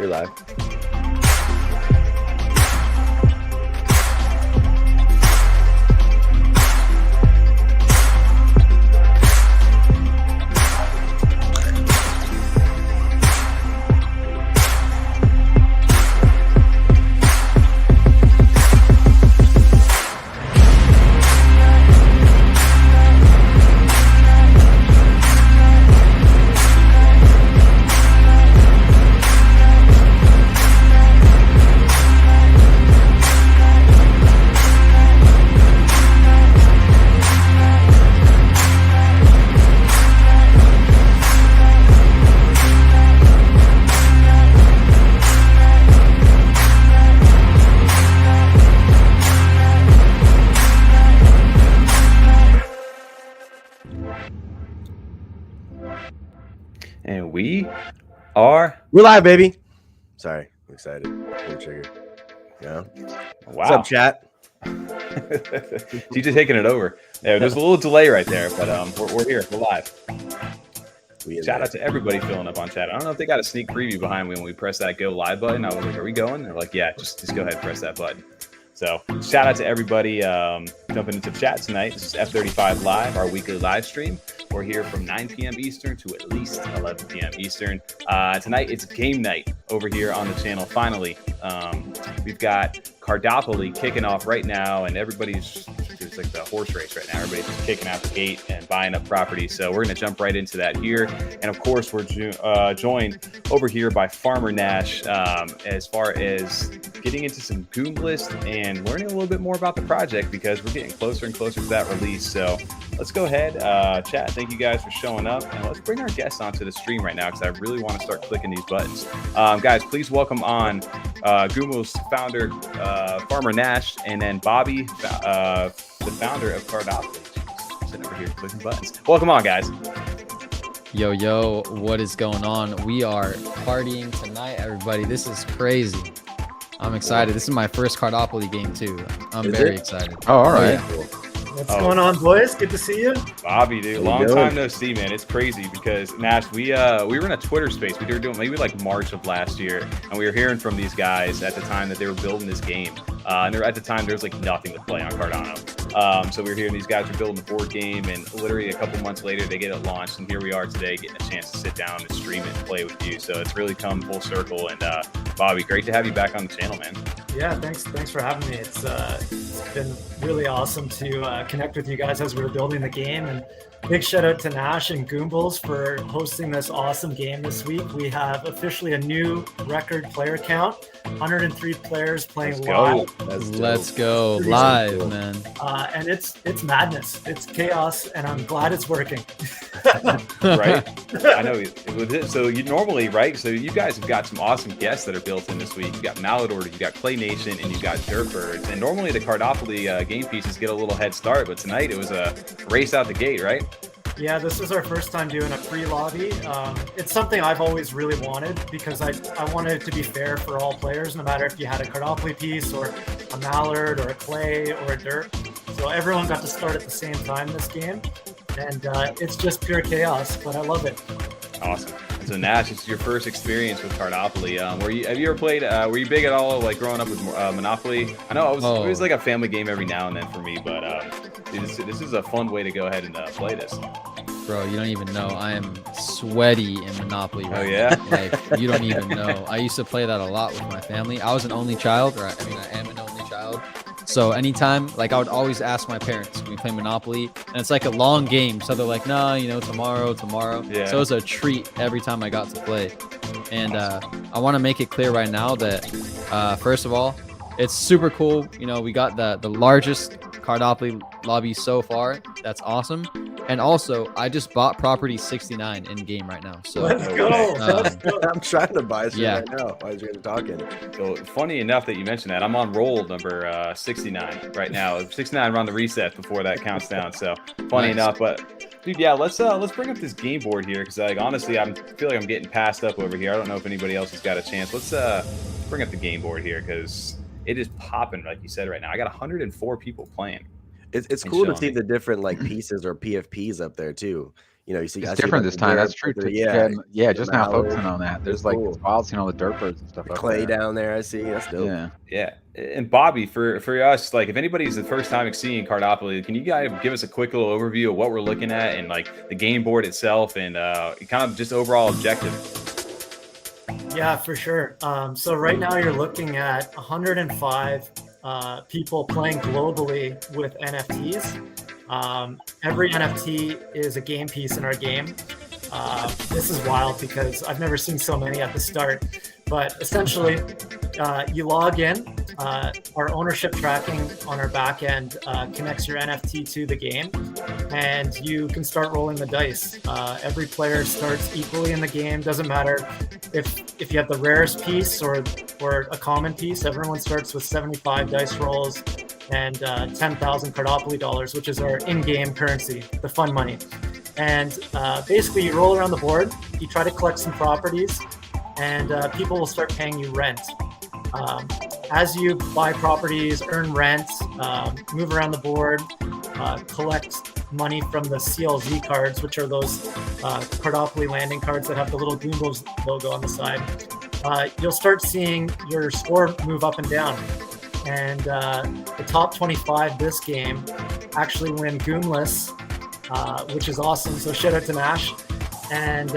You're live. And we're live, baby. Sorry, I'm excited. Pull the trigger. Yeah. Wow. What's up, chat? You just taking it over. Yeah, there's a little delay right there, but we're here. We're live. Shout out to everybody filling up on chat. I don't know if they got a sneak preview behind me when we press that go live button. I was like, are we going? They're like, yeah, just go ahead and press that button. So shout out to everybody jumping into chat tonight. This is F35 Live, our weekly live stream. We're here from 9 p.m. Eastern to at least 11 p.m. Eastern. Tonight, it's game night over here on the channel, finally. We've got Cardopoly kicking off right now, and everybody's it's like the horse race right now. Everybody's just kicking out the gate and buying up property. So we're going to jump right into that here. And of course, we're joined over here by Farmer Nash as far as getting into some Goomlists and learning a little bit more about the project because we're getting closer and closer to that release. So let's go ahead, chat. Thank you guys for showing up, and let's bring our guests onto the stream right now because I really want to start clicking these buttons. Guys, please welcome on Goombles founder Farmer Nash, and then Bobby, the founder of Cardopoly. Sitting over here clicking buttons. Welcome on, guys. Yo, what is going on? We are partying tonight, everybody. This is crazy. I'm excited. This is my first Cardopoly game too. I'm very excited. Oh, all right. Yeah. Cool. What's going on, boys? Good to see you. Bobby, dude, long time no see, man. It's crazy because Nash, we were in a Twitter space. We were doing maybe like March of last year, and we were hearing from these guys at the time that they were building this game. And at the time, there was like nothing to play on Cardano. So we were hearing these guys are building the board game, and literally a couple months later, they get it launched, and here we are today, getting a chance to sit down and stream it and play with you. So it's really come full circle. And Bobby, great to have you back on the channel, man. Yeah, thanks for having me. It's been really awesome to connect with you guys as we were building the game, and big shout out to Nash and Goombles for hosting this awesome game this week. We have officially a new record player count, 103 players playing live. Let's go live, cool. Man. And it's madness. It's chaos, and I'm glad it's working. Right? I know. So you normally, right? So you guys have got some awesome guests that are built in this week. You got Mallet Order, you got Clay Nation, and you got Dirtbirds. And normally the Cardopoly game pieces get a little head start, but tonight it was a race out the gate, right? Yeah, this is our first time doing a free lobby. It's something I've always really wanted because I wanted it to be fair for all players, no matter if you had a Cardopoly piece or a Mallard or a Clay or a Dirt. So everyone got to start at the same time this game, and it's just pure chaos, but I love it. Awesome. So Nash, it's your first experience with Cardopoly. Have you ever played? Were you big at all, like growing up with Monopoly? I know it was like a family game every now and then for me, but this is a fun way to go ahead and play this. Bro, you don't even know. I am sweaty in Monopoly right yeah? now. Like, you don't even know. I used to play that a lot with my family. I was an only child, I am an only child. So anytime, like I would always ask my parents, can we play Monopoly? And it's like a long game. So they're like, nah, tomorrow. Yeah. So it was a treat every time I got to play. And I want to make it clear right now that, first of all, it's super cool. We got the largest Cardopoly lobby so far. That's awesome. And also, I just bought property 69 in game right now. So let's go. I'm trying to buy some right now as you're talking. So funny enough that you mentioned that. I'm on roll number 69 right now. 69 around the reset before that counts down. So funny enough, but dude, yeah, let's bring up this game board here because like honestly, I feel like I'm getting passed up over here. I don't know if anybody else has got a chance. Let's bring up the game board here because it is popping, like you said right now. I got 104 people playing. It's cool to see the different like pieces or PFPs up there too. You know, you see, It's different this time. That's true. Yeah, just now focusing on that. There's like wild, you know, the dirt birds and stuff. The clay down there, I see. That's dope. Yeah. And Bobby, for us, like if anybody's the first time seeing Cardopoly, can you guys give us a quick little overview of what we're looking at and like the game board itself and kind of just overall objective? Yeah, for sure. So right now you're looking at 105 people playing globally with NFTs. Every NFT is a game piece in our game. This is wild because I've never seen so many at the start. But essentially, you log in. Our ownership tracking on our back end connects your NFT to the game, and you can start rolling the dice. Every player starts equally in the game. Doesn't matter if you have the rarest piece or a common piece. Everyone starts with 75 dice rolls and 10,000 Cardopoly dollars, which is our in-game currency, the fun money. And basically, you roll around the board. You try to collect some properties, and people will start paying you rent. As you buy properties, earn rent, move around the board, collect money from the CLZ cards, which are those Cardopoly landing cards that have the little Goombles logo on the side, you'll start seeing your score move up and down. And the top 25 this game actually win Goomlists, which is awesome. So shout out to Nash. And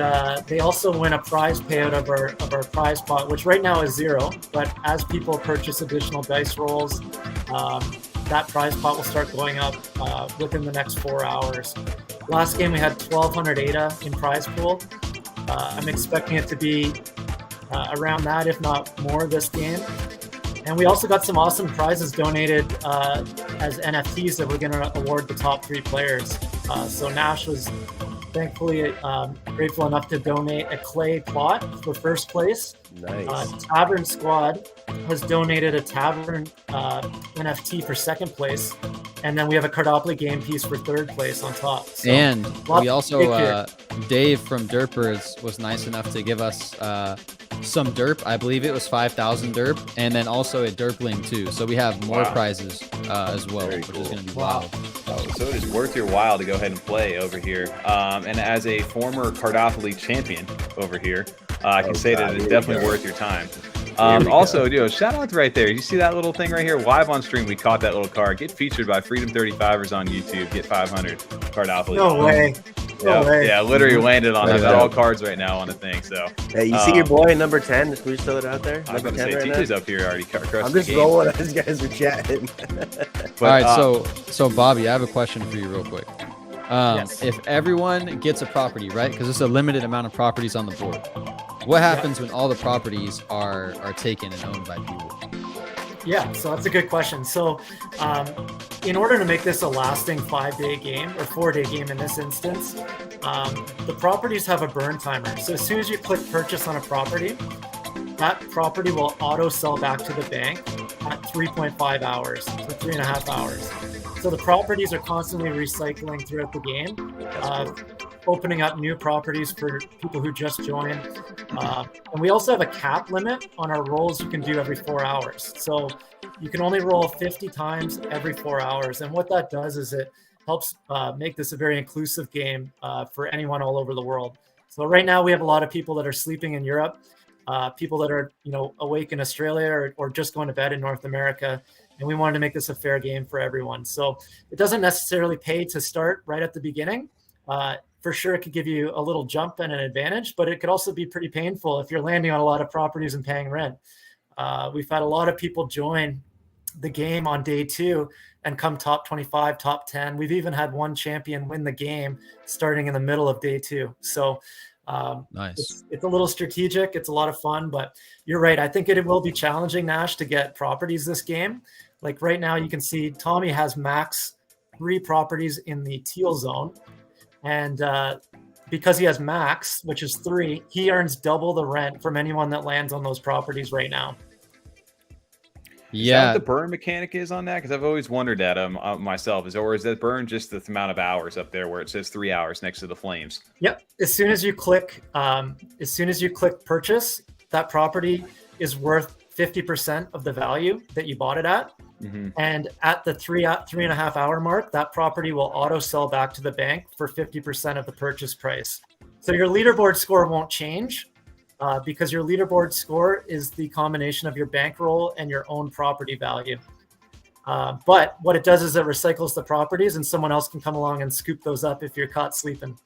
they also win a prize payout of our prize pot, which right now is 0. But as people purchase additional dice rolls, that prize pot will start going up within the next 4 hours. Last game we had 1,200 ADA in prize pool. I'm expecting it to be around that, if not more, this game. And we also got some awesome prizes donated as NFTs that we're going to award the top 3 players. So Nash was thankfully grateful enough to donate a clay plot for first place. Nice. Tavern Squad has donated a Tavern NFT for second place. And then we have a Cardopoly game piece for third place on top. So and we also, Dave from Derpers was nice enough to give us some derp. I believe it was 5,000 derp, and then also a derpling too. So we have more prizes as well, which is going to be wild. So it is worth your while to go ahead and play over here. And as a former Cardopoly champion over here, I can say that it's definitely worth your time. Also, shout out right there. You see that little thing right here? Live on stream, we caught that little card. Get featured by Freedom35ers on YouTube. Get 500 Cardopoly. No way. Yeah, literally landed on it. They're all cards right now on the thing. So hey, you see your boy number 10? Can we still it out there? I was going to say, TJ's up here already. I'm just rolling as guys are chatting. All right, so Bobby, I have a question for you real quick. Yes. If everyone gets a property, right? Because there's a limited amount of properties on the board. What happens when all the properties are taken and owned by people? Yeah, so that's a good question. So in order to make this a lasting 5-day game or 4-day game in this instance, the properties have a burn timer. So as soon as you click purchase on a property, that property will auto sell back to the bank at 3.5 hours, so 3.5 hours. So the properties are constantly recycling throughout the game, opening up new properties for people who just joined. And we also have a cap limit on our rolls you can do every 4 hours. So you can only roll 50 times every 4 hours. And what that does is it helps make this a very inclusive game for anyone all over the world. So right now we have a lot of people that are sleeping in Europe, people that are awake in Australia or just going to bed in North America. And we wanted to make this a fair game for everyone. So it doesn't necessarily pay to start right at the beginning. For sure, it could give you a little jump and an advantage, but it could also be pretty painful if you're landing on a lot of properties and paying rent. We've had a lot of people join the game on day 2 and come top 25, top 10. We've even had one champion win the game starting in the middle of day 2. So nice. It's a little strategic. It's a lot of fun, but you're right. I think it will be challenging, Nash, to get properties this game. Like right now, you can see Tommy has max 3 properties in the teal zone. And because he has max, which is 3, he earns double the rent from anyone that lands on those properties right now. Is that what the burn mechanic is on that? Because I've always wondered that myself. Or is that burn just the amount of hours up there where it says 3 hours next to the flames? Yep. As soon as you click purchase, that property is worth 50% of the value that you bought it at. And at the 3.5 hour mark, that property will auto sell back to the bank for 50% of the purchase price. So your leaderboard score won't change because your leaderboard score is the combination of your bankroll and your own property value. But what it does is it recycles the properties, and someone else can come along and scoop those up if you're caught sleeping.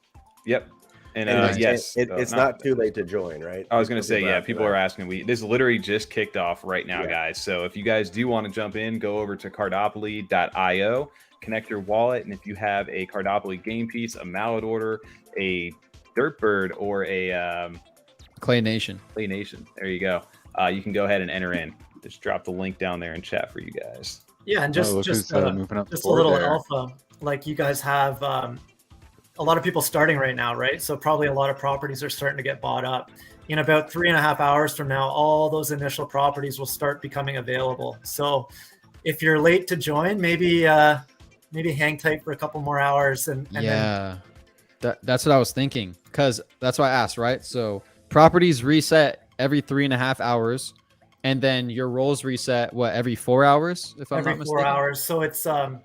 Yep. And yes, it's not too late to join, right? I was going to say, yeah, people are asking. This literally just kicked off right now, guys. So if you guys do want to jump in, go over to cardopoly.io, connect your wallet, and if you have a Cardopoly game piece, a mallet order, a dirt bird, or a Clay Nation, there you go. You can go ahead and enter in. Just drop the link down there in chat for you guys. Yeah, and just a little alpha, like you guys have. A lot of people starting right now, right? So probably a lot of properties are starting to get bought up. In about 3.5 hours from now, all those initial properties will start becoming available. So if you're late to join, maybe hang tight for a couple more hours. And then... that's what I was thinking, because that's why I asked, right? So properties reset every 3.5 hours, and then your rolls reset every 4 hours, if I'm not mistaken. Every 4 hours. So so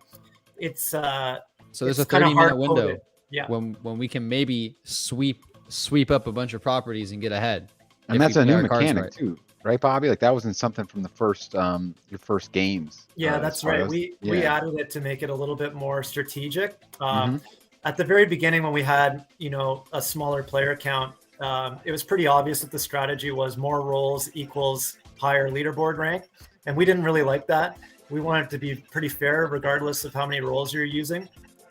there's a 30-minute window. Yeah. When we can maybe sweep up a bunch of properties and get ahead. And that's a new mechanic too, right, Bobby? Like that wasn't something from the first your first games. Yeah, that's right. We added it to make it a little bit more strategic. At the very beginning, when we had a smaller player count, it was pretty obvious that the strategy was more rolls equals higher leaderboard rank, and we didn't really like that. We wanted it to be pretty fair, regardless of how many rolls you're using.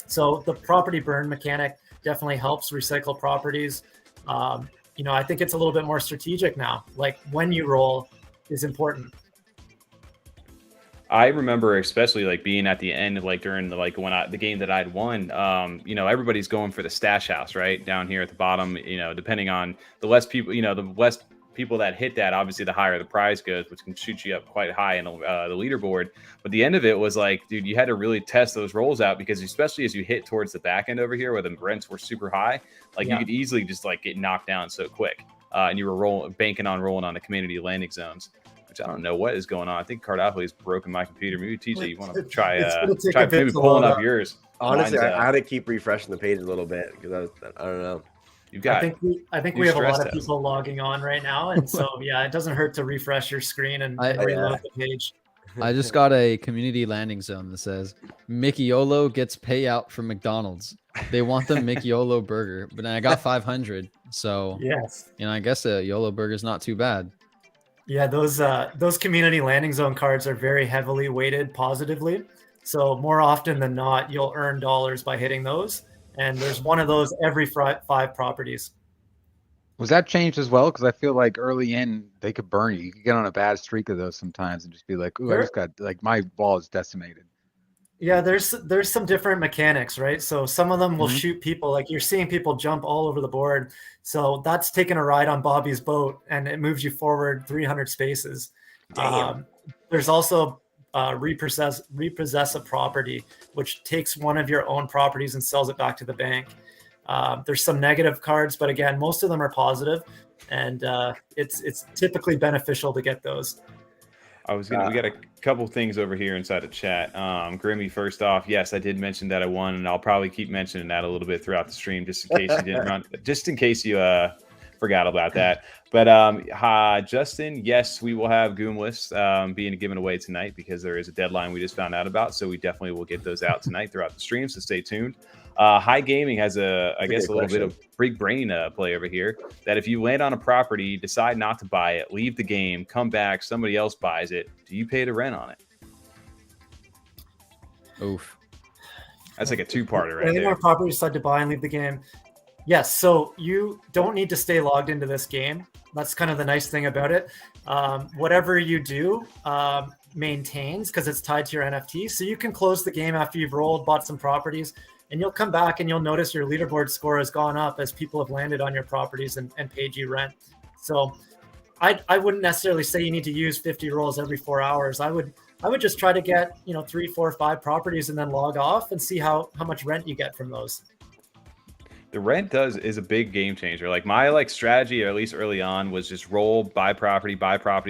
So the property burn mechanic definitely helps recycle properties. I think it's a little bit more strategic now. Like when you roll is important. I remember especially like being at the end, like during the game that I'd won, everybody's going for the stash house, right? Down here at the bottom, depending on the less people, the less people that hit that, obviously the higher the prize goes, which can shoot you up quite high in the leaderboard. But the end of it was like, dude, you had to really test those rolls out, because especially as you hit towards the back end over here where the rents were super high, you could easily just like get knocked down so quick. And you were banking on rolling on the community landing zones, which I don't know what is going on. I think Cardopoly has broken my computer. Maybe TJ, you want to try maybe pulling up yours. Honestly, I had to keep refreshing the page a little bit because I don't know. I think we have a lot of people logging on right now, and so it doesn't hurt to refresh your screen and reload the page. I just got a community landing zone that says Mickey-Olo gets payout from McDonald's. They want the Mickey-Olo burger, but then I got 500. So yes, I guess a YOLO burger is not too bad. Yeah, those community landing zone cards are very heavily weighted positively. So more often than not, you'll earn dollars by hitting those. And there's one of those every 5 properties. Was that changed as well? Because I feel like early in, they could burn you. You could get on a bad streak of those sometimes and just be like, ooh, I just got, like, my ball is decimated. Yeah, there's some different mechanics, right? So some of them will shoot people. Like you're seeing people jump all over the board. So that's taking a ride on Bobby's boat, and it moves you forward 300 spaces. There's also repossess a property, which takes one of your own properties and sells it back to the bank. There's some negative cards, but again, most of them are positive, and it's typically beneficial to get those. we got a couple things over here inside the chat. Grimmy, first off, yes, I did mention that I won, and I'll probably keep mentioning that a little bit throughout the stream, just in case you didn't run, just in case you forgot about that. But Justin, yes, we will have Goomlists being given away tonight because there is a deadline we just found out about. So we definitely will get those out tonight throughout the stream. So stay tuned. High Gaming has a little bit of big brain play over here, that if you land on a property, decide not to buy it, leave the game, come back, somebody else buys it, do you pay the rent on it? Oof. That's like a two-parter right there. Any more property decide to buy and leave the game? Yes, so you don't need to stay logged into this game. That's kind of the nice thing about it. Whatever you do maintains, because it's tied to your NFT. So you can close the game after you've rolled, bought some properties, and you'll come back and you'll notice your leaderboard score has gone up as people have landed on your properties and paid you rent. So I wouldn't necessarily say you need to use 50 rolls every 4 hours. I would just try to get 3, 4, 5 properties and then log off and see how much rent you get from those. The rent is a big game changer. Like my strategy, or at least early on, was just roll, buy property,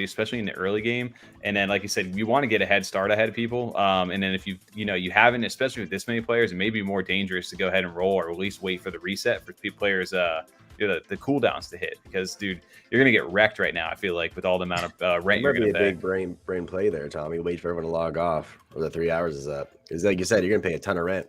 especially in the early game. And then, like you said, you want to get a head start ahead of people. And then if you haven't, especially with this many players, it may be more dangerous to go ahead and roll, or at least wait for the reset for players, the cooldowns to hit. Because dude, you're gonna get wrecked right now. I feel like with all the amount of rent you're gonna pay. Big brain play there, Tommy. Wait for everyone to log off, or the 3 hours is up. Because like you said, you're gonna pay a ton of rent.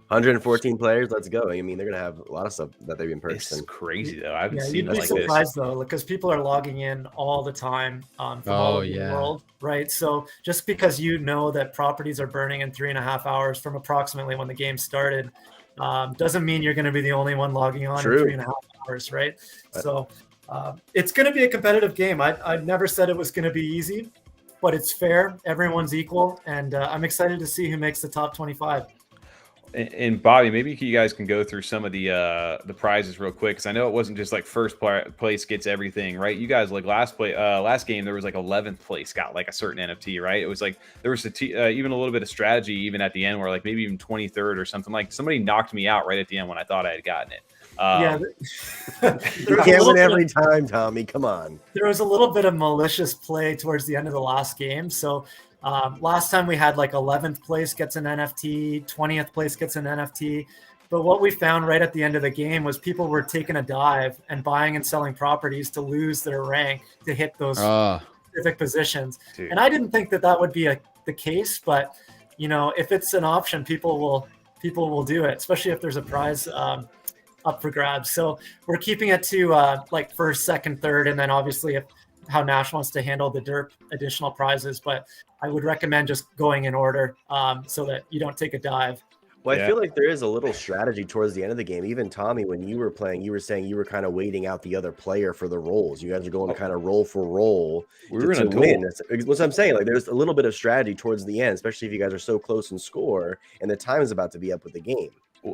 114 players, let's go. I mean, they're gonna have a lot of stuff that they've been purchasing. It's crazy though. I haven't seen you'd it be like surprised this. though, because people are logging in all the time from all over the world, right? So just because you know that properties are burning in 3.5 hours from approximately when the game started, doesn't mean you're going to be the only one logging on in 3.5 hours, right? So it's going to be a competitive game. I never said it was going to be easy, but it's fair. Everyone's equal, and I'm excited to see who makes the top 25. And Bobby, maybe you guys can go through some of the prizes real quick, because I know it wasn't just like first place gets everything, right? You guys, like last game, there was like 11th place got like a certain NFT, right? It was like there was even a little bit of strategy even at the end, where like maybe even 23rd or something. Like somebody knocked me out right at the end when I thought I had gotten it. You can't win every time, Tommy. Come on. There was a little bit of malicious play towards the end of the last game, so. Last time we had like 11th place gets an NFT, 20th place gets an NFT. But what we found right at the end of the game was people were taking a dive and buying and selling properties to lose their rank to hit those specific positions. Dude. And I didn't think that would be the case, but if it's an option, people will do it, especially if there's a prize up for grabs. So we're keeping it to like first, second, third, and then obviously how Nash wants to handle the DERP additional prizes, but I would recommend just going in order so that you don't take a dive. Well, I feel like there is a little strategy towards the end of the game. Even Tommy, when you were playing, you were saying you were kind of waiting out the other player for the rolls. You guys are going to kind of roll for roll to win. That's what I'm saying. Like there's a little bit of strategy towards the end, especially if you guys are so close in score and the time is about to be up with the game.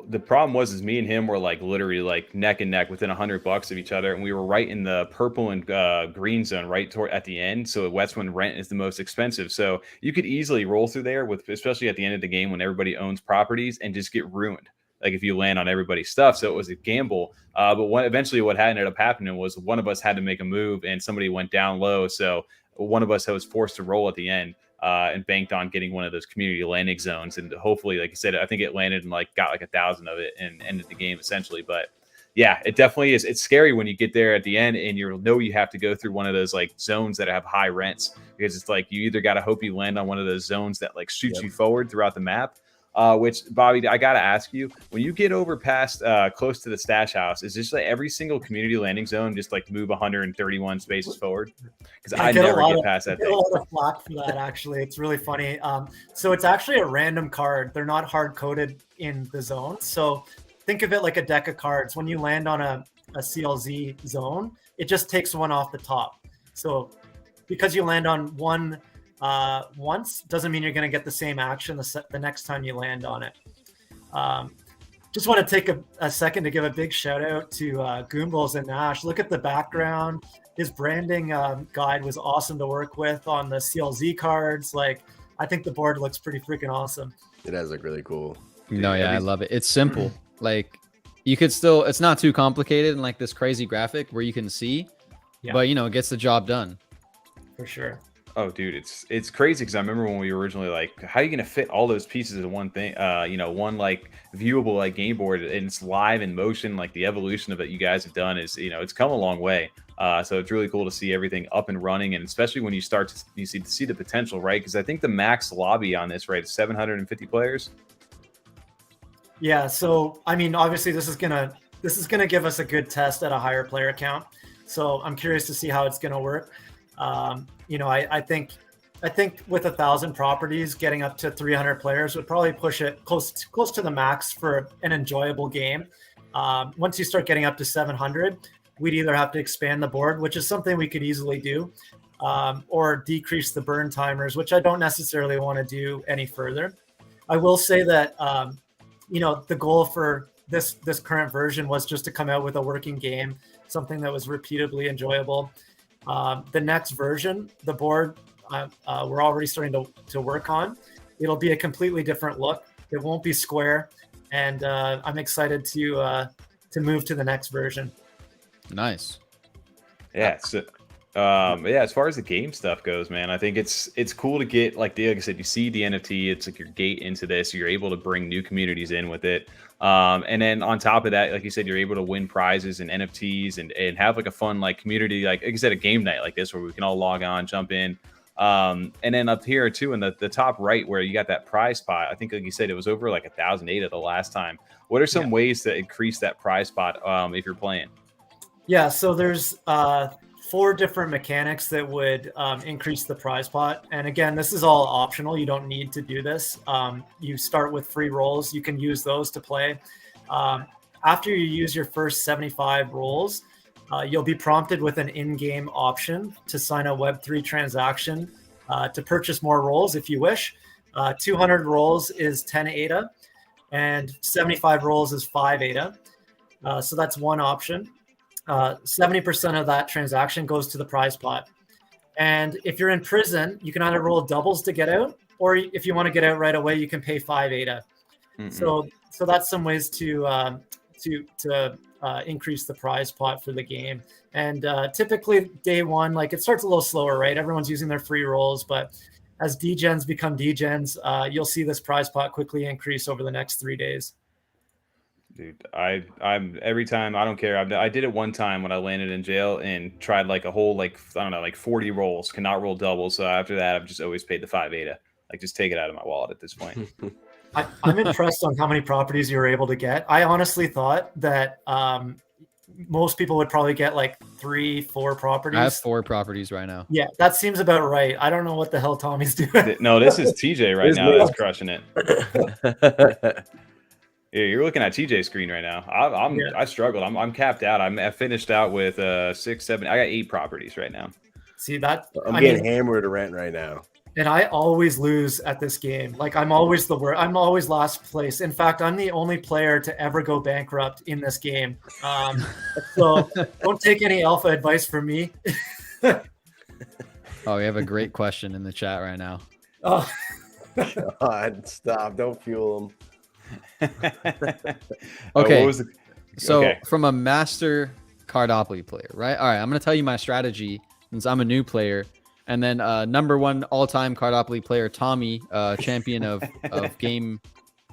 The problem is me and him were like literally like neck and neck within $100 of each other, and we were right in the purple and green zone right toward at the end. So that's when rent is the most expensive. So you could easily roll through there especially at the end of the game when everybody owns properties, and just get ruined. Like if you land on everybody's stuff. So it was a gamble. But eventually what ended up happening was one of us had to make a move, and somebody went down low. So one of us was forced to roll at the end. And banked on getting one of those community landing zones, and hopefully, like I said, I think it landed and got like 1,000 of it and ended the game essentially. But yeah, it definitely is. It's scary when you get there at the end and you have to go through one of those like zones that have high rents, because it's like you either got to hope you land on one of those zones that like shoots you forward throughout the map. Which, Bobby, I got to ask you, when you get over past close to the stash house, is this like every single community landing zone just like move 131 spaces forward? Because I never get past that thing. I get a lot of flack for that, actually. It's really funny. So it's actually a random card. They're not hard-coded in the zone. So think of it like a deck of cards. When you land on a CLZ zone, it just takes one off the top. So because you land on one once doesn't mean you're going to get the same action the next time you land on it. Just want to take a second to give a big shout out to Goombles and Nash. Look at the background. His branding guide was awesome to work with on the CLZ cards. Like, I think the board looks pretty freaking awesome. It does look really cool. No, yeah, I love it. It's simple. Like, you could still, it's not too complicated and like this crazy graphic where you can see, but it gets the job done. For sure. Oh, dude, it's crazy, because I remember when we were originally like, how are you going to fit all those pieces in one thing? One like viewable like game board, and it's live in motion. Like the evolution of it you guys have done is, it's come a long way. So it's really cool to see everything up and running, and especially when you start to see the potential, right? Because I think the max lobby on this, right, is 750 players. Yeah. So I mean, obviously, this is gonna give us a good test at a higher player count. So I'm curious to see how it's gonna work. I think with 1,000 properties, getting up to 300 players would probably push it close to the max for an enjoyable game. Once you start getting up to 700, we'd either have to expand the board, which is something we could easily do, or decrease the burn timers, which I don't necessarily want to do any further. I will say that, the goal for this current version was just to come out with a working game, something that was repeatably enjoyable. The next version, the board, we're already starting to work on. It'll be a completely different look. It won't be square, and I'm excited to to move to the next version. Nice. Yeah. So, yeah, as far as the game stuff goes, man, I think it's cool to get, like I said, you see the NFT, it's like your gate into this. You're able to bring new communities in with it. And then on top of that, like you said, you're able to win prizes and NFTs and have like a fun like community, like I said, a game night like this where we can all log on, jump in. And then up here too, in the top right where you got that prize pot, I think like you said, it was over like 1,008 at the last time. What are some ways to increase that prize pot if you're playing? Yeah, so there's 4 different mechanics that would increase the prize pot. And again, this is all optional. You don't need to do this. You start with free rolls. You can use those to play. After you use your first 75 rolls, you'll be prompted with an in-game option to sign a Web3 transaction to purchase more rolls if you wish. 200 rolls is 10 ADA, and 75 rolls is 5 ADA. So that's one option. 70% of that transaction goes to the prize pot. And if you're in prison, you can either roll doubles to get out, or if you want to get out right away, you can pay 5 ADA. So that's some ways to increase the prize pot for the game. And typically day one, like it starts a little slower, right? Everyone's using their free rolls, but as degens become degens, you'll see this prize pot quickly increase over the next 3 days. Dude, I'm every time, I don't care. I did it one time when I landed in jail and tried like a whole, like, I don't know, like 40 rolls, cannot roll doubles. So after that, I've just always paid the 5 ADA. Like, just take it out of my wallet at this point. I'm impressed on how many properties you were able to get. I honestly thought that most people would probably get like 3-4 properties. I have 4 properties right now. Yeah, that seems about right. I don't know what the hell Tommy's doing. No, this is TJ right now that's crushing it. Yeah, you're looking at TJ's screen right now. I struggled. I'm capped out. I finished out with 6, 7. I got 8 properties right now. See that? I'm getting hammered to rent right now. And I always lose at this game. Like I'm always the worst. I'm always last place. In fact, I'm the only player to ever go bankrupt in this game. So don't take any alpha advice from me. Oh, we have a great question in the chat right now. Oh, God, stop! Don't fuel them. Okay, so from a master Cardopoly player, right? All right, I'm going to tell you my strategy since I'm a new player. And then number 1 all-time Cardopoly player, Tommy, champion of game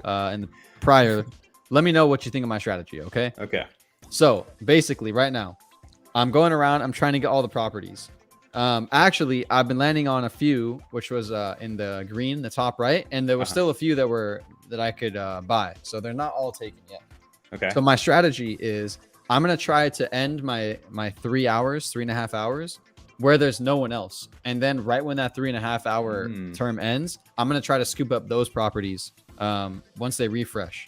in the prior. Let me know what you think of my strategy, okay? Okay. So basically right now, I'm going around. I'm trying to get all the properties. Actually, I've been landing on a few, which was in the green, the top right. And there was still a few that I could buy. So they're not all taken yet. Okay. So my strategy is I'm going to try to end my 3.5 hours where there's no one else. And then right when that 3.5 hour term ends, I'm going to try to scoop up those properties once they refresh.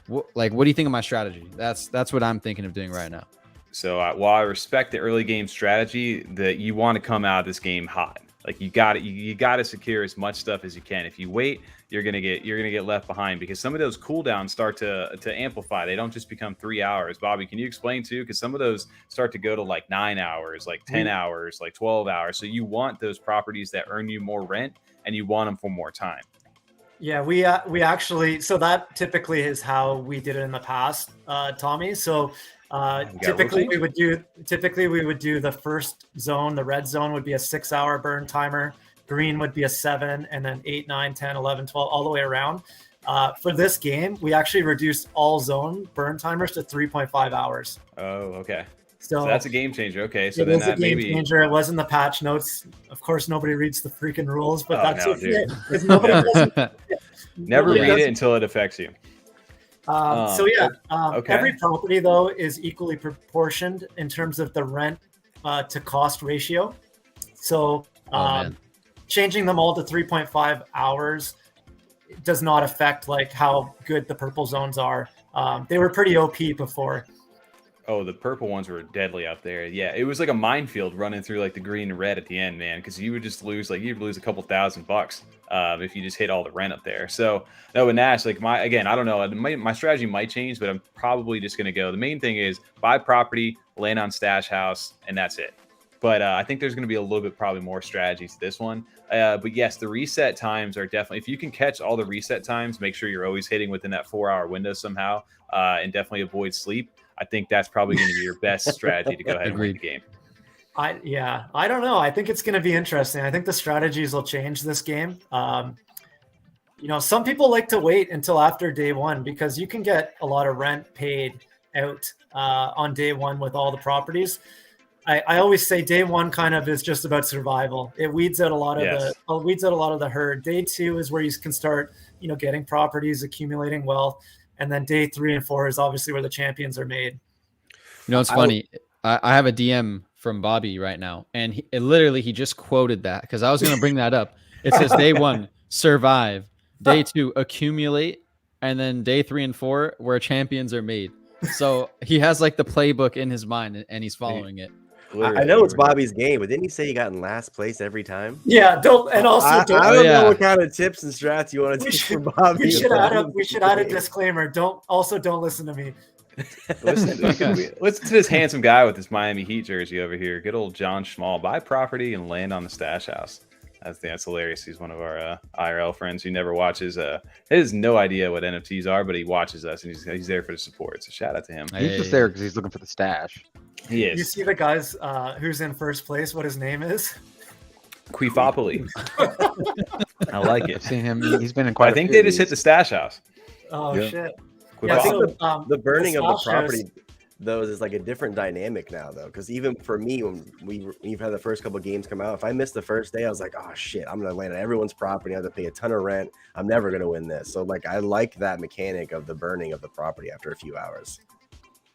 What do you think of my strategy? That's what I'm thinking of doing right now. So while I respect the early game strategy, that you want to come out of this game hot. Like you got to secure as much stuff as you can. If you wait, you're gonna get left behind because some of those cooldowns start to amplify. They don't just become 3 hours. Bobby, can you explain too? Because some of those start to go to like 9 hours, like 10 hours, like 12 hours. So you want those properties that earn you more rent, and you want them for more time. yeah, we actually, so that typically is how we did it in the past, Tommy. So typically we would do the first zone. The red zone would be a 6-hour burn timer. Green would be a 7, and then 8, 9, 10, 11, 12, all the way around. For this game, we actually reduced all zone burn timers to 3.5 hours. Oh, okay. So that's a game changer. Okay, so it then is that a game maybe changer. It was in the patch notes. Of course, nobody reads the freaking rules, but that's no, okay. Because nobody doesn't. Never read it until it affects you. Every property though is equally proportioned in terms of the rent to cost ratio. So changing them all to 3.5 hours does not affect like how good the purple zones are. They were pretty OP before. Oh, the purple ones were deadly up there. Yeah, it was like a minefield running through like the green and red at the end, man, because you would just lose you'd lose a couple $1,000 if you just hit all the rent up there. So no, with Nash, like I don't know, my strategy might change, but I'm probably just gonna go. The main thing is buy property, land on stash house, and that's it. But I think there's going to be a little bit probably more strategy to this one. But yes, the reset times are definitely, if you can catch all the reset times, make sure you're always hitting within that 4-hour window somehow, and definitely avoid sleep. I think that's probably going to be your best strategy to go ahead and win the game. I don't know. I think it's going to be interesting. I think the strategies will change this game. You know, some people like to wait until after day one because you can get a lot of rent paid out on day one with all the properties. I always say day one kind of is just about survival. It weeds out a lot of the herd. Day two is where you can start, you know, getting properties, accumulating wealth, and then day 3 and 4 is obviously where the champions are made. You know, it's funny. I have a DM from Bobby right now, and he just quoted that because I was going to bring that up. It says day 1, survive. Day 2, accumulate. And then day 3 and 4, where champions are made. So he has like the playbook in his mind and he's following it. I know it's Bobby's game, but didn't he say he got in last place every time? Yeah, I don't know what kind of tips and strats you want to teach for Bobby. We should add a disclaimer. Don't listen to me. Listen to this handsome guy with this Miami Heat jersey over here. Good old John Schmall. Buy property and land on the stash house. That's hilarious. He's one of our IRL friends who never watches. He has no idea what NFTs are, but he watches us and he's there for the support. So shout out to him. He's just there because he's looking for the stash. He is. You see the guys who's in first place, what his name is? Queefopoly. I like it. I've seen him. He's been in quite. I think they just hit the stash house. Oh shit! Yeah, I think the burning of the property, though, is like a different dynamic now, though. Because even for me, when you've had the first couple of games come out, if I missed the first day, I was like, oh shit, I'm gonna land on everyone's property. I have to pay a ton of rent. I'm never gonna win this. So like, I like that mechanic of the burning of the property after a few hours.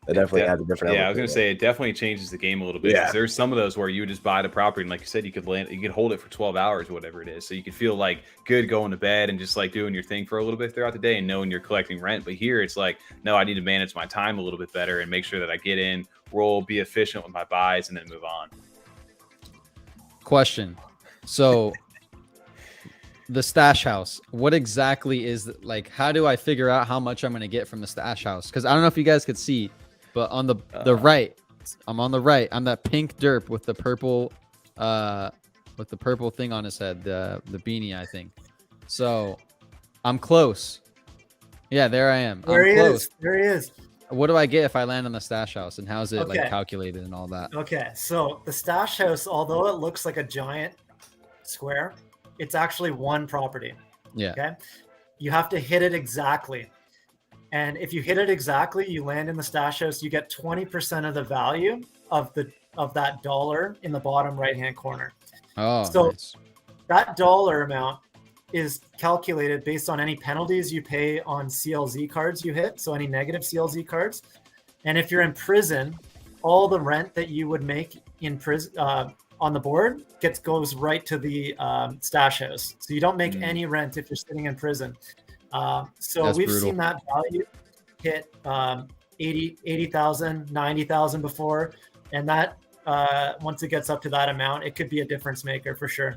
It definitely adds a different. Yeah, I was gonna say it definitely changes the game a little bit. Yeah. There's some of those where you would just buy the property and, like you said, you could hold it for 12 hours or whatever it is, so you could feel like good going to bed and just like doing your thing for a little bit throughout the day and knowing you're collecting rent. But here it's like, no, I need to manage my time a little bit better and make sure that I get in, roll, be efficient with my buys, and then move on. Question. So the stash house, what exactly is like? How do I figure out how much I'm going to get from the stash house? Because I don't know if you guys could see. But on the right, I'm on the right. I'm that pink derp with the purple thing on his head, the beanie, I think. So I'm close. Yeah, there I am. There he is. There he is. What do I get if I land on the stash house, and how's it like calculated and all that? Okay, so the stash house, although it looks like a giant square, it's actually one property. Yeah. Okay. You have to hit it exactly. And if you hit it exactly, you land in the stash house, you get 20% of the value of that dollar in the bottom right-hand corner. Oh, so nice. That dollar amount is calculated based on any penalties you pay on CLZ cards you hit, so any negative CLZ cards. And if you're in prison, all the rent that you would make in prison on the board goes right to the stash house. So you don't make any rent if you're sitting in prison. So That's we've brutal. seen that value hit 80,000, 90,000 before. And that once it gets up to that amount, it could be a difference maker for sure.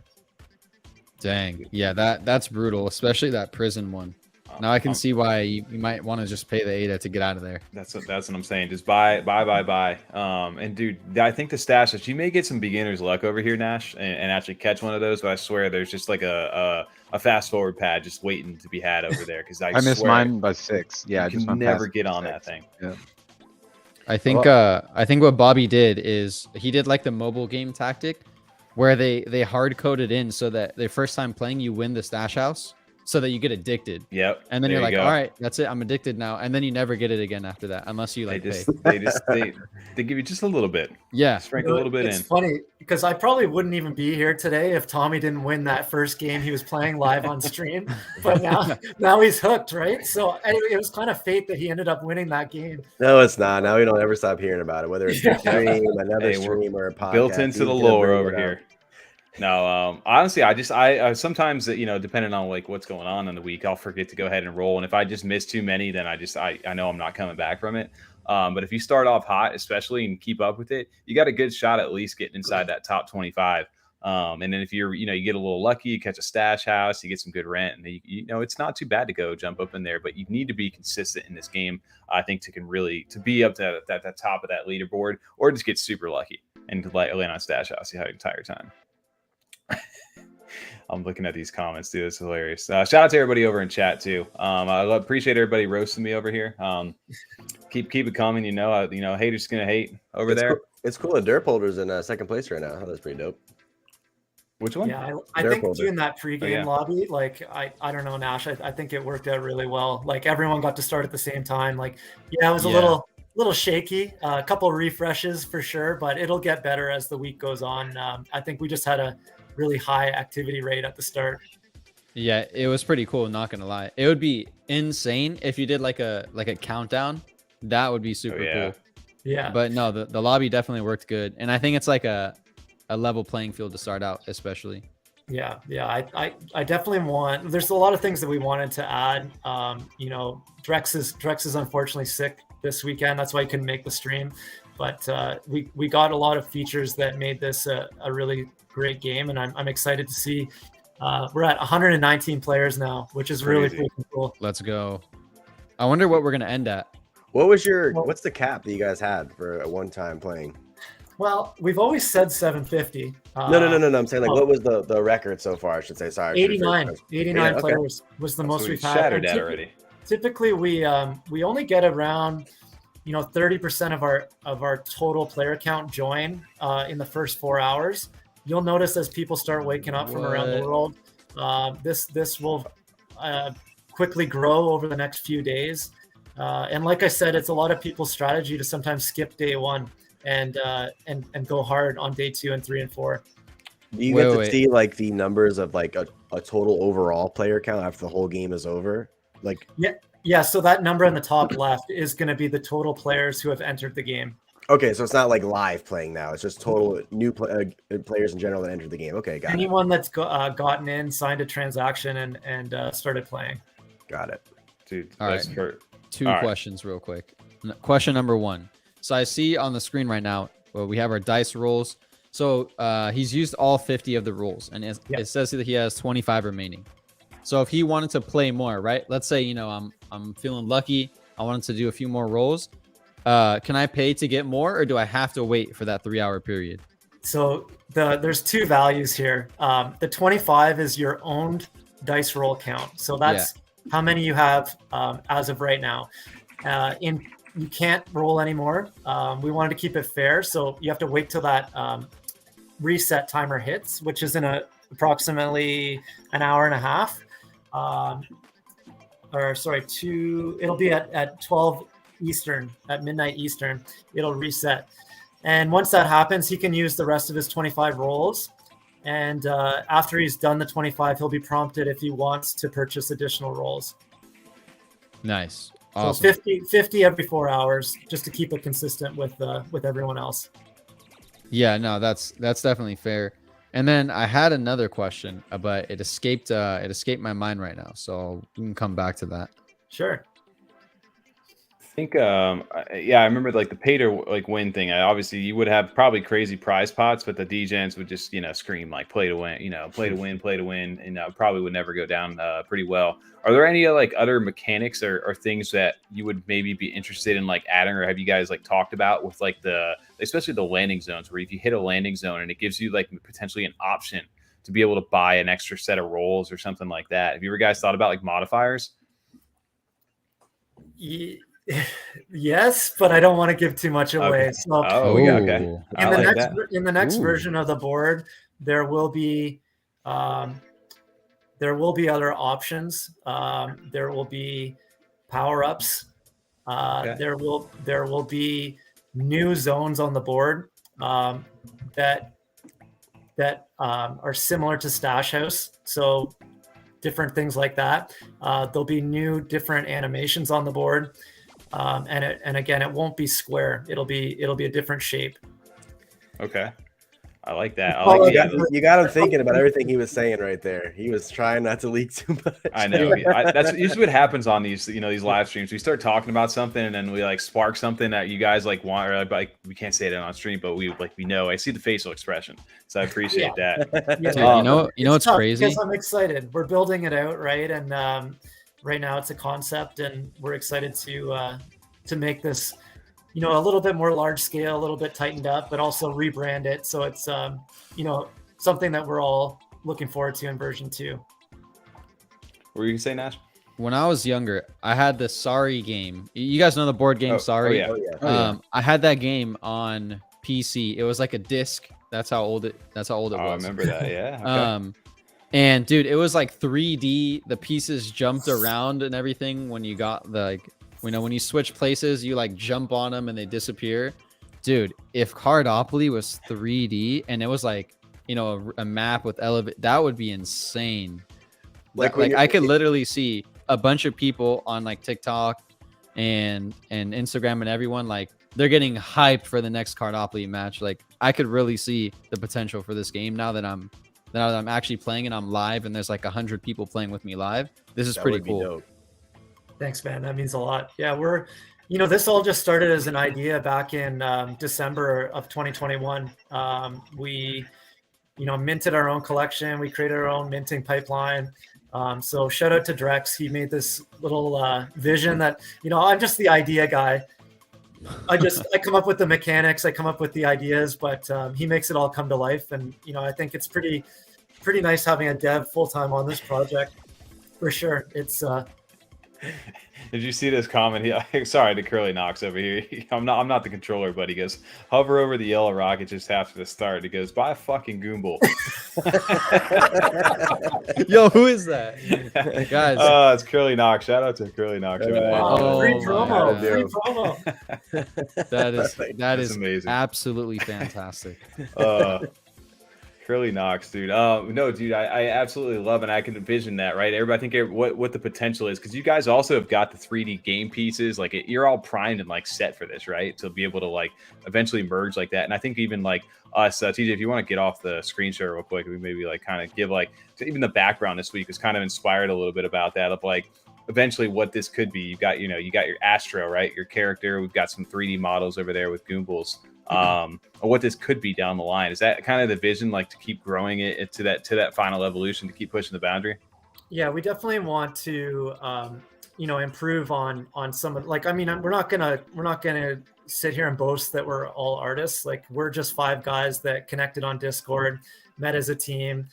Dang. Yeah, that's brutal, especially that prison one. Now I can see why you might want to just pay the ADA to get out of there. That's what I'm saying. Just buy. And dude, I think the stash that you may get some beginner's luck over here, Nash, and actually catch one of those. But I swear, there's just like a fast forward pad just waiting to be had over there. Because I missed mine by 6. Yeah, I just never get on that thing. Yeah. I think what Bobby did is he did like the mobile game tactic, where they hard coded in so that the first time playing you win the stash house, so that you get addicted. Yep. And then you're like, all right, that's it. I'm addicted now. And then you never get it again after that, unless you like they give you just a little bit. Yeah. Sprinkle a little bit in. It's funny because I probably wouldn't even be here today if Tommy didn't win that first game he was playing live on stream. But now he's hooked, right? So anyway, it was kind of fate that he ended up winning that game. No, it's not. Now we don't ever stop hearing about it, whether it's a stream, another stream, or a podcast. Built into the lore over here. No, honestly, I sometimes, depending on like what's going on in the week, I'll forget to go ahead and roll. And if I just miss too many, then I know I'm not coming back from it. But if you start off hot, especially, and keep up with it, you got a good shot at least getting inside that top 25. And then if you get a little lucky, you catch a stash house, you get some good rent, and it's not too bad to go jump up in there. But you need to be consistent in this game, I think, to be up to that top of that leaderboard, or just get super lucky and land on stash house the entire time. I'm looking at these comments too. It's hilarious. Shout out to everybody over in chat too. I appreciate everybody roasting me over here. Keep it coming. Haters gonna hate over there. Cool. It's cool. The Derp Holder's in second place right now. That's pretty dope. Which one? Yeah, I think doing that pregame lobby, like I don't know, Nash. I think it worked out really well. Like everyone got to start at the same time. Like it was a little shaky. A couple of refreshes for sure, but it'll get better as the week goes on. I think we just had a really high activity rate at the start. Yeah, it was pretty cool. Not gonna lie, it would be insane if you did like a countdown. That would be super cool. Yeah. But no, the lobby definitely worked good, and I think it's like a level playing field to start out, especially. Yeah. I definitely want. There's a lot of things that we wanted to add. Drex is unfortunately sick this weekend. That's why he couldn't make the stream. But we got a lot of features that made this a really great game, and I'm excited to see. We're at 119 players now, which is really cool. Let's go. I wonder what we're gonna end at. What's the cap that you guys had for a one-time playing? Well, we've always said 750. No. I'm saying what was the record so far? I should say. Sorry. 89 players was the most we've had. Shattered that already. Typically, we only get around 30% of our total player count join in the first 4 hours. You'll notice as people start waking up from around the world, this will quickly grow over the next few days. And like I said, it's a lot of people's strategy to sometimes skip day one and go hard on day 2 and 3 and 4. Do you get to see like the numbers of like a total overall player count after the whole game is over? Like yeah. So that number in the top left is going to be the total players who have entered the game. Okay, so it's not like live playing now. It's just total new players in general that entered the game. Okay, got it. Anyone that's gotten in, signed a transaction, and started playing. Got it. Dude, all right. Two questions real quick. Question number 1. So I see on the screen right now, we have our dice rolls. So he's used all 50 of the rolls, and it says that he has 25 remaining. So if he wanted to play more, right? Let's say, I'm feeling lucky. I wanted to do a few more rolls. Can I pay to get more, or do I have to wait for that 3-hour period? So there's 2 values here. The 25 is your owned dice roll count. So that's how many you have as of right now. You can't roll anymore. We wanted to keep it fair, so you have to wait till that reset timer hits, which is in approximately an hour and a half. It'll be at 12 Eastern, at midnight Eastern, it'll reset. And once that happens, he can use the rest of his 25 rolls. And after he's done the 25, he'll be prompted if he wants to purchase additional rolls. Nice. Awesome. So 50 every 4 hours, just to keep it consistent with everyone else. Yeah, no, that's definitely fair. And then I had another question, but it escaped my mind right now. So we can come back to that. Sure. I think, I remember like the pay to like win thing. Obviously, you would have probably crazy prize pots, but the DGens would just scream like play to win, play to win, and probably would never go down pretty well. Are there any like other mechanics or things that you would maybe be interested in like adding, or have you guys like talked about with like especially the landing zones, where if you hit a landing zone and it gives you like potentially an option to be able to buy an extra set of rolls or something like that? Have you ever guys thought about like modifiers? Yes, but I don't want to give too much away. Okay. So Okay. In the next version of the board, there will be other options. There will be power-ups. There will be new zones on the board that are similar to Stash House. So different things like that. There'll be new different animations on the board. And again, it won't be square. It'll be a different shape. Okay. I like that. You got him thinking about everything he was saying right there. He was trying not to leak too much. I know. That's usually what happens on these, these live streams. We start talking about something and then we like spark something that you guys like want, or like we can't say it on stream, but we know. I see the facial expression, so I appreciate that. Dude, you know what's crazy? Because I'm excited. We're building it out, right? And right now it's a concept, and we're excited to make this, a little bit more large scale, a little bit tightened up, but also rebrand it so it's something that we're all looking forward to in version 2. What were you gonna say, Nash? When I was younger, I had the Sorry game. You guys know the board game Sorry? Oh, yeah. I had that game on PC. It was like a disc. That's how old it was. I remember that. Yeah. Okay. And dude, it was like 3D. The pieces jumped around and everything. When you got the, like, when you switch places, you like jump on them and they disappear. Dude, if Cardopoly was 3D and it was like, a map with elevate, that would be insane. Like I could literally see a bunch of people on like TikTok and Instagram and everyone, like, they're getting hyped for the next Cardopoly match. Like, I could really see the potential for this game now that I'm actually playing and I'm live and there's like 100 people playing with me live. This is pretty cool. Thanks, man. That means a lot. Yeah, this all just started as an idea back in December of 2021. We, minted our own collection. We created our own minting pipeline. So shout out to Drex. He made this little vision that, I'm just the idea guy. I come up with the mechanics, I come up with the ideas, but he makes it all come to life. And, I think it's pretty nice having a dev full-time on this project for sure. It's, Did you see this comment? Sorry to Curly Knox over here. I'm not the controller, but he goes, hover over the yellow rocket just after the start. He goes, buy a fucking Goomble. Yo, who is that? Guys. Oh, it's Curly Knox. Shout out to Curly Knox. free promo. Free promo. That is amazing. Absolutely fantastic. Curly Knox, dude. No, dude, I absolutely love it. I can envision that, right? Everybody, I think what the potential is, because you guys also have got the 3D game pieces. Like, you're all primed and like set for this, right? To be able to like eventually merge like that. And I think even like us, TJ, if you want to get off the screen share real quick, we maybe like kind of give like even the background this week was kind of inspired a little bit about that of like eventually what this could be. You got your Astro, right? Your character. We've got some 3D models over there with Goombles. Or what this could be down the line. Is that kind of the vision, like to keep growing it to that final evolution, to keep pushing the boundary? Yeah, we definitely want to improve on some of, like, I mean, we're not gonna sit here and boast that we're all artists. Like, we're just 5 guys that connected on Discord, met as a team,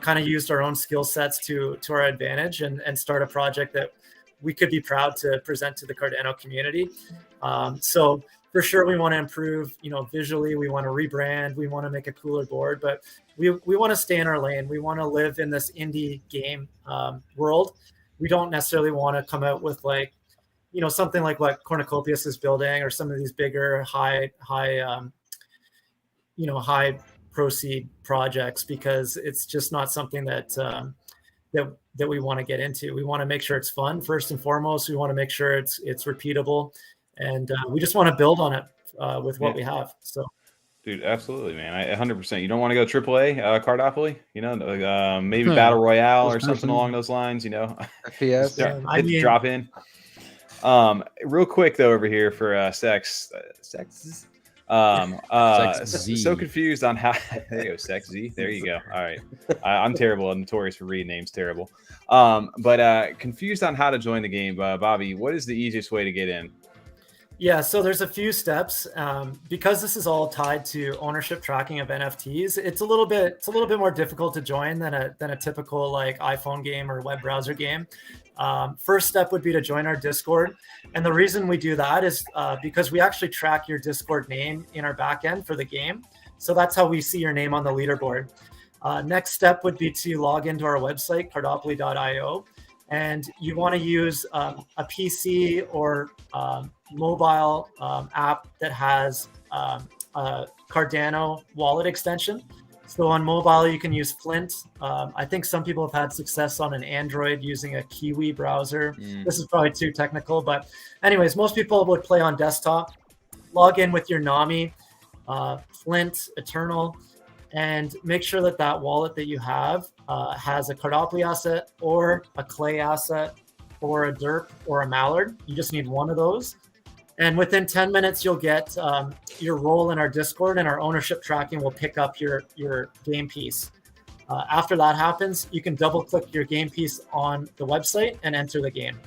kind of used our own skill sets to our advantage and start a project that we could be proud to present to the Cardano community. So for sure, we want to improve, visually. We want to rebrand. We want to make a cooler board, but we want to stay in our lane. We want to live in this indie game world. We don't necessarily want to come out with like, something like what Cornucopias is building, or some of these bigger high proceed projects, because it's just not something that we want to get into. We want to make sure it's fun first and foremost. We want to make sure it's repeatable. And we just want to build on it with what we have. So, dude, absolutely, man. 100%. You don't want to go AAA Cardopoly, maybe Battle Royale or something along those lines, FPS. Drop in. Real quick though, over here for Sex. So confused on how. There you go, Sex Z. There you go. All right. I'm terrible. I'm notorious for reading names. Terrible. But confused on how to join the game. Bobby, what is the easiest way to get in? Yeah, so there's a few steps. Because this is all tied to ownership tracking of NFTs. It's a little bit more difficult to join than a typical like iPhone game or web browser game. First step would be to join our Discord, and the reason we do that is because we actually track your Discord name in our backend for the game. So that's how we see your name on the leaderboard. Next step would be to log into our website, cardopoly.io, and you want to use a PC or mobile app that has a Cardano wallet extension. So on mobile, you can use Flint. I think some people have had success on an Android using a Kiwi browser. This is probably too technical, but anyways, most people would play on desktop. Log in with your NAMI, Flint, Eternal, and make sure that wallet that you have has a Cardopoly asset or a Clay asset or a Derp or a Mallard. You just need one of those. And within 10 minutes, you'll get your role in our Discord, and our ownership tracking will pick up your game piece. After that happens, you can double click your game piece on the website and enter the game.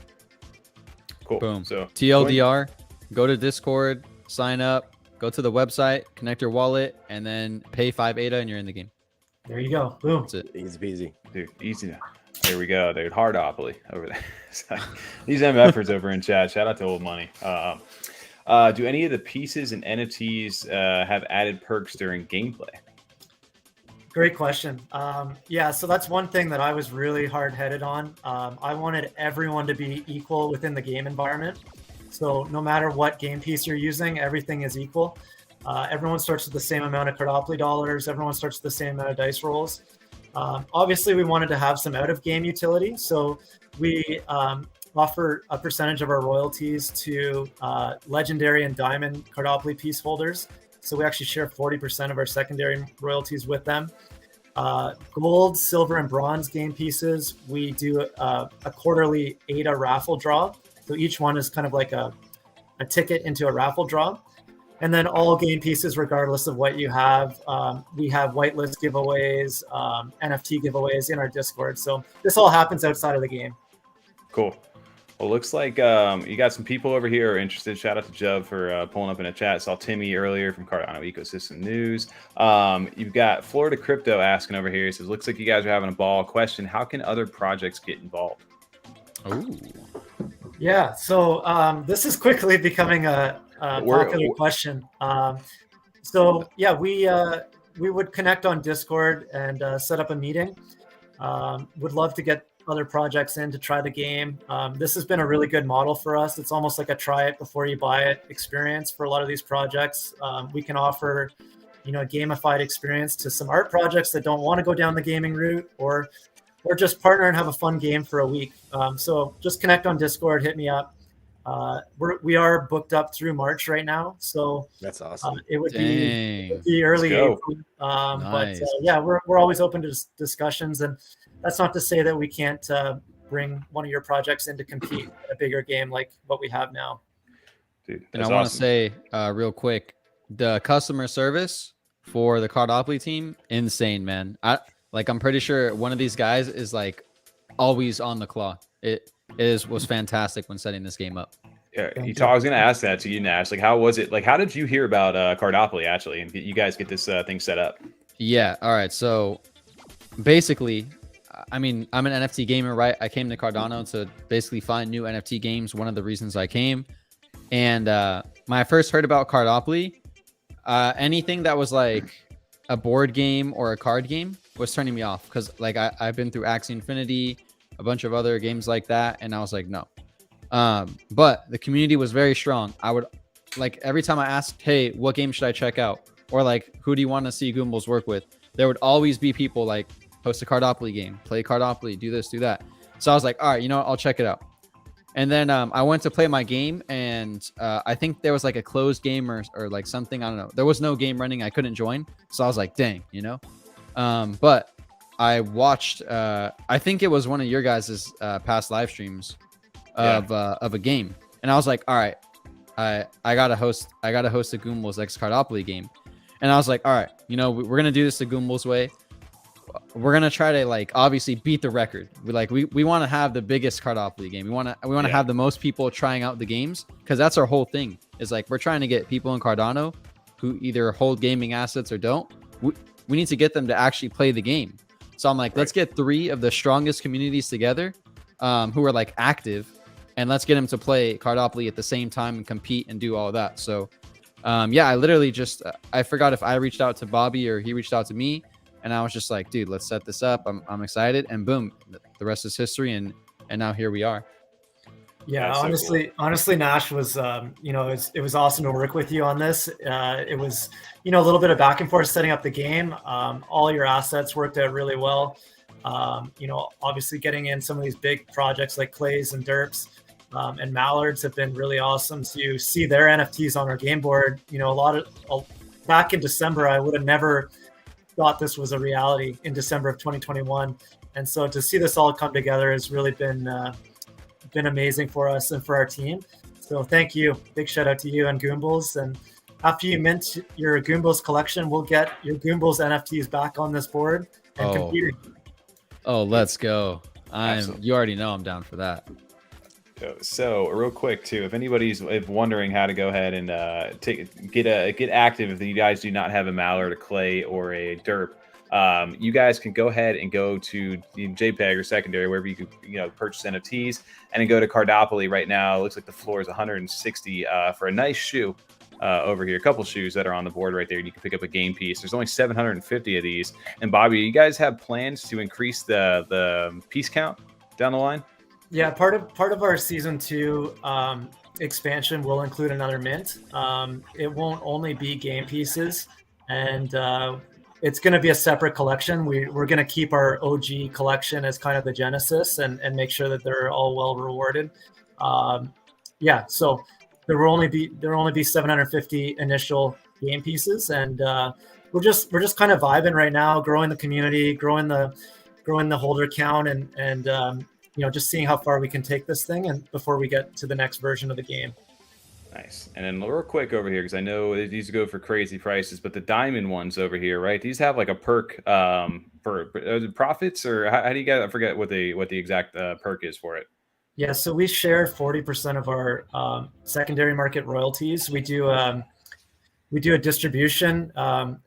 Cool. Boom. So TLDR, go to Discord, sign up, go to the website, connect your wallet, and then pay 5 ADA, and you're in the game. There you go. Boom. That's it. Easy peasy. Dude, easy. There we go, dude. Cardopoly over there. So, these MFers over in chat. Shout out to Old Money. Do any of the pieces and NFTs have added perks during gameplay? Great question. Yeah, so that's one thing that I was really hard-headed on. I wanted everyone to be equal within the game environment. So no matter what game piece you're using, everything is equal. Everyone starts with the same amount of Cardopoly dollars. Everyone starts with the same amount of dice rolls. Obviously, we wanted to have some out-of-game utility. So we offer a percentage of our royalties to legendary and diamond Cardopoly piece holders. So we actually share 40% of our secondary royalties with them. Gold, silver, and bronze game pieces, we do a quarterly ADA raffle draw. So each one is kind of like a ticket into a raffle draw. And then all game pieces, regardless of what you have, we have whitelist giveaways, NFT giveaways in our Discord. So this all happens outside of the game. Cool. Well, looks like you got some people over here who are interested. Shout out to Jub for pulling up in a chat. Saw Timmy earlier from Cardano Ecosystem News. You've got Florida Crypto asking over here. He says, looks like you guys are having a ball. Question, how can other projects get involved? Ooh. Yeah, so this is quickly becoming a popular question. So yeah, we would connect on Discord and set up a meeting. Would love to get other projects in to try the game. This has been a really good model for us. It's almost like a try it before you buy it experience for a lot of these projects. We can offer, a gamified experience to some art projects that don't want to go down the gaming route, or just partner and have a fun game for a week. So just connect on Discord, hit me up. We are booked up through March right now, so that's awesome. It would be early April. Nice. But yeah, we're always open to discussions, and that's not to say that we can't bring one of your projects in to compete in a bigger game like what we have now. Dude, and I want to say real quick, the customer service for the Cardopoly team, insane, man. I'm pretty sure one of these guys is like always on the claw. It was fantastic when setting this game up. Yeah, I was going to ask that to you, Nash. Like, how was it? Like, how did you hear about Cardopoly actually, and you guys get this thing set up? Yeah. All right. So basically, I mean, I'm an NFT gamer, right? I came to Cardano to basically find new NFT games. One of the reasons I came, and when I first heard about Cardopoly, anything that was like a board game or a card game was turning me off, because like I've been through Axie Infinity, a bunch of other games like that, and I was like, no. But the community was very strong. I would, like, every time I asked, hey, what game should I check out, or like, who do you want to see Goombles work with, there would always be people like, host a Cardopoly game, play Cardopoly, do this, do that. So I was like, all right, you know what, I'll check it out. And then I went to play my game, and I think there was like a closed game or like something, I don't know. There was no game running, I couldn't join. So I was like, dang, but I watched, I think it was one of your guys' past live streams of a game. And I was like, all right, I gotta host a Goombles X Cardopoly game. And I was like, all right, we're going to do this the Goombles way. We're going to try to like, obviously beat the record. We want to have the biggest Cardopoly game. We want to have the most people trying out the games, because that's our whole thing, is like, we're trying to get people in Cardano who either hold gaming assets or don't. We need to get them to actually play the game. So I'm like, let's get 3 of the strongest communities together who are like active, and let's get them to play Cardopoly at the same time and compete and do all of that. So yeah, I literally just, I forgot if I reached out to Bobby or he reached out to me, and I was just like, dude, let's set this up. I'm excited. And boom, the rest is history. And now here we are. Yeah, honestly, Nash was, it was awesome to work with you on this. It was, a little bit of back and forth setting up the game. All your assets worked out really well. Obviously getting in some of these big projects like Clays and Derps and Mallards have been really awesome. So you see their NFTs on our game board. Back in December, I would have never thought this was a reality in December of 2021. And so to see this all come together has really been amazing for us and for our team. So thank you. Big shout out to you and Goombles. And after you mint your Goombles collection, we'll get your Goombles NFTs back on this board and competing. Oh, let's go. You already know I'm down for that. So real quick too, if anybody's wondering how to go ahead and get active, if you guys do not have a Mallard, a Clay, or a Derp, You guys can go ahead and go to the JPEG or secondary, wherever you can, purchase NFTs, and then go to Cardopoly right now. It looks like the floor is 160 for a nice shoe over here. A couple shoes that are on the board right there. You can pick up a game piece. There's only 750 of these. And Bobby, you guys have plans to increase the piece count down the line? Yeah, part of our season 2 expansion will include another mint. It won't only be game pieces, and it's going to be a separate collection. We're going to keep our OG collection as kind of the genesis and make sure that they're all well rewarded. Yeah, so there will only be 750 initial game pieces, and we're just kind of vibing right now, growing the community, growing the holder count, and just seeing how far we can take this thing, and before we get to the next version of the game. Nice. And then real quick over here, because I know these go for crazy prices, but the diamond ones over here, right? These have like a perk for profits, or how do you guys? I forget what the exact perk is for it. Yeah, so we share 40% of our secondary market royalties. We do a distribution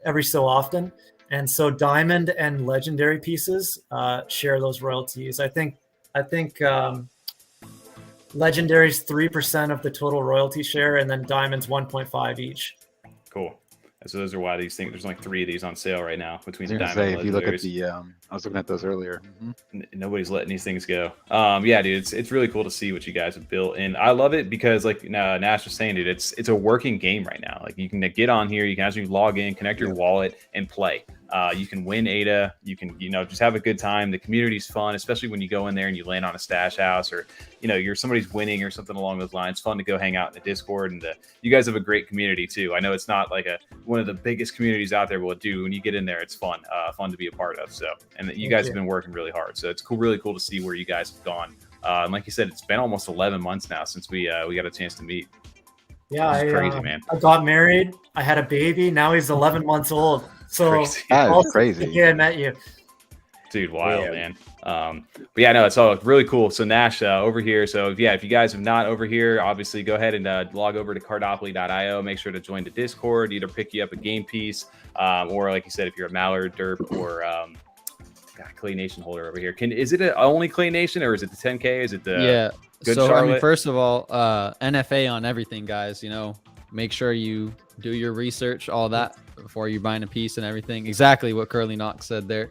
every so often, and so diamond and legendary pieces share those royalties. I think legendary's 3% of the total royalty share, and then diamond's 1.5 each. Cool. So those are why these things. There's only 3 of these on sale right now between the diamond. If you look at the, I was looking at those earlier. Nobody's letting these things go. Yeah, dude, it's really cool to see what you guys have built, and I love it because, like Nash was saying, dude, it's a working game right now. Like, you can get on here, you can actually log in, connect your wallet, and play. You can win ADA. You can, just have a good time. The community's fun, especially when you go in there and you land on a stash house, or, somebody's winning or something along those lines. It's fun to go hang out in the Discord, and you guys have a great community too. I know it's not like one of the biggest communities out there, but when you get in there, it's fun to be a part of. So, and you guys have been working really hard. So it's cool, really cool to see where you guys have gone. And like you said, it's been almost 11 months now since we got a chance to meet. Yeah, it's crazy, man. I got married. I had a baby. Now he's 11 months old. So that's crazy. Yeah, I met you. Dude, wild, man. But yeah, no, it's all really cool. So Nash over here. So if you guys have not over here, obviously go ahead and log over to cardopoly.io. Make sure to join the Discord, either pick you up a game piece, or like you said, if you're a Mallard, Derp, or Clay Nation holder over here. Is it only Clay Nation, or is it the 10K? Is it the Good so Charlotte? I mean, first of all, NFA on everything, guys. Make sure you do your research, all that, before you're buying a piece and everything. Exactly what Curly Knox said there.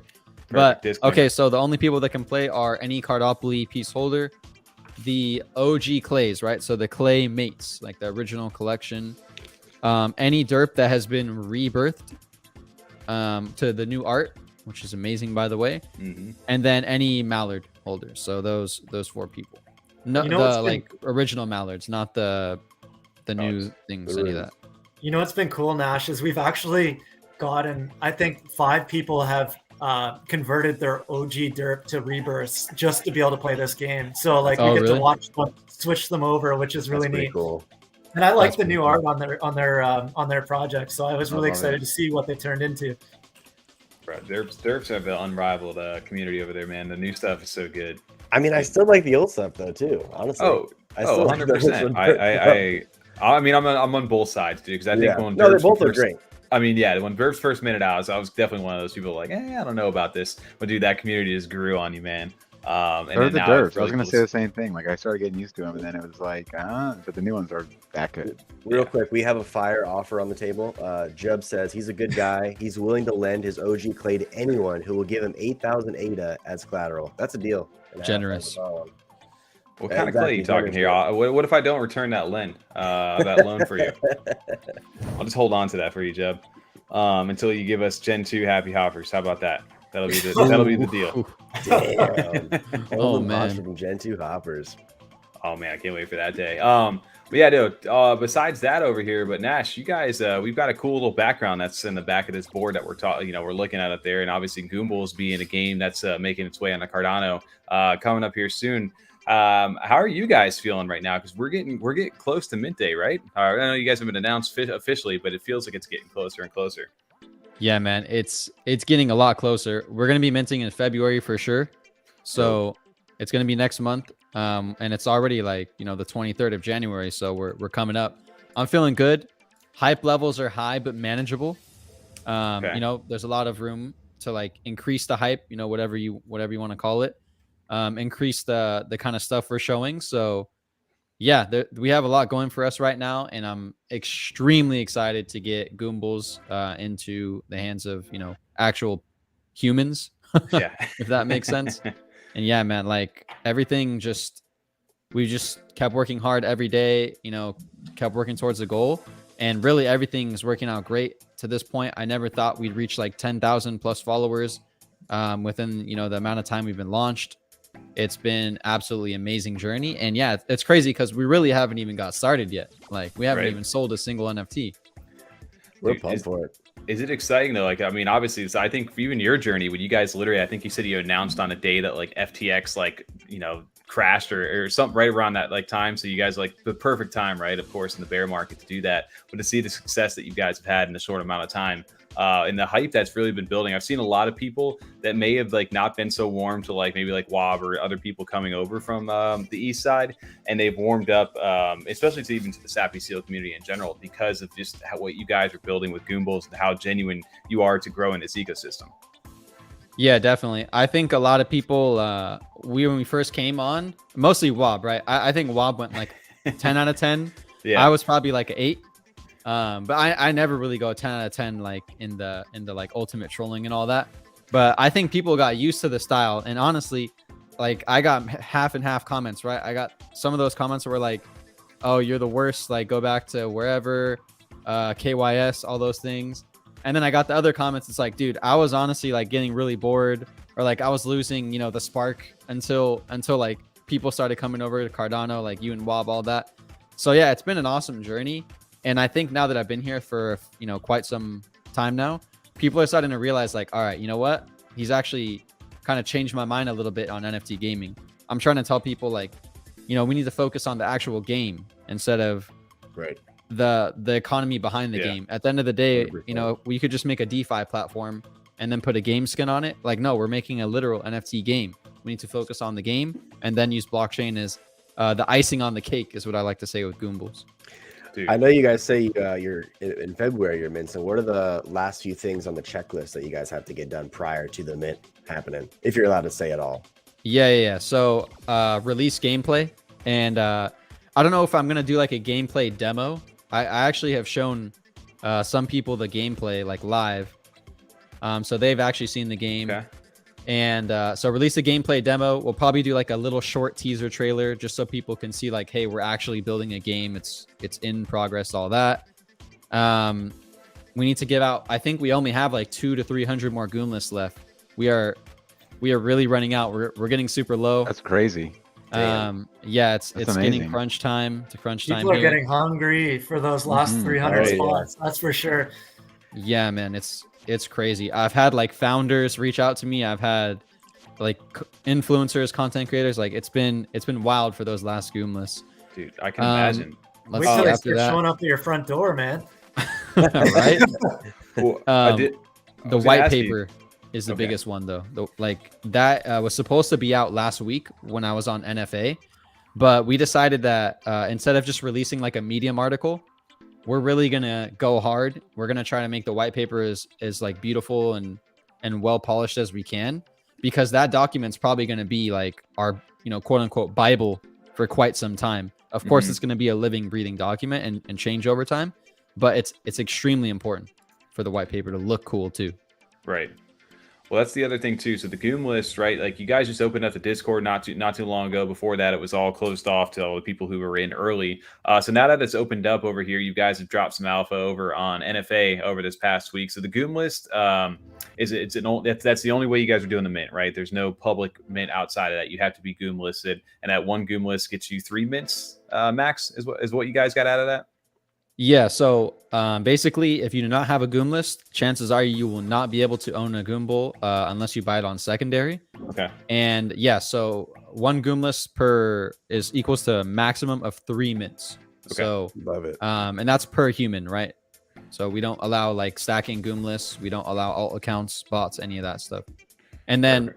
Okay, so the only people that can play are any Cardopoly piece holder, the OG clays, right? So the clay mates, like the original collection, any derp that has been rebirthed to the new art, which is amazing, by the way, and then any Mallard holders. So those 4 people. No, the original Mallards, not the new things, any of that. What's been cool, Nash, is we've actually gotten, I think 5 people have converted their OG derp to rebirths just to be able to play this game. So we get to watch them switch them over, which is really neat. Cool. And I like the new art on their project. So I was really excited to see what they turned into. Bro, derps have an unrivaled community over there, man. The new stuff is so good. I mean, I still like the old stuff though too. Honestly. I still 100%. I mean, I'm on both sides, dude. Because I think when they both are great. I mean, yeah, when Derp's first minute out, I was definitely one of those people like, I don't know about this. But dude, that community just grew on you, man. And then the Derps. I was gonna say the same thing. Like, I started getting used to them, and then it was like, but the new ones are that good. Real quick, we have a fire offer on the table. Jub says he's a good guy. He's willing to lend his OG clay to anyone who will give him 8,000 ADA as collateral. That's a deal. Generous. What kind of clay are you talking here? What if I don't return that loan for you? I'll just hold on to that for you, Jeb, until you give us Gen 2 happy hoppers. How about that? That'll be the deal. Damn. Oh man, from Gen 2 hoppers. Oh man, I can't wait for that day. But yeah, dude. Besides that over here, but Nash, you guys, we've got a cool little background that's in the back of this board that we're looking at up there, and obviously Goombles being a game that's making its way on the Cardano, coming up here soon. How are you guys feeling right now? Because we're getting close to mint day, right? I know you guys haven't announced officially, but it feels like it's getting closer and closer. Yeah, man, it's getting a lot closer. We're gonna be minting in February for sure, so it's gonna be next month. And it's already the 23rd of January, so we're coming up. I'm feeling good. Hype levels are high but manageable. There's a lot of room to like increase the hype, you know, whatever you want to call it, increase the kind of stuff we're showing. So yeah, we have a lot going for us right now, and I'm extremely excited to get Goombles into the hands of, you know, actual humans, Yeah. if that makes sense. And yeah, man, like everything we just kept working hard every day, you know, kept working towards the goal, and really everything is working out great to this point. I never thought we'd reach like 10,000 plus followers within, you know, the amount of time we've been launched. It's been absolutely amazing journey. And yeah, it's crazy because we really haven't even got started yet. Like we haven't even sold a single NFT. We're pumped for it. Is it exciting though? Like, I mean, obviously, I think for even your journey, when you guys literally, I think you said you announced on a day that like FTX, like, you know, crashed or something right around that like time. So you guys like the perfect time, right? Of course, in the bear market to do that, but to see the success that you guys have had in a short amount of time. And the hype that's really been building. I've seen a lot of people that may have like not been so warm to like maybe like Wob or other people coming over from the east side, and they've warmed up, especially to even to the Sappy Seal community in general, because of just what you guys are building with Goombles and how genuine you are to grow in this ecosystem. Yeah, definitely. I think a lot of people, when we first came on, mostly Wob, right? I think Wob went like 10 out of 10. Yeah, I was probably like an 8. But I never really go 10 out of 10 like in the like ultimate trolling and all that. But I think people got used to the style, and honestly, like I got half and half comments, right? I got some of those comments were like, "Oh, you're the worst. Like go back to wherever, KYS, all those things." And then I got the other comments. It's like, dude, I was honestly like getting really bored, or like I was losing, you know, the spark until like people started coming over to Cardano, like you and Wob, all that. So yeah, it's been an awesome journey. And I think now that I've been here for, you know, quite some time now, people are starting to realize like, all right, you know what? He's actually kind of changed my mind a little bit on NFT gaming. I'm trying to tell people like, you know, we need to focus on the actual game instead of the economy behind the game. At the end of the day, 100%. You know, we could just make a DeFi platform and then put a game skin on it. Like, no, we're making a literal NFT game. We need to focus on the game and then use blockchain as the icing on the cake, is what I like to say with Goombles. Dude. I know you guys say you're in February, you're minting. What are the last few things on the checklist that you guys have to get done prior to the mint happening, if you're allowed to say it all? Yeah. So release gameplay. And I don't know if I'm going to do like a gameplay demo. I actually have shown some people the gameplay like live. So they've actually seen the game. Okay. And so release a gameplay demo. We'll probably do like a little short teaser trailer just so people can see like, hey, we're actually building a game. It's in progress, all that. We need to give out, I think we only have like 200 to 300 more Goomlists left. We are really running out. We're getting super low. That's crazy. Yeah, it's getting crunch time. People are getting hungry for those last 300 spots. That's for sure. Yeah, man, it's crazy. I've had like founders reach out to me. I've had like influencers, content creators. Like it's been wild for those last Goomlists. Dude, I can imagine. Wait till they start showing up at your front door, man. Right? Well, the white paper is the biggest one though. That was supposed to be out last week when I was on NFA, but we decided that instead of just releasing like a Medium article, we're really gonna go hard. We're gonna try to make the white paper as like beautiful and well polished as we can, because that document's probably gonna be like our, you know, quote unquote Bible for quite some time. Of course, it's gonna be a living, breathing document and change over time, but it's extremely important for the white paper to look cool too. Right. Well, that's the other thing too. So the Goomlists, right? Like you guys just opened up the Discord not too long ago. Before that, it was all closed off to all the people who were in early. So now that it's opened up over here, you guys have dropped some alpha over on NFA over this past week. So the Goomlist that's the only way you guys are doing the mint, right? There's no public mint outside of that. You have to be Goomlisted, and that one Goomlist gets you 3 mints max. Is what you guys got out of that? Yeah, so basically, if you do not have a Goomlist, chances are you will not be able to own a Goomble unless you buy it on secondary. Okay. And yeah, so 1 Goomlist is equals to a maximum of 3 mints. Okay. So Love it. and that's per human, right? So we don't allow like stacking Goomlists. We don't allow alt accounts, bots, any of that stuff. And then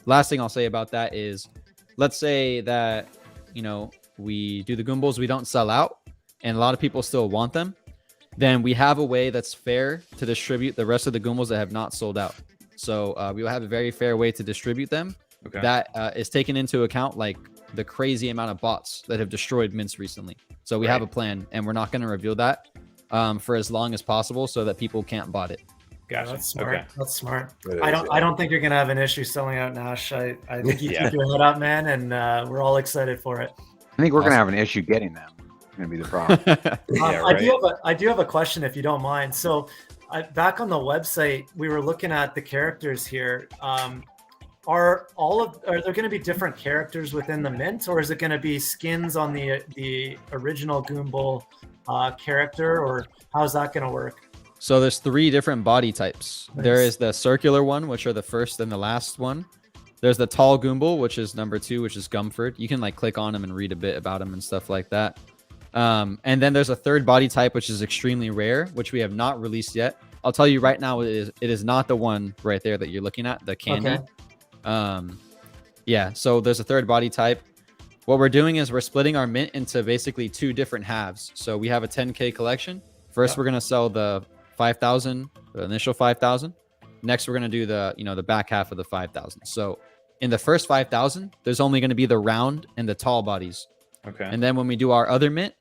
last thing I'll say about that is, let's say that, you know, we do the Goombles, we don't sell out, and a lot of people still want them, then we have a way that's fair to distribute the rest of the Goombles that have not sold out. So we will have a very fair way to distribute them. Okay. That is taken into account like the crazy amount of bots that have destroyed mints recently. So we have a plan, and we're not going to reveal that for as long as possible so that people can't bot it. Gotcha. That's smart. Okay. That's smart. It I is, don't think you're gonna have an issue selling out Nash. I think you Yeah. keep your head up, man, and we're all excited for it. I think we're Awesome. gonna have an issue getting them. It's gonna be the problem. Yeah, I do have a question, if you don't mind. So, back on the website, we were looking at the characters here. Are there going to be different characters within the mint, or is it going to be skins on the original Goomble character, or how's that going to work? So there's 3 different body types. Nice. There is the circular one, which are the first and the last one. There's the tall Goomble, which is number 2, which is Gumford. You can like click on him and read a bit about him and stuff like that. And then there's a 3rd body type, which is extremely rare, which we have not released yet. I'll tell you right now, it is not the one right there that you're looking at, the candy. Okay. Yeah, so there's a 3rd body type. What we're doing is we're splitting our mint into basically 2 different halves. So we have a 10K collection. First, we're going to sell the 5,000, the initial 5,000. Next, we're going to do the back half of the 5,000. So in the first 5,000, there's only going to be the round and the tall bodies. Okay. And then when we do our other mint,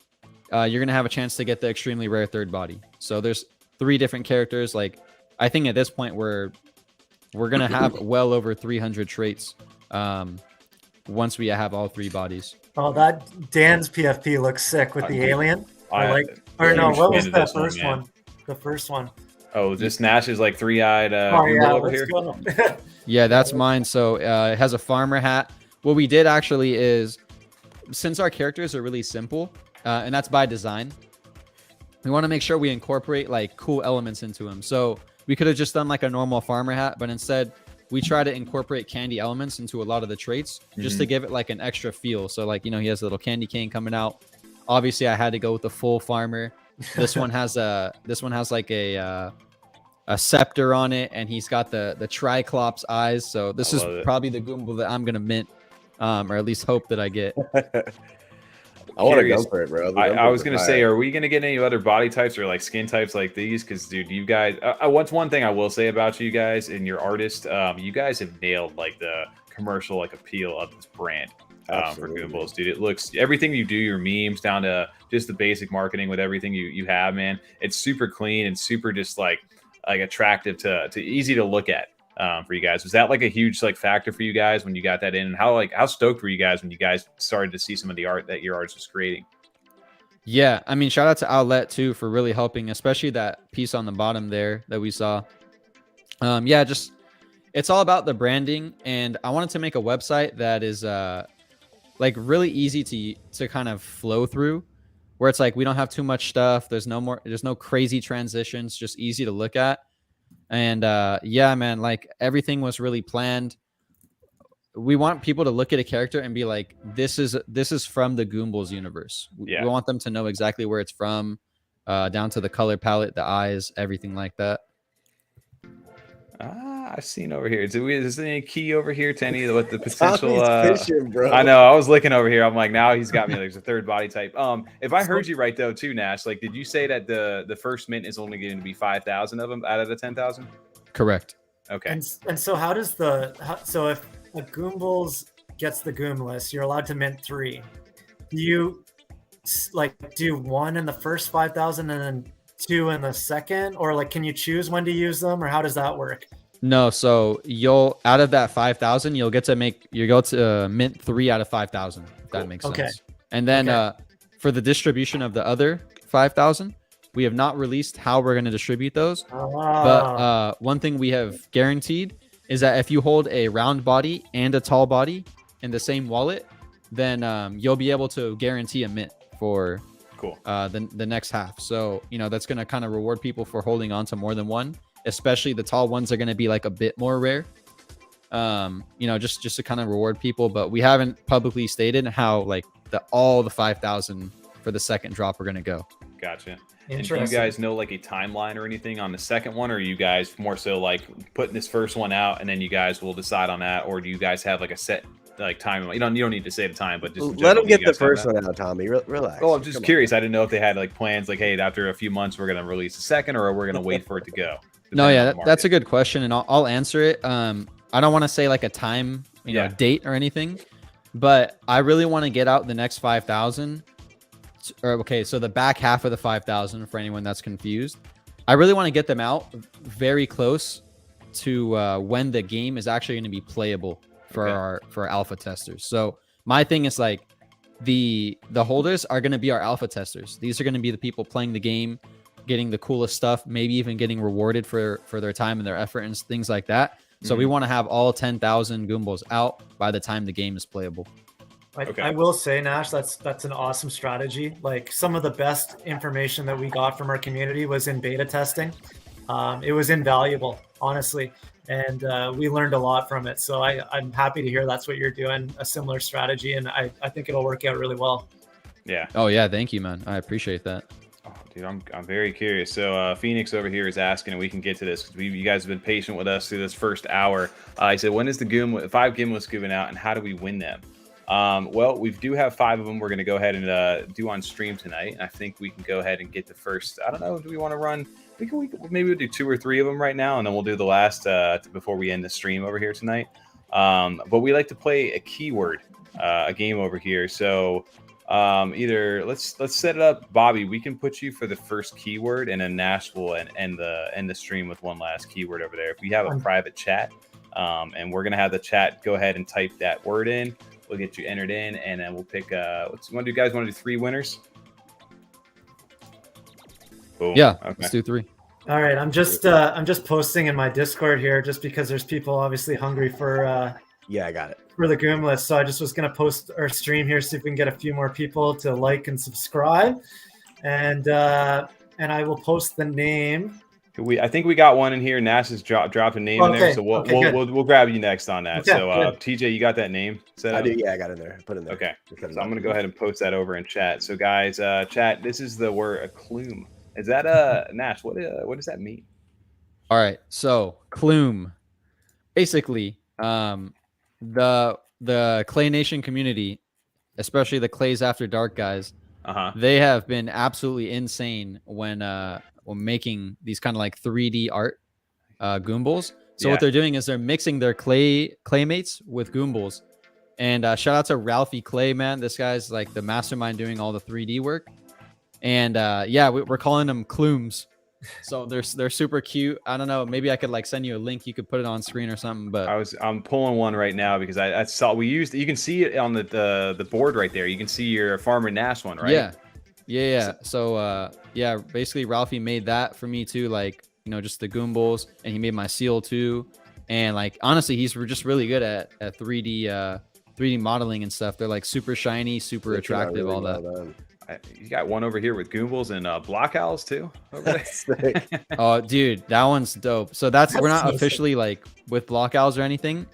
you're going to have a chance to get the extremely rare 3rd body. So there's 3 different characters. Like, I think at this point we're going to have well over 300 traits once we have all 3 bodies. Oh, that Dan's PFP looks sick with the alien. What was that first one? The first one. Oh, this Nash is like 3-eyed over here. Go. Yeah, that's mine. So it has a farmer hat. What we did actually is, since our characters are really simple, and that's by design, we want to make sure we incorporate like cool elements into them. So we could have just done like a normal farmer hat, but instead we try to incorporate candy elements into a lot of the traits just to give it like an extra feel. So like, he has a little candy cane coming out. Obviously I had to go with the full farmer. This one has like a scepter on it, and he's got the Triclops eyes. So this is probably the Goomble that I'm going to mint, or at least hope that I get. I want to go for it, bro. I was gonna say, are we gonna get any other body types or like skin types like these? Because, dude, you guys, what's one thing I will say about you guys and your artist? You guys have nailed like the commercial like appeal of this brand for Goombles, dude. It looks, everything you do, your memes down to just the basic marketing with everything you have, man. It's super clean and super just like attractive to easy to look at. For you guys, was that like a huge like factor for you guys when you got that in? And how stoked were you guys when you guys started to see some of the art that your artist was creating? Yeah, I mean, shout out to Outlet too for really helping, especially that piece on the bottom there that we saw. Yeah, just it's all about the branding, and I wanted to make a website that is like really easy to kind of flow through, where it's like we don't have too much stuff. There's no crazy transitions, just easy to look at. And yeah, man, like everything was really planned. We want people to look at a character and be like, this is from the Goombles universe. Yeah. We want them to know exactly where it's from, down to the color palette, the eyes, everything like that. I've seen over here. Is there any key over here to any of what the potential? Fishing, bro. I know. I was looking over here. I'm like, now he's got me. There's a 3rd body type. If I heard you right though, too, Nash. Like, did you say that the first mint is only going to be 5,000 of them out of the 10,000? Correct. Okay. And so how does so if a Goombles gets the Goomlist, you're allowed to mint 3. Do you like do 1 in the first 5,000 and then 2 in the second, or like can you choose when to use them, or how does that work? No, so you'll out of that 5,000, you'll get to mint 3 out of 5,000. If that makes sense. And then for the distribution of the other 5,000, we have not released how we're going to distribute those. But one thing we have guaranteed is that if you hold a round body and a tall body in the same wallet, then you'll be able to guarantee a mint for the next half. So that's going to kind of reward people for holding on to more than one. Especially the tall ones are going to be like a bit more rare, just to kind of reward people. But we haven't publicly stated how like all the 5,000 for the second drop are going to go. Gotcha. And do you guys know like a timeline or anything on the second one, or are you guys more so like putting this first one out and then you guys will decide on that, or do you guys have like a set like time? You don't need to say the time, but just let them get the first one out, Tommy. Relax. Oh, I'm just curious. I didn't know if they had like plans like, hey, after a few months we're gonna release a second, or we're gonna wait for it to go. No, yeah, that's a good question, and I'll answer it. I don't want to say like a time, you know, date or anything, but I really want to get out the next 5,000. Or okay, so the back half of the 5,000 for anyone that's confused. I really want to get them out very close to when the game is actually going to be playable for our alpha testers. So my thing is like the holders are going to be our alpha testers. These are going to be the people playing the game, getting the coolest stuff, maybe even getting rewarded for their time and their effort and things like that. So we want to have all 10,000 Goombles out by the time the game is playable. I will say, Nash, that's an awesome strategy. Like some of the best information that we got from our community was in beta testing. It was invaluable, honestly, and we learned a lot from it. So I'm happy to hear that's what you're doing, a similar strategy, and I think it'll work out really well. Yeah. Oh yeah, thank you, man. I appreciate that. Oh, dude, I'm very curious. So Phoenix over here is asking, and we can get to this because you guys have been patient with us through this first hour. He said, when is the 5 Goomlists given out, and how do we win them? Well, we do have 5 of them. We're going to go ahead and do on stream tonight. And I think we can go ahead and get the first. I don't know. Do we want to run? Maybe we'll do 2 or 3 of them right now, and then we'll do the last before we end the stream over here tonight. But we like to play a keyword, a game over here. So either let's set it up, Bobby. We can put you for the first keyword, and then Nash will end the stream with one last keyword over there. If we have a private chat, and we're gonna have the chat go ahead and type that word in. We'll get you entered in, and then we'll pick. What you want to do, guys? Want to do 3 winners? Boom. Yeah, okay. let's do 3. All right, I'm just posting in my Discord here, just because there's people obviously hungry for. Yeah, I got it. For the Goomlists, so I just was gonna post our stream here, see if we can get a few more people to like and subscribe, and I will post the name. I think we got one in here. Nash has dropped a name in there, so we'll grab you next on that. So TJ, you got that name set up? I do. Yeah, I got it in there. Put it in there. Okay. So I'm gonna go ahead and post that over in chat. So guys, chat. This is the word a Cloom. Is that Nash? What does that mean? All right. So Cloom, basically, the Clay Nation community, especially the Clays After Dark guys, they have been absolutely insane when making these kind of like 3D art Goombles. So what they're doing is they're mixing their claymates with Goombles. And shout out to Ralphie Clay, man. This guy's like the mastermind doing all the 3D work. And yeah, we're calling them Clooms. So they're super cute. I don't know. Maybe I could like send you a link. You could put it on screen or something. But I'm pulling one right now because I saw you can see it on the board right there. You can see your Farmer Nash one, right? Yeah. So yeah, basically Ralphie made that for me too. Like, you know, just the Goombles, and he made my seal too. And like honestly, he's just really good at 3D modeling and stuff. They're like super shiny, super attractive, all that. You got one over here with Goombles and block owls too. Over there. Oh, dude, that one's dope. So we're not officially like with block owls or anything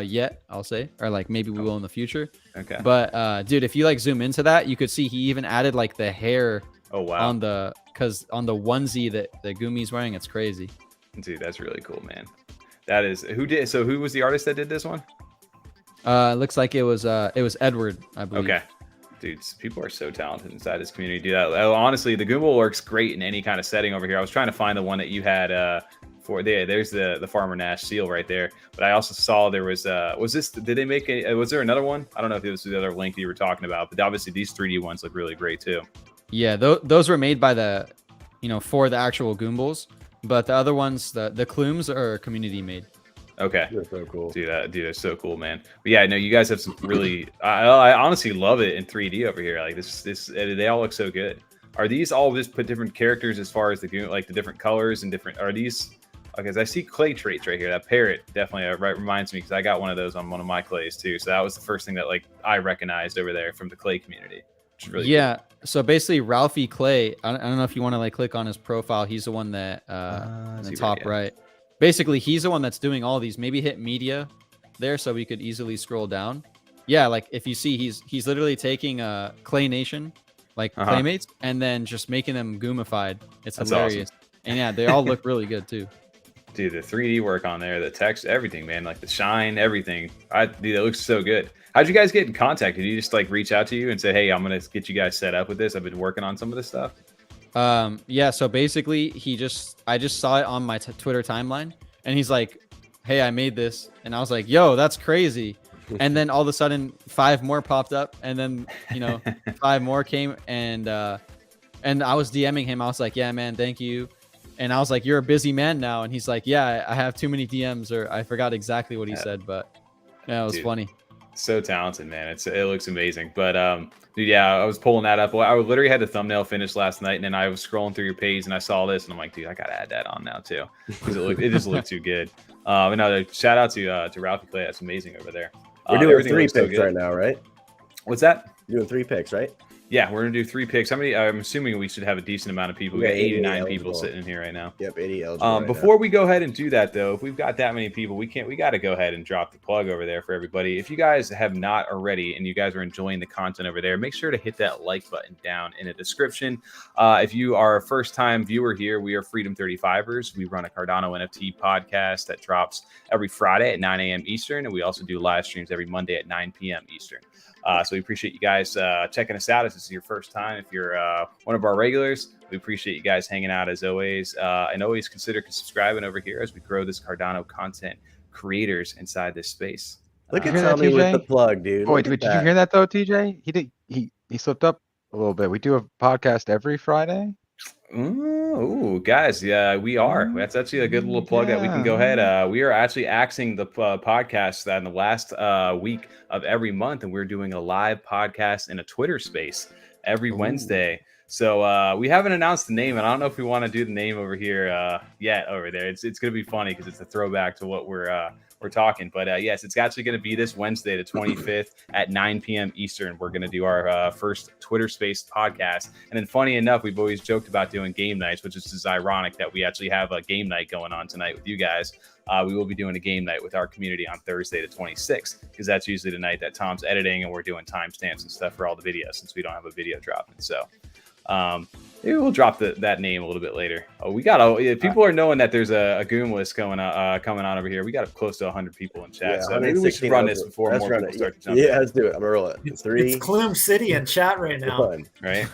yet, I'll say, or like maybe we will in the future. Okay. But dude, if you like zoom into that, you could see he even added like the hair. Oh wow. On the onesie that the Goomie's wearing, it's crazy. Dude, that's really cool, man. That is who was the artist that did this one? Looks like it was Edward, I believe. Okay. Dude, people are so talented inside this community. Dude, honestly, the Goomble works great in any kind of setting over here. I was trying to find the one that you had there's the Farmer Nash seal right there. But I also saw there was did they make was there another one? I don't know if it was the other link that you were talking about, but obviously these 3D ones look really great too. Yeah, those were made by for the actual Goombles, but the other ones, the Clooms, are community made. Okay. They're so cool. Dude, that's so cool, man. But yeah, no, you guys have some really I honestly love it in 3D over here. Like this they all look so good. Are these all just put different characters as far as the different colors and different are these because I see clay traits right here. That parrot definitely reminds me because I got one of those on one of my clays too. So that was the first thing that I recognized over there from the clay community. Which is really cool. So basically Ralphie Clay, I don't know if you want to click on his profile. He's the one that in the top right. Basically, he's the one that's doing all these. Maybe hit media there so we could easily scroll down. Yeah, like if you see, he's literally taking Clay Nation, Playmates, and then just making them Goomified. It's hilarious. Awesome. And yeah, they all look really good too. Dude, the 3D work on there, the text, everything, man. Like the shine, everything. Dude, it looks so good. How'd you guys get in contact? Did you just reach out to you and say, hey, I'm going to get you guys set up with this? I've been working on some of this stuff. Yeah, so basically I just saw it on my Twitter timeline, and he's like, hey, I made this, and I was like, yo, that's crazy. And then all of a sudden 5 more popped up, and then 5 more came, and I was DMing him. I was like, yeah, man, thank you. And I was like, you're a busy man now. And he's like, yeah, I have too many DMs, or I forgot exactly what he said, but yeah, it was funny. So talented, man. It looks amazing. But dude, yeah, I was pulling that up. Well, I literally had the thumbnail finished last night, and then I was scrolling through your page and I saw this, and I'm like, dude, I gotta add that on now too, because it just looked too good. No, shout out to Ralphie Clay. That's amazing over there. We're doing 3 picks right now, right? What's that? Doing 3 picks, right? Yeah, we're gonna do 3 picks. How many? I'm assuming we should have a decent amount of people. We got 89 people sitting in here right now. Yep, 80 eligible. Before we go ahead and do that, though, if we've got that many people, we got to go ahead and drop the plug over there for everybody. If you guys have not already, and you guys are enjoying the content over there, make sure to hit that like button down in the description. If you are a first-time viewer here, we are Freedom 35ers. We run a Cardano NFT podcast that drops every Friday at 9 a.m. Eastern, and we also do live streams every Monday at 9 p.m. Eastern. So we appreciate you guys checking us out. If this is your first time, if you're one of our regulars, we appreciate you guys hanging out as always. And always consider subscribing over here as we grow this Cardano content creators inside this space. Look at Tommy with the plug, dude. Wait, did you hear that though, TJ? He slipped up a little bit. We do a podcast every Friday. Ooh, guys, yeah, we are. That's actually a good little plug that we can go ahead. We are actually axing the podcast in the last week of every month, and we're doing a live podcast in a Twitter space every Wednesday. So we haven't announced the name, and I don't know if we want to do the name over here yet. Over there, it's going to be funny because it's a throwback to what we're talking. But yes, it's actually going to be this Wednesday, the 25th at 9 p.m. Eastern. We're going to do our first Twitter Space podcast. And then funny enough, we've always joked about doing game nights, which is just ironic that we actually have a game night going on tonight with you guys. We will be doing a game night with our community on Thursday, the 26th, because that's usually the night that Tom's editing and we're doing timestamps and stuff for all the videos since we don't have a video dropping. So maybe we'll drop that name a little bit later. People are knowing that there's a Goomlist coming on over here. We got close to 100 people in chat, so maybe we should run this before more people start to jump in. Yeah, let's do it. I'm gonna roll it. It's Clooms City in chat right now. Right?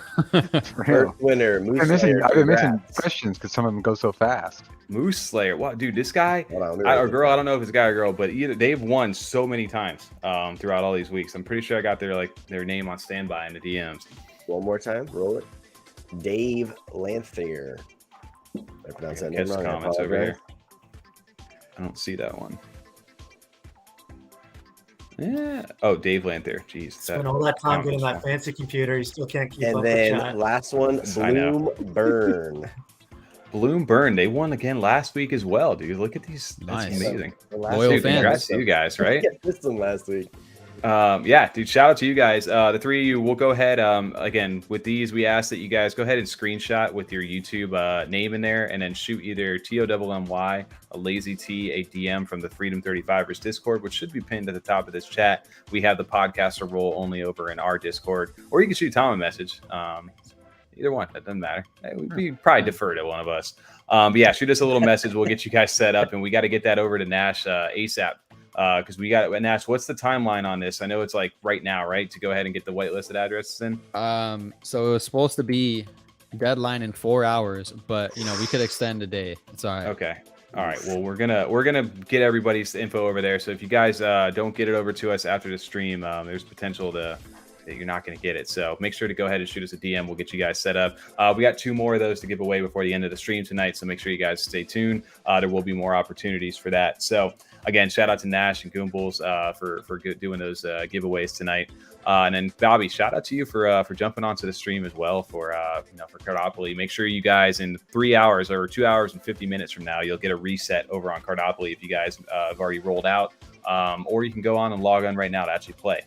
First winner. I've been missing questions because some of them go so fast. Moose Slayer. Wow, dude, this guy or girl, I don't know if it's a guy or girl, but they've won so many times throughout all these weeks. I'm pretty sure I got their name on standby in the DMs. One more time, roll it. Dave Lanthier. I pronounced that name wrong. Comments over here. I don't see that one. Yeah. Oh, Dave Lanthier. Jeez. Spent all that time getting that fancy computer. You still can't keep up with chat. And then last one, Bloom Burn. Bloom Burn. They won again last week as well, dude. Look at these. That's amazing. Loyal fans. Congrats to you guys, right? This one last week. Yeah, dude, shout out to you guys. The 3 of you, we'll go ahead. Again, with these, we ask that you guys go ahead and screenshot with your YouTube name in there, and then shoot either TOMMY, a Lazy T, a DM from the Freedom 35ers Discord, which should be pinned at the top of this chat. We have the podcaster role only over in our Discord, or you can shoot Tom a message. Either one, that doesn't matter. We probably defer to one of us. But yeah, shoot us a little message. We'll get you guys set up, and we got to get that over to Nash ASAP. Because we got Nash, what's the timeline on this? I know it's like right now, right? To go ahead and get the whitelisted addresses in. So it was supposed to be deadline in 4 hours, but we could extend a day. It's all right. Okay. All right. Well, we're gonna get everybody's info over there. So if you guys don't get it over to us after the stream, there's potential that you're not going to get it. So make sure to go ahead and shoot us a DM. We'll get you guys set up. We got 2 more of those to give away before the end of the stream tonight. So make sure you guys stay tuned. There will be more opportunities for that. So again, shout out to Nash and Goombles for doing those giveaways tonight. And then Bobby, shout out to you for jumping onto the stream as well for Cardopoly. Make sure you guys in 3 hours or 2 hours and 50 minutes from now, you'll get a reset over on Cardopoly if you guys have already rolled out, or you can go on and log on right now to actually play.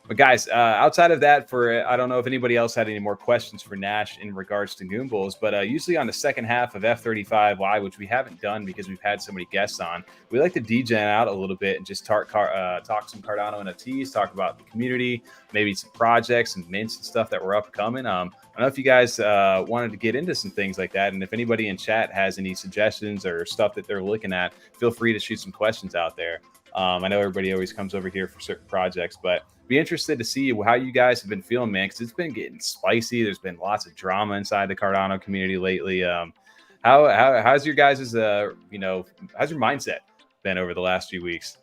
But guys, outside of that, I don't know if anybody else had any more questions for Nash in regards to Goombles, but usually on the second half of F35 Live, which we haven't done because we've had so many guests on, we like to degen out a little bit and just talk some Cardano NFTs, talk about the community, maybe some projects and mints and stuff that were upcoming. I don't know if you guys wanted to get into some things like that, and if anybody in chat has any suggestions or stuff that they're looking at, feel free to shoot some questions out there. I know everybody always comes over here for certain projects, but be interested to see how you guys have been feeling, man, because it's been getting spicy. There's been lots of drama inside the Cardano community lately. How's your guys' how's your mindset been over the last few weeks?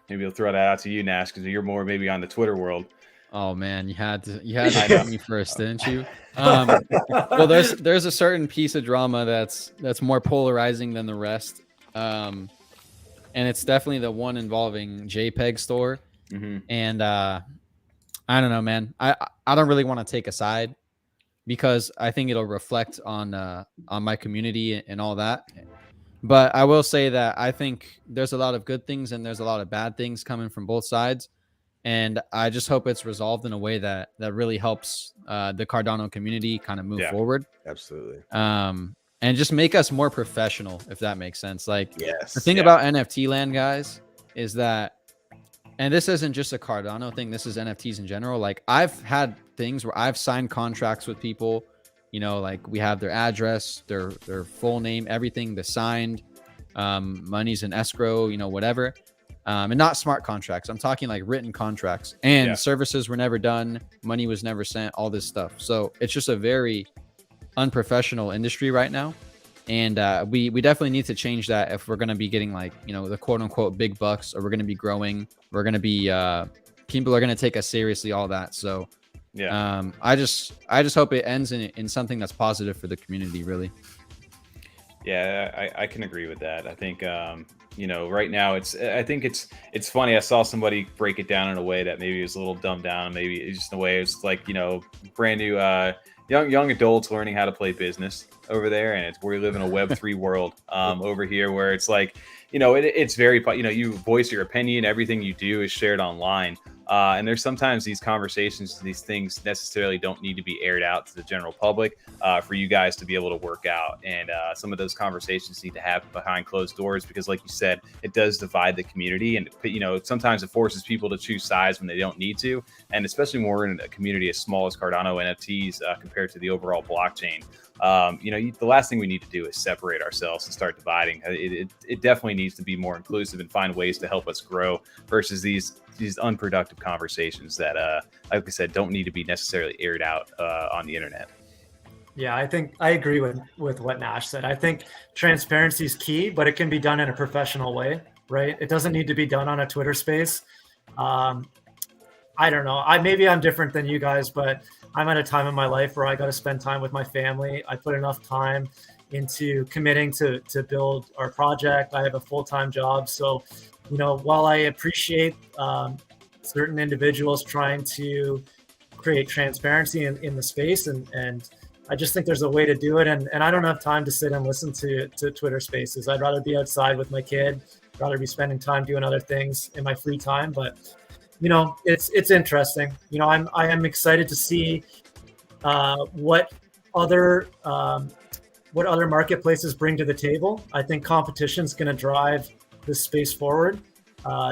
Maybe I'll throw that out to you, Nash, because you're more maybe on the Twitter world. Oh man, you had to hit me first, didn't you? Well, there's a certain piece of drama that's more polarizing than the rest, and it's definitely the one involving JPEG Store. And I don't know, man. I don't really want to take a side because I think it'll reflect on my community and all that. But I will say that I think there's a lot of good things and there's a lot of bad things coming from both sides. And I just hope it's resolved in a way that really helps the Cardano community kind of move forward. Absolutely. And just make us more professional, if that makes sense. Like, yes, the thing about NFT land, guys, is that, and this isn't just a Cardano thing, this is NFTs in general. Like, I've had things where I've signed contracts with people, you know, like we have their address, their full name, everything, the signed, money's in escrow, you know, whatever. And not smart contracts. I'm talking like written contracts, and services were never done. Money was never sent, all this stuff. So it's just a very unprofessional industry right now. And we definitely need to change that if we're going to be getting, like, you know, the quote unquote big bucks, or we're going to be growing. We're going to be, people are going to take us seriously, all that. So I just hope it ends in something that's positive for the community, really. Yeah, I can agree with that. I think, you know, right now I think it's funny. I saw somebody break it down in a way that maybe was a little dumbed down. Maybe it's just in a way it's like, you know, brand new, young adults learning how to play business over there. And we live in a Web3 world over here, where it's like, you know, it's very, you know, you voice your opinion, everything you do is shared online. And there's sometimes these conversations, these things necessarily don't need to be aired out to the general public for you guys to be able to work out. And some of those conversations need to happen behind closed doors, because like you said, it does divide the community. And, you know, sometimes it forces people to choose sides when they don't need to. And especially more in a community as small as Cardano NFTs compared to the overall blockchain. You know, the last thing we need to do is separate ourselves and start dividing. It definitely needs to be more inclusive and find ways to help us grow versus these unproductive conversations that, like I said, don't need to be necessarily aired out on the internet. Yeah, I think I agree with what Nash said. I think transparency is key, but it can be done in a professional way, right? It doesn't need to be done on a Twitter space. I don't know. Maybe I'm different than you guys, but I'm at a time in my life where I got to spend time with my family. I put enough time into committing to build our project. I have a full-time job. So, you know, while I appreciate certain individuals trying to create transparency in the space, and I just think there's a way to do it. And I don't have time to sit and listen to Twitter spaces. I'd rather be outside with my kid, rather be spending time doing other things in my free time. But, you know, it's interesting. You know, I am excited to see what other marketplaces bring to the table. I think competition is going to drive this space forward,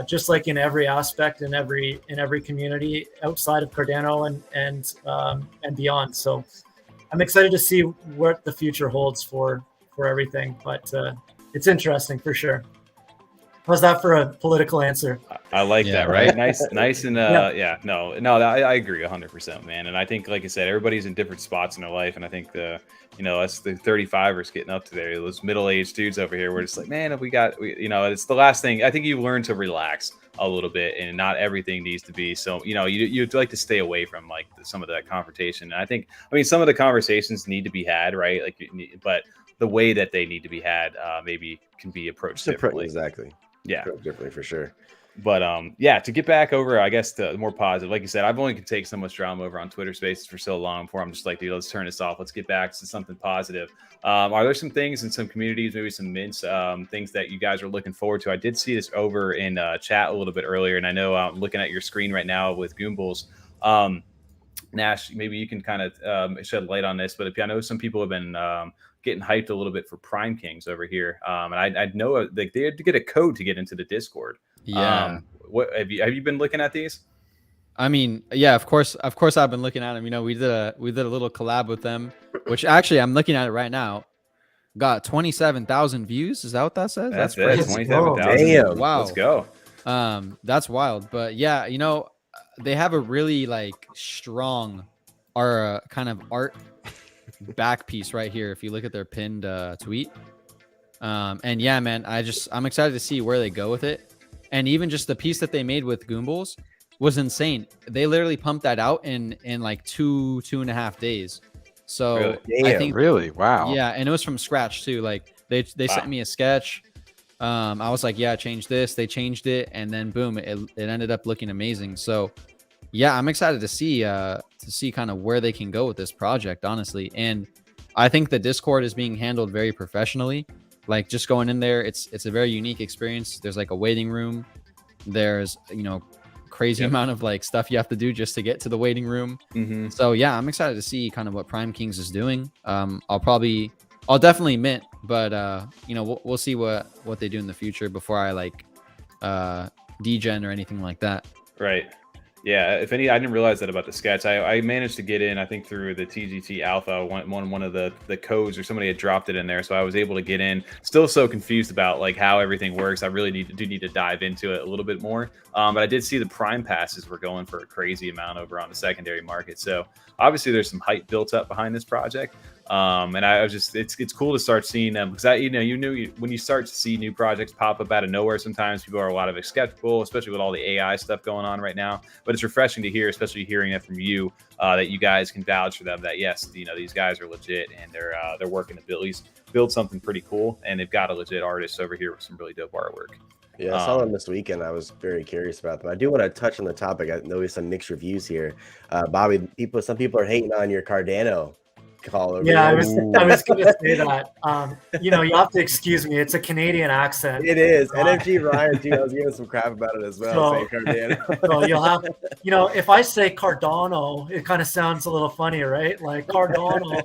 just like in every aspect, in every community outside of Cardano and beyond. So I'm excited to see what the future holds for everything. But it's interesting for sure. How's that for a political answer? I like that, right? Nice, and no, I agree 100%, man. And I think, like I said, everybody's in different spots in their life, and I think us the 35ers getting up to there, those middle-aged dudes over here, we're just like, man, it's the last thing. I think you learn to relax a little bit, and not everything needs to be so. You know, you'd like to stay away from like some of that confrontation. And I mean, some of the conversations need to be had, right? Like, but the way that they need to be had maybe can be approached differently. Exactly. Yeah, differently for sure. But to get back over, I guess, to more positive, like you said, I've only could take so much drama over on Twitter Spaces for so long before I'm just like, dude, let's turn this off. Let's get back to something positive. Are there some things in some communities, maybe some mints, things that you guys are looking forward to? I did see this over in chat a little bit earlier, and I know I'm looking at your screen right now with Goombles. Nash, maybe you can kind of shed light on this, but I know some people have been getting hyped a little bit for PrimeKings over here. And I know like they had to get a code to get into the Discord. Yeah. What have you been looking at these? I mean, yeah, of course I've been looking at them. You know, we did a little collab with them, which actually I'm looking at it right now. got 27,000 views. Is that what that says? That's crazy. 27,000. Damn. Wow. Let's go. That's wild. But yeah, you know, they have a really like strong kind of art back piece right here. If you look at their pinned tweet. And yeah, man, I'm excited to see where they go with it. And even just the piece that they made with Goombles was insane. They literally pumped that out in like 2.5 days. So Really? I think Really? Wow. yeah, and it was from scratch too. Like they sent me a sketch. I was like, yeah, change this. They changed it, and then boom, it ended up looking amazing. So yeah, I'm excited to see kind of where they can go with this project, honestly. And I think the Discord is being handled very professionally. Like just going in there, it's a very unique experience. There's like a waiting room. There's, you know, crazy amount of like stuff you have to do just to get to the waiting room. So yeah, I'm excited to see kind of what PrimeKings is doing. I'll definitely mint, but you know, we'll see what they do in the future before I like degen or anything like that. Right. Yeah, I didn't realize that about the sketch. I managed to get in, I think, through the TGT Alpha, one of the codes, or somebody had dropped it in there, so I was able to get in. Still so confused about like how everything works. I really need to dive into it a little bit more. But I did see the Prime passes were going for a crazy amount over on the secondary market. So obviously there's some hype built up behind this project. And I was just, it's cool to start seeing them, because when you start to see new projects pop up out of nowhere, sometimes people are a lot of skeptical, especially with all the AI stuff going on right now. But it's refreshing to hear, especially hearing it from you, that you guys can vouch for them, that yes, you know, these guys are legit, and they're working to build something pretty cool, and they've got a legit artist over here with some really dope artwork. Yeah, I saw them this weekend. I was very curious about them. I do want to touch on the topic. I know we have some mixed reviews here. Bobby, some people are hating on your Cardano call over. Yeah, I was going to say that. You know, you have to excuse me. It's a Canadian accent. It is. NFG Ryan, too. I was giving some crap about it as well. Saying Cardano. So you'll have, you know, if I say Cardano, it kind of sounds a little funny, right? Like Cardano.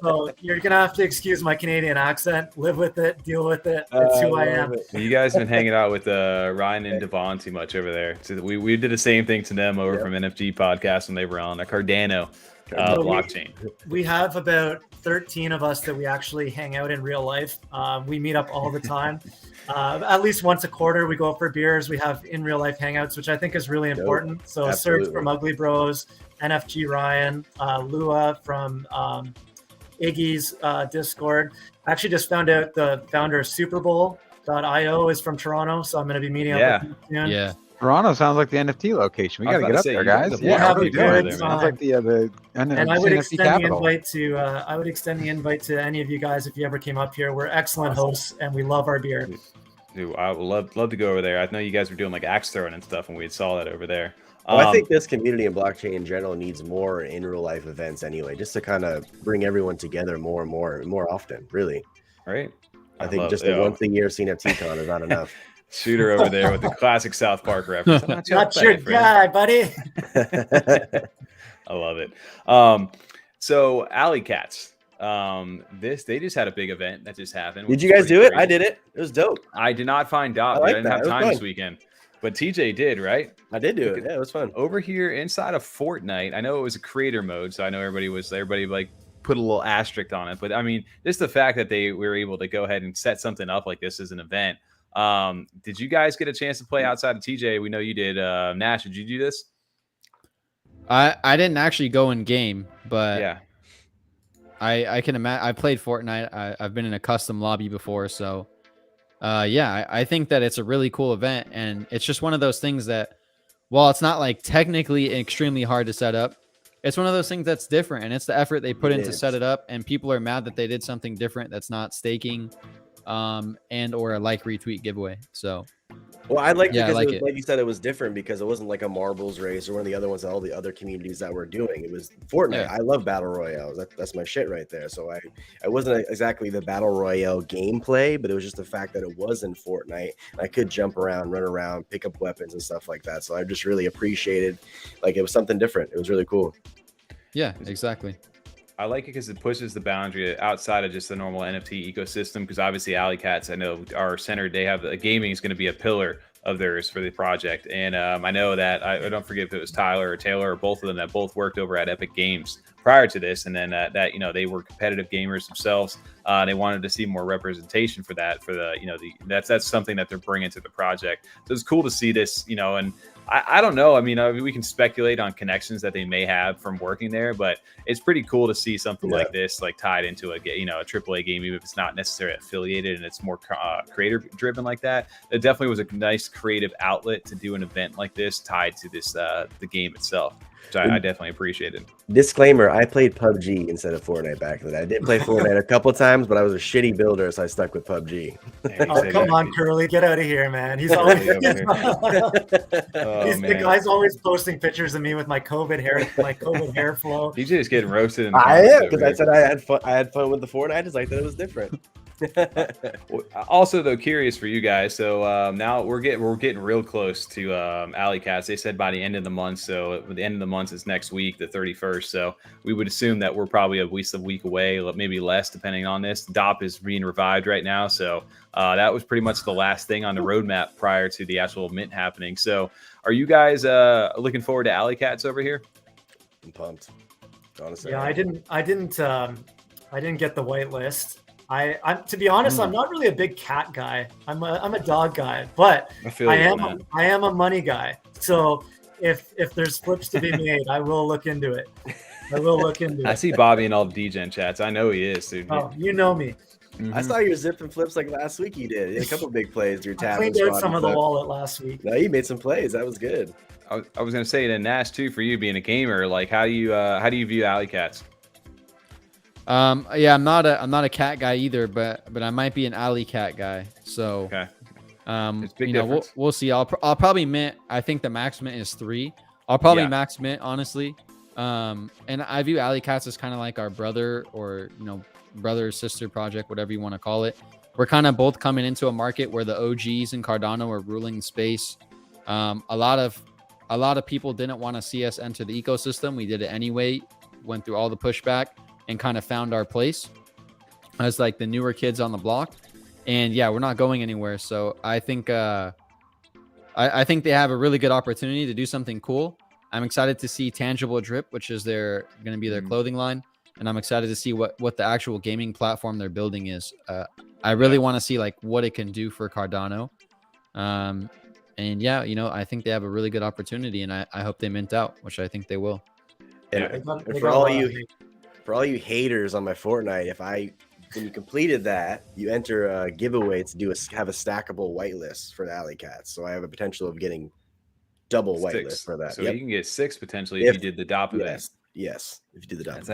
So you're going to have to excuse my Canadian accent. Live with it. Deal with it. It's who I am. You guys have been hanging out with Ryan and Devon too much over there. So we did the same thing to them over from NFG podcast when they were on a Cardano blockchain. We have about 13 of us that we actually hang out in real life. We meet up all the time. At least once a quarter, we go for beers. We have in real life hangouts, which I think is really important. So Serge from Ugly Bros, NFG Ryan, Lua from Iggy's Discord. I actually just found out the founder of Superbowl.io is from Toronto, so I'm going to be meeting up with him soon. Yeah. Toronto sounds like the NFT location. We got to get up there, guys. Yeah, we doing? Sounds like the and I would extend the invite to any of you guys if you ever came up here. We're excellent hosts, and we love our beer. Dude, I would love to go over there. I know you guys were doing like axe throwing and stuff, and we saw that over there. Well, I think this community and blockchain in general needs more in real life events anyway, just to kind of bring everyone together more often. Really, right? I think just the once a year CNFT con is not enough. Shooter over there with the classic South Park reference. Not your guy, buddy. I love it. So Alley Cats, they just had a big event that just happened. Did you guys do it? I did it. It was dope. I did not find Dot. I didn't have time this weekend. But TJ did, right? I did do it. Yeah, it was fun. Over here inside of Fortnite, I know it was a creator mode, so I know everybody like put a little asterisk on it. But I mean, just the fact that they were able to go ahead and set something up like this as an event. Did you guys get a chance to play outside of TJ? We know you did. Nash, did you do this? I didn't actually go in game, but yeah, I can imagine. I played Fortnite. I've been in a custom lobby before, so yeah, I think that it's a really cool event, and it's just one of those things that, while it's not like technically extremely hard to set up, it's one of those things that's different, and it's the effort they put in to set it up, and people are mad that they did something different that's not staking. And or a like retweet giveaway. So well, I like because it was, like you said, it was different because it wasn't like a marbles race or one of the other ones that all the other communities that were doing. It was Fortnite. Yeah. I love battle royales. That's my shit right there. So I wasn't exactly the battle royale gameplay, but it was just the fact that it was in Fortnite and I could jump around, run around, pick up weapons and stuff like that. So I just really appreciated, like, it was something different. It was really cool. Yeah, exactly. I like it because it pushes the boundary outside of just the normal NFT ecosystem. Because obviously, Alley Cats, I know, are centered. They have gaming is going to be a pillar of theirs for the project. And I know that I don't forget if it was Tyler or Taylor or both of them that both worked over at Epic Games prior to this, and then that they were competitive gamers themselves. They wanted to see more representation for that, for the that's something that they're bringing to the project. So it's cool to see this, and I don't know. I mean, we can speculate on connections that they may have from working there, but it's pretty cool to see something like this, like tied into a AAA game, even if it's not necessarily affiliated and it's more creator driven like that. It definitely was a nice creative outlet to do an event like this tied to this the game itself, which I definitely appreciated. Disclaimer: I played PUBG instead of Fortnite back then. I did play Fortnite a couple of times, but I was a shitty builder, so I stuck with PUBG. Oh, come on, Curly, get out of here, man. He's always the guy's always posting pictures of me with my COVID hair flow. DJ is getting roasted. I am, because I said I had fun with the Fortnite. I just like that it was different. Also, though, curious for you guys. So now we're getting real close to Alley Cats. They said by the end of the month. So the end of the month is next week, the 31st. So we would assume that we're probably at least a week away, maybe less, depending on this. DOP is being revived right now. So that was pretty much the last thing on the roadmap prior to the actual mint happening. So are you guys looking forward to Alley Cats over here? I'm pumped, honestly. Yeah, I didn't get the whitelist. I'm to be honest, I'm not really a big cat guy. I'm a dog guy, but I am a money guy. So if there's flips to be made, I will look into it. I see Bobby in all the DGen chats. I know he is, dude. Oh, you know me. I saw your zip and flips like last week. You did a couple big plays. Your tab. I cleaned out some of the wallet last week. No, you made some plays. That was good. I was gonna say to Nash too, for you being a gamer, like how do you view Alley Cats? Yeah, I'm not a cat guy either, but I might be an alley cat guy. So okay. It's big difference. We'll see. I'll probably mint. I think the max mint is 3. I'll probably max mint, honestly. And I view alley cats as kind of like our brother, or brother or sister project, whatever you want to call it. We're kind of both coming into a market where the OGs and Cardano are ruling the space. A lot of people didn't want to see us enter the ecosystem. We did it anyway. Went through all the pushback and kind of found our place as like the newer kids on the block. And yeah, we're not going anywhere. So I think I think they have a really good opportunity to do something cool. I'm excited to see Tangible Drip, which is going to be their clothing line. And I'm excited to see what the actual gaming platform they're building is. I really want to see like what it can do for Cardano. And yeah, I think they have a really good opportunity, and I hope they mint out, which I think they will. And for all you haters on my Fortnite, when you completed that, you enter a giveaway to have a stackable whitelist for the Alley Cats. So I have a potential of getting double whitelist for that. So you can get 6 potentially if you did the DOP event. Yes, if you do the DOP.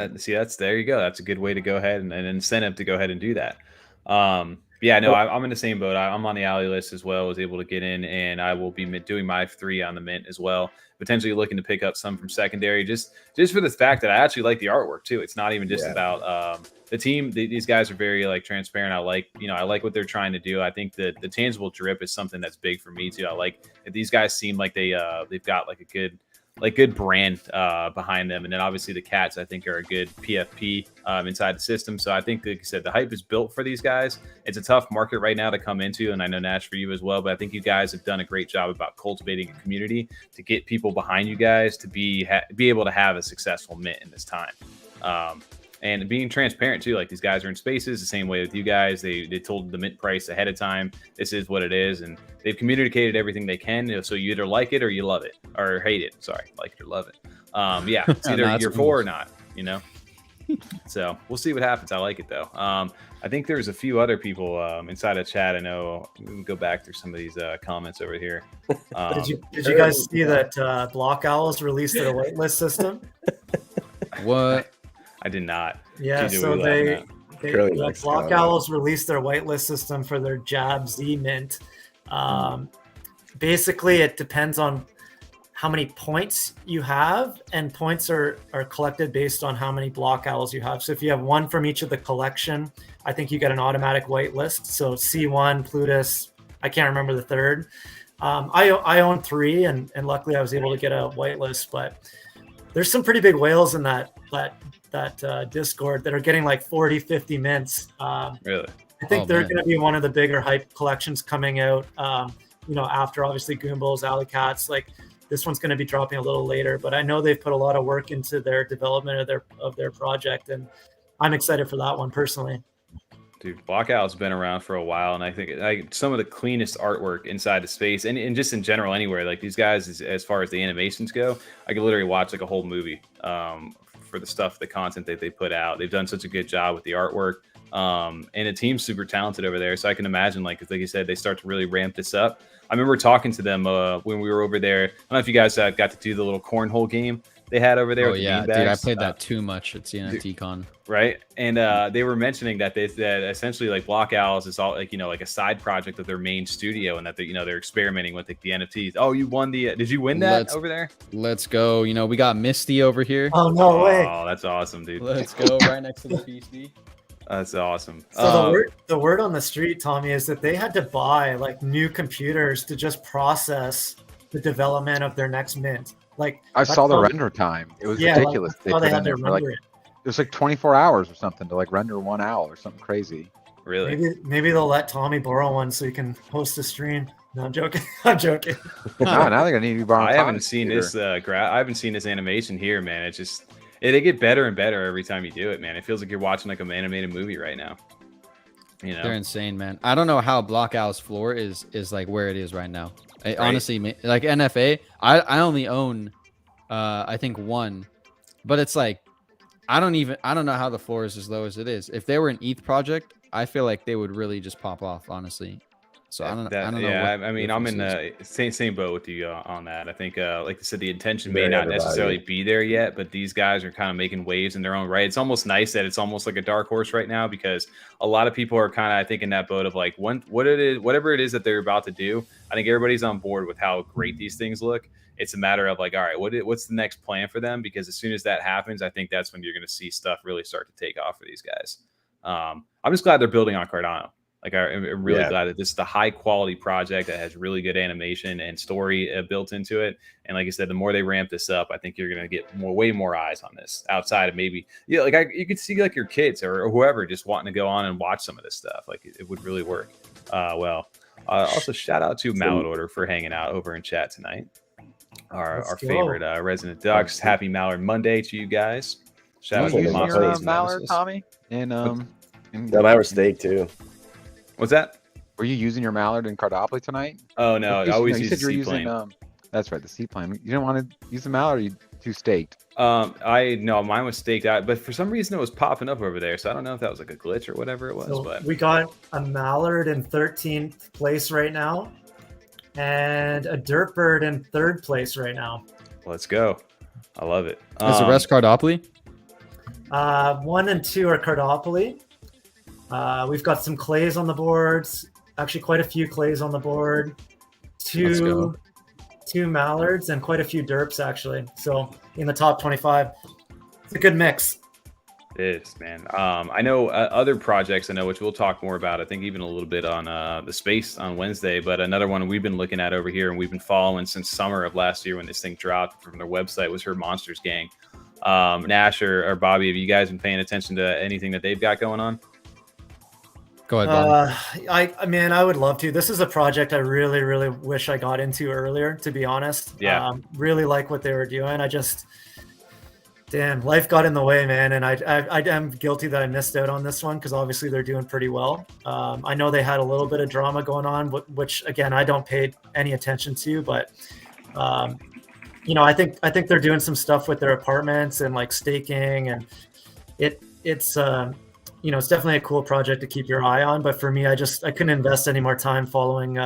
There you go. That's a good way to go ahead and an incentive to go ahead and do that. Yeah, no, I'm in the same boat. I'm on the alley list as well. I was able to get in, and I will be doing my 3 on the mint as well. Potentially looking to pick up some from secondary, just for the fact that I actually like the artwork too. It's not even just about the team. These guys are very like transparent. I like what they're trying to do. I think that the tangible drip is something that's big for me too. I like that these guys seem like they've got like a good brand behind them. And then obviously the Cats, I think, are a good PFP inside the system. So I think, like you said, the hype is built for these guys. It's a tough market right now to come into, and I know Nash for you as well, but I think you guys have done a great job about cultivating a community to get people behind you guys to be able to have a successful mint in this time. And being transparent too, like these guys are in spaces the same way with you guys. They told the mint price ahead of time. This is what it is, and they've communicated everything they can. So you either like it or you love it, or hate it. Sorry, like it or love it. Yeah, it's either you're for or not. So we'll see what happens. I like it though. I think there's a few other people inside of chat. I know we can go back through some of these comments over here. Did you guys see that Block Owls released their whitelist system? What? I did not. Yeah, so Block Owls released their whitelist system for their Jab Z mint. Basically, it depends on how many points you have, and points are collected based on how many Block Owls you have. So if you have 1 from each of the collection, I think you get an automatic whitelist. So C1, Plutus, I can't remember the third. I own 3, and luckily I was able to get a whitelist. But there's some pretty big whales in that Discord that are getting like 40, 50 mints. Really? I think they're going to be one of the bigger hype collections coming out. After obviously Goombles, Alley Cats, like This one's going to be dropping a little later, but I know they've put a lot of work into their development of their project, and I'm excited for that one personally. Dude, Blockout's been around for a while, and I think some of the cleanest artwork inside the space, and just in general anywhere. Like these guys, as far as the animations go, I could literally watch like a whole movie for the stuff, the content that they put out. They've done such a good job with the artwork, and the team's super talented over there. So I can imagine, like you said, they start to really ramp this up. I remember talking to them when we were over there. I don't know if you guys got to do the little cornhole game they had over there. Oh yeah, dude, I played that too much at CNFT Con. Right, and they were mentioning that that essentially like Block Owls is all like like a side project of their main studio, and that they're experimenting with like the NFTs. Oh, you won the? Did you win that over there? Let's go. We got Misty over here. Oh no way! Oh, that's awesome, dude. Let's go right next to the PC. That's awesome. So the word on the street, Tommy, is that they had to buy like new computers to just process the development of their next mint. Like I saw the render time. It was ridiculous. Like, they had to render it. It was like 24 hours or something to like render 1 hour or something crazy. Really? Maybe they'll let Tommy borrow one so he can host a stream. No, I'm joking. I'm joking. No, now they're gonna need to be borrowing. I haven't seen this. I haven't seen this animation here, man. It's just they get better and better every time you do it, man. It feels like you're watching like an animated movie right now. They're insane, man. I don't know how Block Owl's floor is like where it is right now. Honestly, like NFA, I only own I think one, but it's like I don't know how the floor is as low as it is. If they were an ETH project, I feel like they would really just pop off, honestly. So I don't know. Yeah, I mean, I'm in the same boat with you on that. I think, like I said, the intention may not necessarily be there yet, but these guys are kind of making waves in their own right. It's almost nice that it's almost like a dark horse right now, because a lot of people are kind of, I think, in that boat of like whatever it is that they're about to do. I think everybody's on board with how great these things look. It's a matter of like, all right, what's the next plan for them? Because as soon as that happens, I think that's when you're going to see stuff really start to take off for these guys. I'm just glad they're building on Cardano. Like I'm really glad that this is the high quality project that has really good animation and story built into it. And like I said, the more they ramp this up, I think you're going to get way more eyes on this outside of maybe, like you could see like your kids or whoever just wanting to go on and watch some of this stuff. Like it would really work. Also shout out to Mallet Order for hanging out over in chat tonight. Our favorite resident ducks. Happy Mallard Monday to you guys. Shout out to your Mallard, Tommy. And no, mine were steak too. What's that? Were you using your Mallard in Cardopoly tonight? Oh no, I always use the seaplane. That's right, the seaplane. You didn't want to use the Mallard, or you too staked? No, mine was staked out, but for some reason it was popping up over there. So I don't know if that was like a glitch or whatever it was. So but we got a Mallard in 13th place right now, and a Dirtbird in 3rd place right now. Let's go. I love it. Is the rest Cardopoly? 1 and 2 are Cardopoly. We've got some clays on the boards. Actually, quite a few clays on the board. Two Mallards and quite a few derps, actually. So in the top 25, it's a good mix. It is, man. I know other projects, which we'll talk more about, I think even a little bit on the space on Wednesday, but another one we've been looking at over here and we've been following since summer of last year when this thing dropped from their website was Her Monsters Gang. Nash or Bobby, have you guys been paying attention to anything that they've got going on? Go ahead, Bobby. I would love to. This is a project I really, really wish I got into earlier, to be honest. Yeah. Really like what they were doing. Damn, life got in the way, man. And I am guilty that I missed out on this one because obviously they're doing pretty well. I know they had a little bit of drama going on, which again, I don't pay any attention to, but I think they're doing some stuff with their apartments and like staking, and it's definitely a cool project to keep your eye on. But for me, I couldn't invest any more time following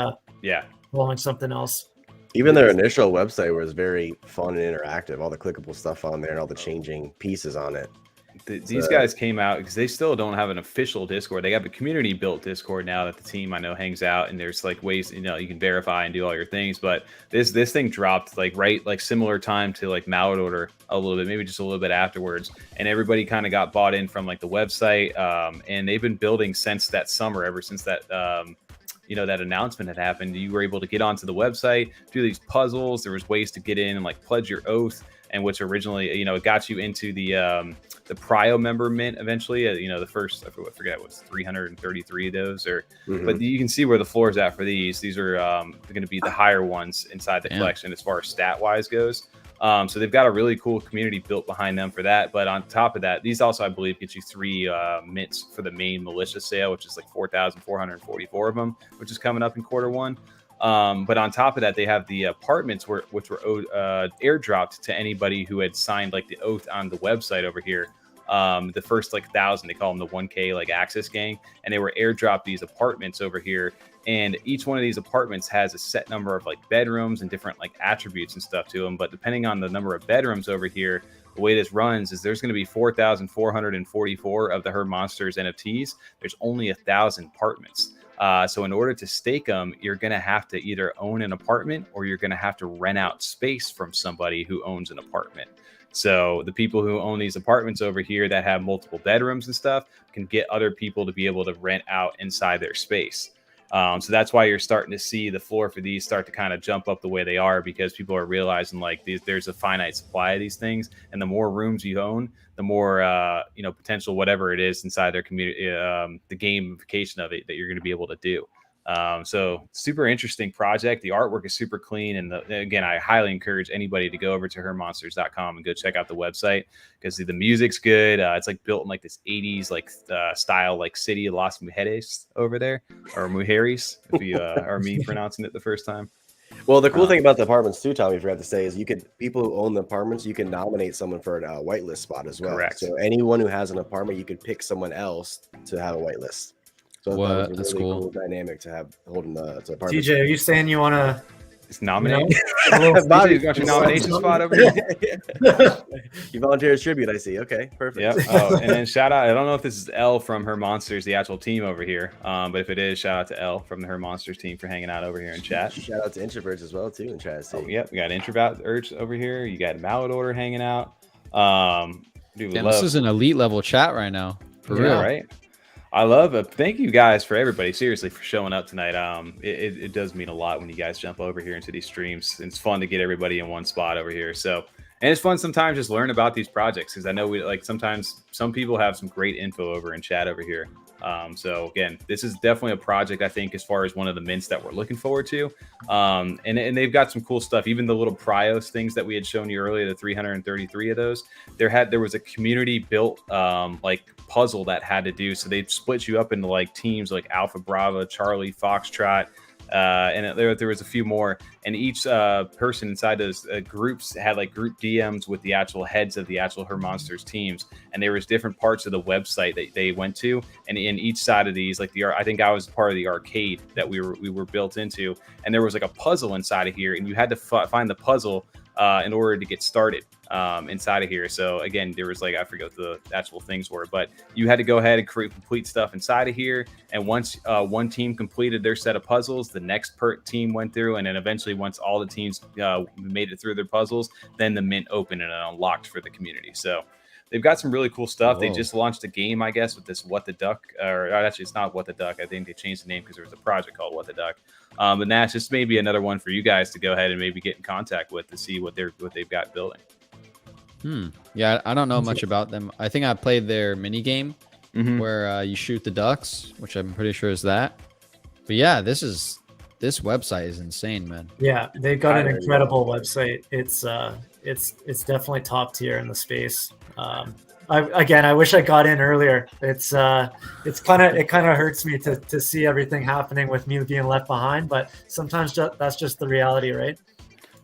something else. Even their initial website was very fun and interactive. All the clickable stuff on there and all the changing pieces on it. These guys came out because they still don't have an official Discord. They have a community built Discord now that the team I know hangs out, and there's like ways you can verify and do all your things. But this thing dropped like similar time to like Mallet Order a little bit, maybe just a little bit afterwards, and everybody kind of got bought in from like the website, and they've been building since that summer, ever since that that announcement had happened. You were able to get onto the website, do these puzzles. There was ways to get in and like pledge your oath. and which originally, you know, it got you into the Prio member mint eventually. You know, the first, I forget, it was 333 of those, or but you can see where the floor is at for these. These are going to be the higher ones inside the collection as far as stat wise goes. So they've got a really cool community built behind them for that. But on top of that, these also, I believe, get you 3 mints for the main militia sale, which is like 4,444 of them, which is coming up in Q1. But on top of that, they have the apartments which were airdropped to anybody who had signed like the oath on the website over here. The first like 1,000, they call them the 1K like access gang, and they were airdropped these apartments over here. And each one of these apartments has a set number of like bedrooms and different like attributes and stuff to them. But depending on the number of bedrooms over here, the way this runs is there's going to be 4,444 of the Her Monsters NFTs. There's only 1,000 apartments. So in order to stake them, you're going to have to either own an apartment or you're going to have to rent out space from somebody who owns an apartment. So the people who own these apartments over here that have multiple bedrooms and stuff can get other people to be able to rent out inside their space. So that's why you're starting to see the floor for these start to kind of jump up the way they are, because people are realizing like there's a finite supply of these things, and the more rooms you own, the more you know, potential whatever it is inside their community, the gamification of it that you're going to be able to do. So super interesting project. The artwork is super clean, and again, I highly encourage anybody to go over to hermonsters.com and go check out the website, because the music's good. It's like built in like this 80s like style, like city of Las Mujeres over there, or Mujeres if you are me pronouncing it the first time. Well, the cool thing about the apartments too, Tommy, I forgot to say, is people who own the apartments, you can nominate someone for a whitelist spot as well. Correct. So anyone who has an apartment, you can pick someone else to have a whitelist. So that's a really cool dynamic to have holding the apartment. TJ, are you saying you want to nominate? Bobby's got your nomination spot over here. You volunteer as tribute, I see. Okay, perfect. Yep. Oh, and then shout out, I don't know if this is L from Her Monsters, the actual team over here, but if it is, shout out to L from the Her Monsters team for hanging out over here in chat. Shout out to introverts as well too in chat. Oh, yep, we got introverts over here. You got Mallet Order hanging out. Dude, this is an elite level chat right now, for real, right? I love it. Thank you guys for everybody, seriously, for showing up tonight. It does mean a lot when you guys jump over here into these streams. It's fun to get everybody in one spot over here. So, and it's fun sometimes just learn about these projects, because I know sometimes some people have some great info over in chat over here. So again, this is definitely a project, I think, as far as one of the mints that we're looking forward to. And they've got some cool stuff. Even the little Prios things that we had shown you earlier, the 333 of those, there was a community built like puzzle that had to do. So they split you up into like teams like Alpha Bravo, Charlie, Foxtrot, and there was a few more, and each person inside those groups had like group DMs with the actual heads of the actual Her Monsters teams, and there was different parts of the website that they went to, and in each side of these, like I think I was part of the arcade that we were built into, and there was like a puzzle inside of here, and you had to find the puzzle in order to get started inside of here. So again, there was like, I forget what the actual things were, but you had to go ahead and complete stuff inside of here. And once one team completed their set of puzzles, the next team went through, and then eventually once all the teams made it through their puzzles, then the mint opened and it unlocked for the community. So they've got some really cool stuff. Whoa. They just launched a game, I guess, with this What the Duck, or actually it's not What the Duck. I think they changed the name because there was a project called What the Duck. But Nash, this may be another one for you guys to go ahead and maybe get in contact with to see what they've got building. Yeah, I don't know much about them. I think I played their mini game where you shoot the ducks, which I'm pretty sure is that. But yeah, this website is insane, man. Yeah, they've got an incredible website. It's definitely top tier in the space. I wish I got in earlier. It kind of hurts me to see everything happening with me being left behind, but sometimes that's just the reality, right?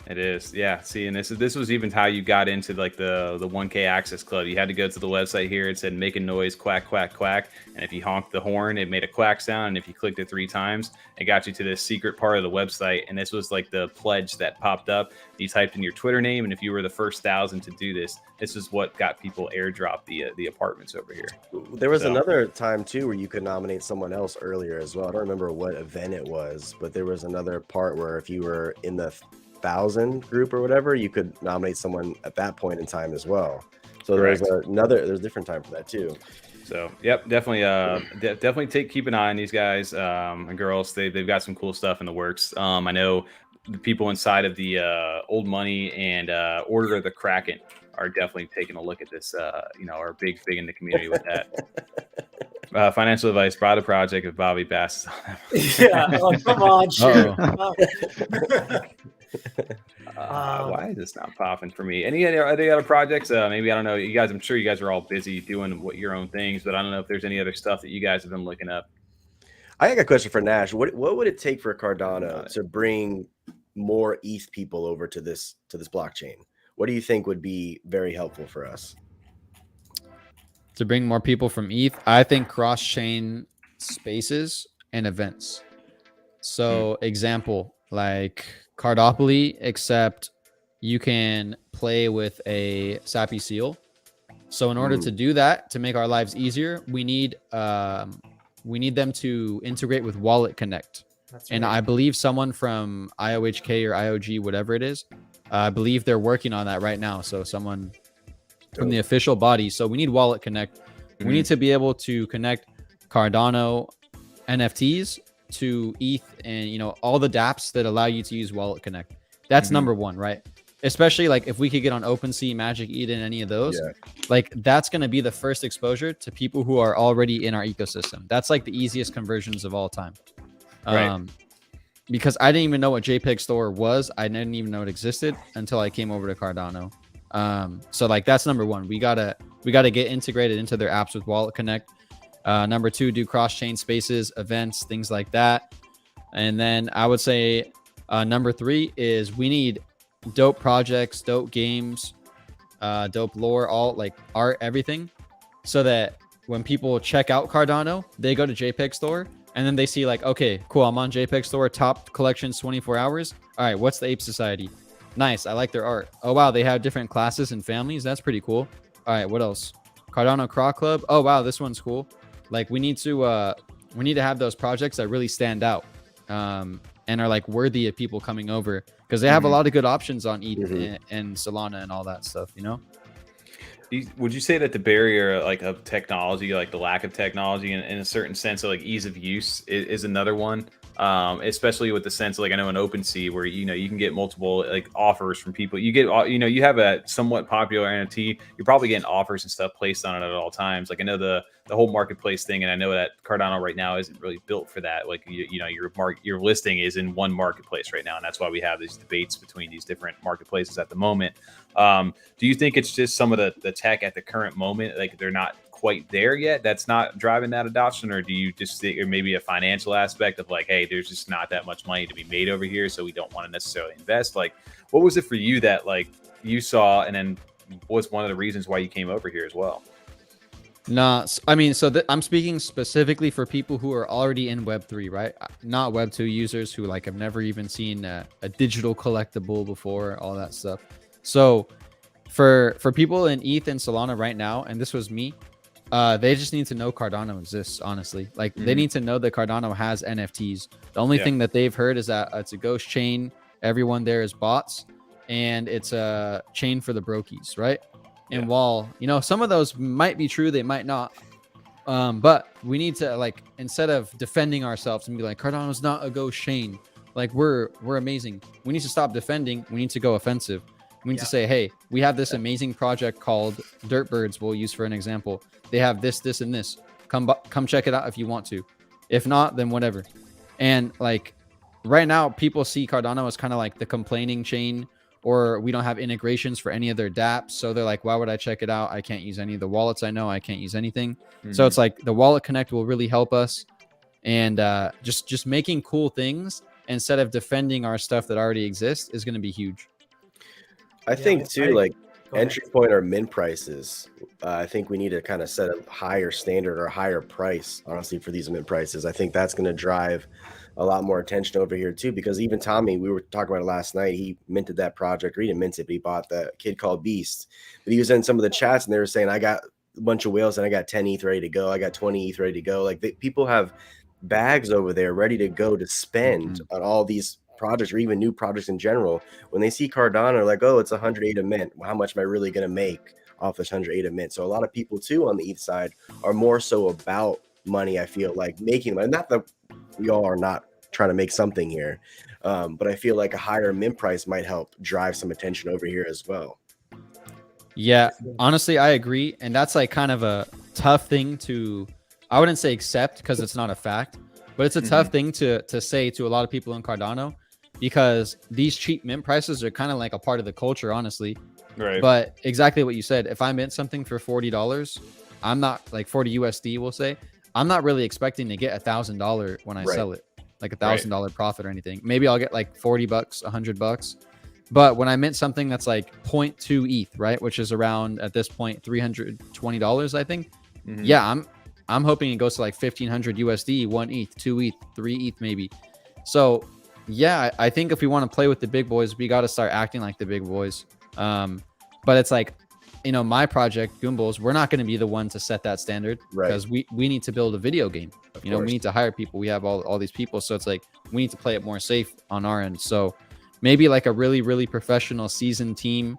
It is, yeah. See, and this was even how you got into like the 1K Access Club. You had to go to the website here. It said make a noise, quack, quack, quack. And if you honked the horn, it made a quack sound. And if you clicked it 3 times, it got you to this secret part of the website. And this was like the pledge that popped up. You typed in your Twitter name, and if you were the first 1,000 to do this, this is what got people airdrop the apartments over here. There was another time too where you could nominate someone else earlier as well. I don't remember what event it was, but there was another part where if you were in the 1,000 group or whatever, you could nominate someone at that point in time as well. So there's a different time for that too. So yep, definitely keep an eye on these guys and girls. They've got some cool stuff in the works. I know the people inside of the Old Money and Order of the Kraken are definitely taking a look at this. Are big in the community with that. Financial advice: buy the project if Bobby passes on it. Yeah, oh, come on, shit. Why is this not popping for me? Any other projects? Maybe, I don't know. You guys, I'm sure you guys are all busy doing your own things, but I don't know if there's any other stuff that you guys have been looking up. I got a question for Nash. What would it take for Cardano to bring more ETH people over to this blockchain? What do you think would be very helpful for us? To bring more people from ETH, I think cross-chain spaces and events. So example, like Cardopoly, except you can play with a Sappy Seal. So in order to do that, to make our lives easier, we need them to integrate with Wallet Connect. That's right. And I believe someone from IOHK or IOG, whatever it is, I believe they're working on that right now. So someone from the official body. So we need Wallet Connect. We need to be able to connect Cardano NFTs to ETH and all the dApps that allow you to use Wallet Connect. That's number one, right? Especially like if we could get on OpenSea, Magic Eden, any of those, like that's going to be the first exposure to people who are already in our ecosystem. That's like the easiest conversions of all time. Right. Because I didn't even know what JPEG Store was. I didn't even know it existed until I came over to Cardano. So like that's number one. We gotta get integrated into their apps with Wallet Connect. Number two, do cross-chain spaces, events, things like that. And then I would say number three is we need dope projects, dope games, dope lore, all like art, everything, so that when people check out Cardano, they go to JPEG Store and then they see like, okay, cool, I'm on JPEG Store, top collections 24 hours. All right, what's the Ape Society? Nice, I like their art. Oh wow, they have different classes and families. That's pretty cool. All right, what else? Cardano Croc Club. Oh wow, this one's cool. Like we need to have those projects that really stand out and are like worthy of people coming over, because they have a lot of good options on ETH and Solana and all that stuff. Would you say that the barrier like of technology, like the lack of technology in a certain sense of like ease of use is another one? Especially with the sense of, like, I know in OpenSea where you can get multiple like offers from people. You get you have a somewhat popular NFT, you're probably getting offers and stuff placed on it at all times. Like I know the whole marketplace thing, and I know that Cardano right now isn't really built for that. Like your listing is in one marketplace right now, and that's why we have these debates between these different marketplaces at the moment. Do you think it's just some of the tech at the current moment, like they're not quite there yet, that's not driving that adoption? Or do you just think, or maybe a financial aspect of like, hey, there's just not that much money to be made over here, so we don't want to necessarily invest? Like, what was it for you that like you saw, and then was one of the reasons why you came over here as well? No, I mean, I'm speaking specifically for people who are already in Web3, right? Not Web2 users who like have never even seen a digital collectible before, all that stuff. So for people in ETH and Solana right now, and this was me, they just need to know Cardano exists, honestly. Like they need to know that Cardano has NFTs. The only thing that they've heard is that it's a ghost chain. Everyone there is bots, and it's a chain for the brokies, right? And while, some of those might be true, they might not. But we need to, like, instead of defending ourselves and be like, Cardano's not a ghost chain, like we're amazing. We need to stop defending. We need to go offensive. We need to say, hey, we have this amazing project called Dirtbirds, we'll use for an example. They have this, this, and this. Come check it out if you want to. If not, then whatever. And like right now, people see Cardano as kind of like the complaining chain, or we don't have integrations for any of their dApps. So they're like, why would I check it out? I can't use any of the wallets I know. I can't use anything. So it's like the Wallet Connect will really help us. And just making cool things instead of defending our stuff that already exists is going to be huge. I think too, like entry point or mint prices. I think we need to kind of set a higher standard or a higher price, honestly, for these mint prices. I think that's going to drive a lot more attention over here too, because even Tommy, we were talking about it last night, he minted that project, or he didn't mint it, but he bought that kid called Beast. But he was in some of the chats and they were saying, I got a bunch of whales and I got 10 ETH ready to go. I got 20 ETH ready to go. Like people have bags over there ready to go to spend on all these projects, or even new projects in general. When they see Cardano, like, oh, it's 108 a mint. Well, how much am I really going to make off this 108 a mint? So a lot of people too on the ETH side are more so about money. I feel like making money. Not that we all are not trying to make something here, But I feel like a higher mint price might help drive some attention over here as well. Yeah, honestly, I agree. And that's like kind of a tough thing to, I wouldn't say accept because it's not a fact, but it's a tough thing to say to a lot of people in Cardano, because these cheap mint prices are kind of like a part of the culture, honestly. Right. But exactly what you said, if I mint something for $40, I'm not like 40 USD, we'll say, I'm not really expecting to get $1,000 when I sell it, like $1,000 profit or anything. Maybe I'll get like 40 bucks, 100 bucks. But when I mint something that's like 0.2 ETH, right, which is around at this point $320, I think. Yeah, I'm hoping it goes to like 1,500 USD, 1 ETH, 2 ETH, 3 ETH maybe. So yeah, I think if we want to play with the big boys, we got to start acting like the big boys. But it's like, you know, my project Goombles, we're not going to be the one to set that standard, because we need to build a video game. You know, we need to hire people. We have all these people, so it's like we need to play it more safe on our end. So maybe like a really, really professional seasoned team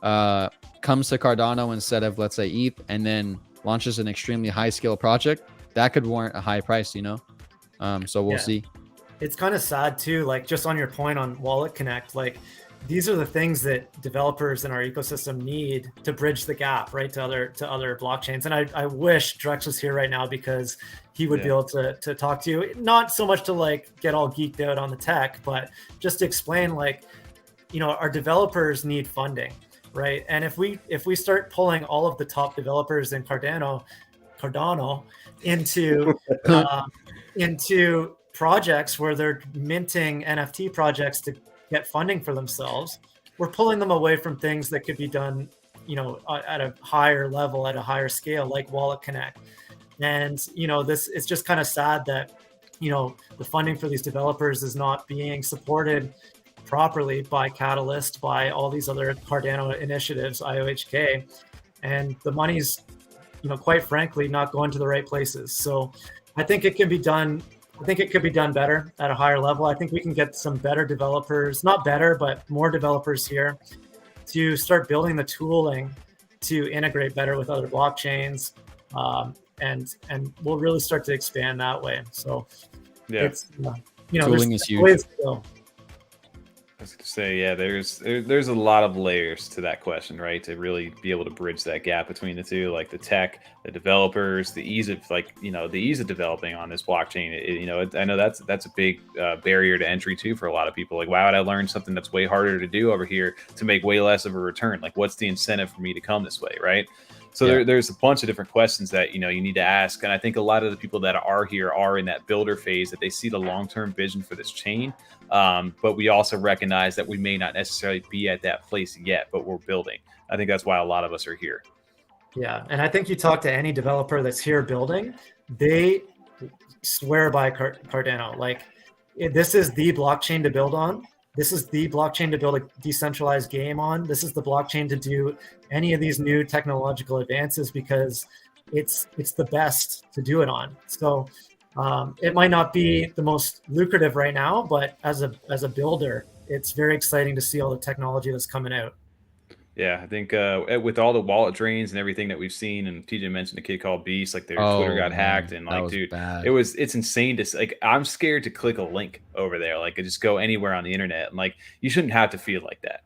comes to Cardano instead of, let's say, ETH, and then launches an extremely high scale project that could warrant a high price, you know? So we'll see. It's kind of sad too, like just on your point on Wallet Connect, like these are the things that developers in our ecosystem need to bridge the gap, right, to other blockchains. And I wish Drex was here right now, because he would be able to talk to you, not so much to like get all geeked out on the tech, but just to explain, like, you know, our developers need funding, right? And if we start pulling all of the top developers in Cardano into projects where they're minting NFT projects to get funding for themselves, we're pulling them away from things that could be done, you know, at a higher level, at a higher scale, like Wallet Connect. And, you know, it's just kind of sad that, you know, the funding for these developers is not being supported properly by Catalyst, by all these other Cardano initiatives, IOHK, and the money's, you know, quite frankly, not going to the right places. So I think it can be done. I think it could be done better at a higher level. I think we can get some better developers, not better, but more developers here to start building the tooling to integrate better with other blockchains. And we'll really start to expand that way. So it's, you know, tooling is huge. I was going to say, yeah, there's a lot of layers to that question, right? To really be able to bridge that gap between the two, like the tech, the developers, the ease of, like, you know, the ease of developing on this blockchain. You know, I know that's a big barrier to entry too for a lot of people. Like, why would I learn something that's way harder to do over here to make way less of a return? Like, what's the incentive for me to come this way, right? So there's a bunch of different questions that, you know, you need to ask. And I think a lot of the people that are here are in that builder phase, that they see the long-term vision for this chain. But we also recognize that we may not necessarily be at that place yet, but we're building. I think that's why a lot of us are here. Yeah. And I think you talk to any developer that's here building, they swear by Cardano. Like, this is the blockchain to build on. This is the blockchain to build a decentralized game on. This is the blockchain to do any of these new technological advances, because it's the best to do it on. So it might not be the most lucrative right now, but as a builder, it's very exciting to see all the technology that's coming out. Yeah, I think with all the wallet drains and everything that we've seen, and TJ mentioned a kid called Beast, like their Twitter got hacked, and like, dude, it's insane to, like, I'm scared to click a link over there, like, just go anywhere on the internet, and like, you shouldn't have to feel like that.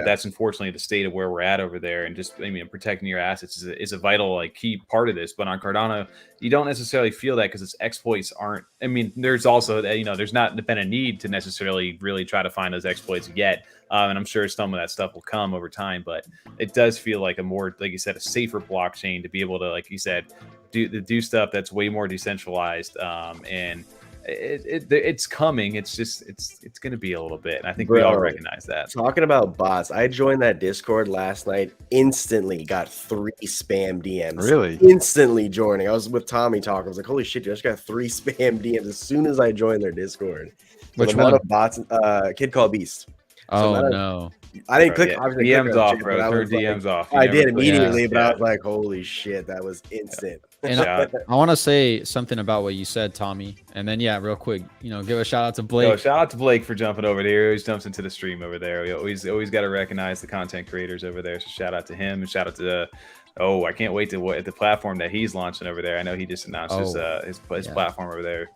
That's unfortunately the state of where we're at over there, and just, I mean, protecting your assets is a vital, like, key part of this. But on Cardano, you don't necessarily feel that, because its exploits aren't. I mean, there's also, you know, there's not been a need to necessarily really try to find those exploits yet, and I'm sure some of that stuff will come over time. But it does feel like a more, like you said, a safer blockchain to be able to, like you said, do stuff that's way more decentralized, and it's coming. It's just it's going to be a little bit, and I think we all recognize that. Talking about bots, I joined that Discord last night, instantly got 3 spam DMs. Really? Instantly joining. I was with Tommy talking. I was like, holy shit, I just got 3 spam DMs as soon as I joined their Discord. So which one? Bots, kid called Beast. Oh, so no. I didn't click DMs off, bro. Turn DMs off. I did immediately, but I was like, holy shit, that was instant. And I want to say something about what you said, Tommy. And then, yeah, real quick, you know, give a shout out to Blake. Yo, shout out to Blake for jumping over there. He always jumps into the stream over there. We always got to recognize the content creators over there. So shout out to him, and shout out to I can't wait to the platform that he's launching over there. I know he just announced his platform over there,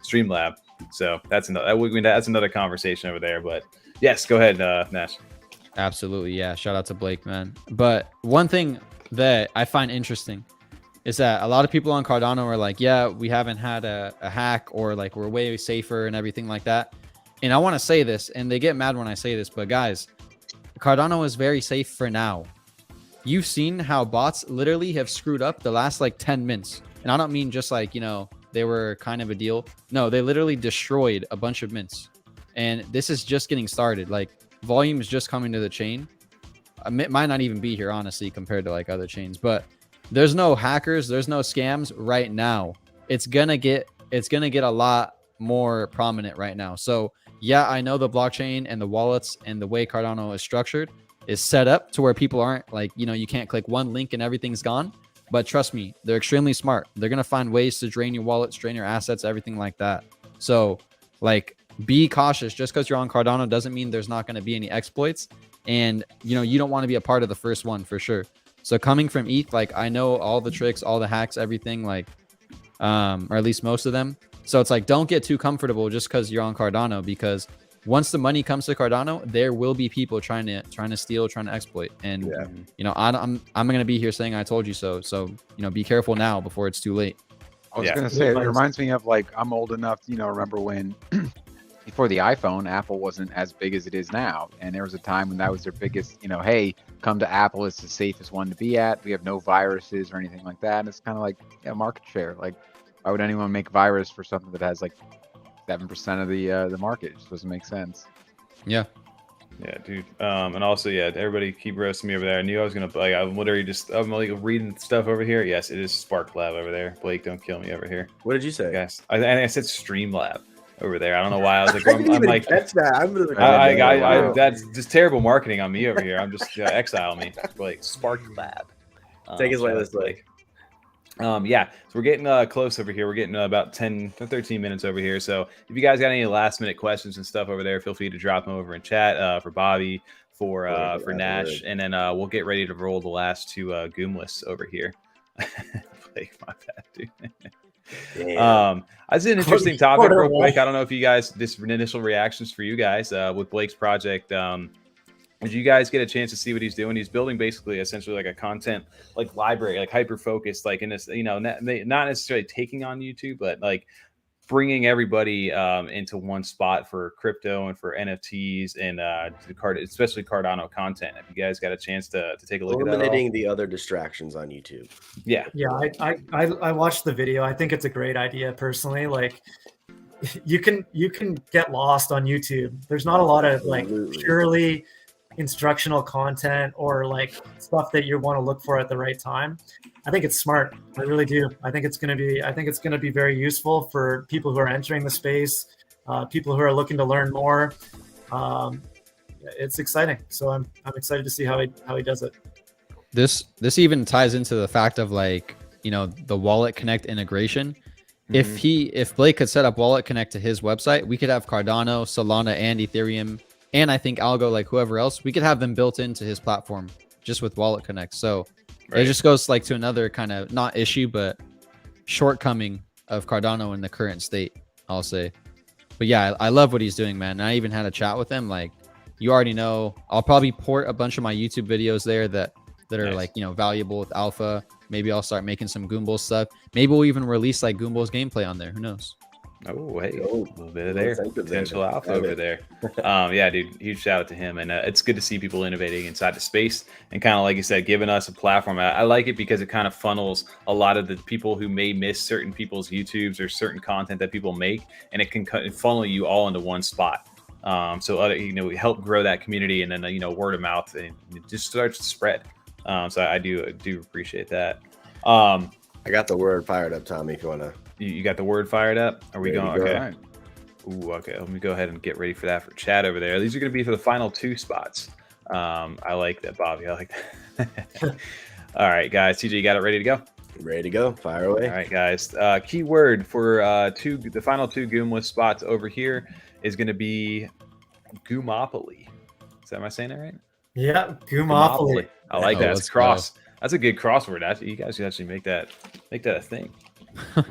Streamlab. So that's another conversation over there. But yes, go ahead, Nash. Absolutely, yeah. Shout out to Blake, man. But one thing that I find interesting is that a lot of people on Cardano are like, yeah, we haven't had a hack, or like we're way safer and everything like that. And I want to say this, and they get mad when I say this, but guys, Cardano is very safe for now. You've seen how bots literally have screwed up the last like 10 minutes. And I don't mean just like, you know, they were kind of a deal. No, they literally destroyed a bunch of mints. And this is just getting started. Like, volume is just coming to the chain. It might not even be here, honestly, compared to like other chains. But there's no hackers, there's no scams right now. It's gonna get a lot more prominent right now. So yeah, I know the blockchain and the wallets and the way Cardano is structured is set up to where people aren't like, you know, you can't click one link and everything's gone. But trust me, they're extremely smart. They're gonna find ways to drain your wallets, drain your assets, everything like that. So like, be cautious. Just because you're on Cardano doesn't mean there's not going to be any exploits. And, you know, you don't want to be a part of the first one for sure. So coming from ETH, like, I know all the tricks, all the hacks, everything, like, or at least most of them. So it's like, don't get too comfortable just because you're on Cardano, because once the money comes to Cardano, there will be people trying to steal, trying to exploit. And, you know, I'm going to be here saying I told you so. So, you know, be careful now before it's too late. I was going to say, it reminds me of like, I'm old enough, you know, remember when before the iPhone, Apple wasn't as big as it is now. And there was a time when that was their biggest, you know, hey, come to Apple, it's the safest one to be at. We have no viruses or anything like that. And it's kind of like, yeah, market share. Like, why would anyone make virus for something that has like 7% of the market? It just doesn't make sense. Yeah. Yeah, dude. And also, yeah, everybody keep roasting me over there. I knew I was gonna like. I'm literally just. I'm like reading stuff over here. Yes, it is Spark Lab over there. Blake, don't kill me over here. What did you say? Guys, I said Stream Lab over there. I don't know why I was like. I didn't even like, catch that. that's just terrible marketing on me over here. I'm just exile me. Like Spark Lab. Take his way this way. Yeah, so we're getting close over here. We're getting about 10 to 13 minutes over here. So if you guys got any last minute questions and stuff over there, feel free to drop them over in chat for Bobby, for Nash, and then we'll get ready to roll the last two Goomlists over here. Blake, my bad, dude. That's an interesting topic real quick. I don't know if you guys, this initial reactions for you guys with Blake's project. Did you guys get a chance to see what he's doing? He's building basically essentially like a content like library, like hyper focused, like in this, you know, not necessarily taking on YouTube, but like bringing everybody into one spot for crypto and for NFTs and especially Cardano content. If you guys got a chance to take a look at that, eliminating the other distractions on YouTube. Yeah, I watched the video. I think it's a great idea personally. Like, you can get lost on YouTube. There's not a lot of like purely instructional content or like stuff that you want to look for at the right time. I think it's smart. I really do. I think it's going to be very useful for people who are entering the space, people who are looking to learn more. It's exciting. So I'm excited to see how he does it. This even ties into the fact of like, you know, the Wallet Connect integration. If Blake could set up Wallet Connect to his website, we could have Cardano, Solana, and Ethereum, and I think Algo, like whoever else, we could have them built into his platform just with Wallet Connect. So it just goes like to another kind of not issue, but shortcoming of Cardano in the current state, I'll say. But yeah, I love what he's doing, man. And I even had a chat with him. Like, you already know, I'll probably port a bunch of my YouTube videos there that are like, you know, valuable with alpha. Maybe I'll start making some Goombles stuff. Maybe we'll even release like Goombles gameplay on there. Who knows? Oh, hey, a little bit of there. Potential alpha over there. Yeah, dude, huge shout out to him. And it's good to see people innovating inside the space and kind of, like you said, giving us a platform. I like it because it kind of funnels a lot of the people who may miss certain people's YouTubes or certain content that people make, and it can funnel you all into one spot. So, you know, we help grow that community, and then, you know, word of mouth, and it just starts to spread. So I do appreciate that. I got the word fired up, Tommy, if you want to. You got the word fired up? Are we going? Okay. Right. Ooh, okay. Let me go ahead and get ready for that for chat over there. These are going to be for the final two spots. I like that, Bobby. I like that. All right, guys. TJ, you got it ready to go? Ready to go. Fire away. All right, guys. Keyword for the final two Goomlist spots over here is going to be Goomopoly. Am I saying that right? Yeah, Goomopoly. I like that. It's cross. That's a good crossword. Actually, you guys should actually make that a thing.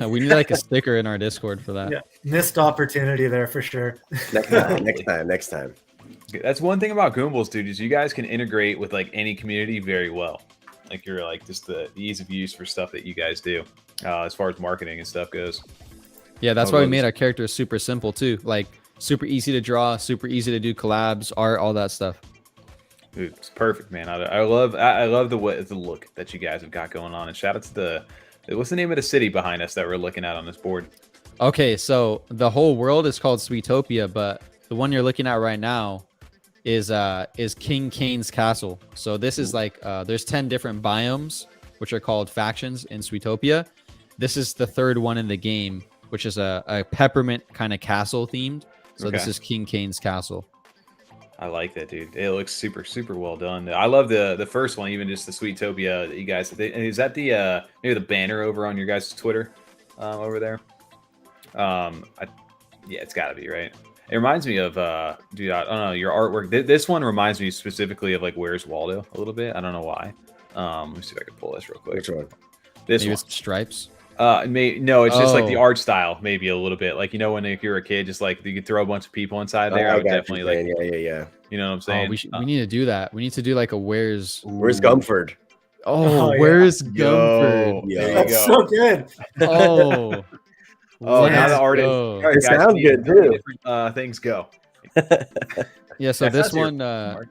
We need like a sticker in our Discord for that. Yeah, missed opportunity there for sure. Next time. That's one thing about Goombles, dude, is you guys can integrate with like any community very well. Like you're like just the ease of use for stuff that you guys do as far as marketing and stuff goes. Yeah, that's why we made our characters super simple too. Like super easy to draw, super easy to do collabs, art, all that stuff. Dude, it's perfect, man. I love the look that you guys have got going on. And shout out to what's the name of the city behind us that we're looking at on this board? Okay, so the whole world is called Sweetopia, but the one you're looking at right now is King Kane's Castle. So this is like there's 10 different biomes which are called factions in Sweetopia. This is the third one in the game, which is a peppermint kind of castle themed. So this is King Kane's Castle. I like that, dude. It looks super, super well done. I love the first one, even just the Sweetopia that you guys. Is that the maybe the banner over on your guys' Twitter over there? Yeah, it's got to be, right. It reminds me of dude. I don't know, your artwork. This one reminds me specifically of like Where's Waldo a little bit. I don't know why. Let me see if I can pull this real quick. Which one? This maybe one. It's Stripes. No, it's just like the art style, maybe a little bit. Like, you know, when if you're a kid, just like you could throw a bunch of people inside there. I would definitely like, yeah. You know what I'm saying? We need to do that. We need to do like a Where's Gumford? Where's Gumford? That's so good. Oh. Now the art It sounds good too. Different things go. Yeah, so this one,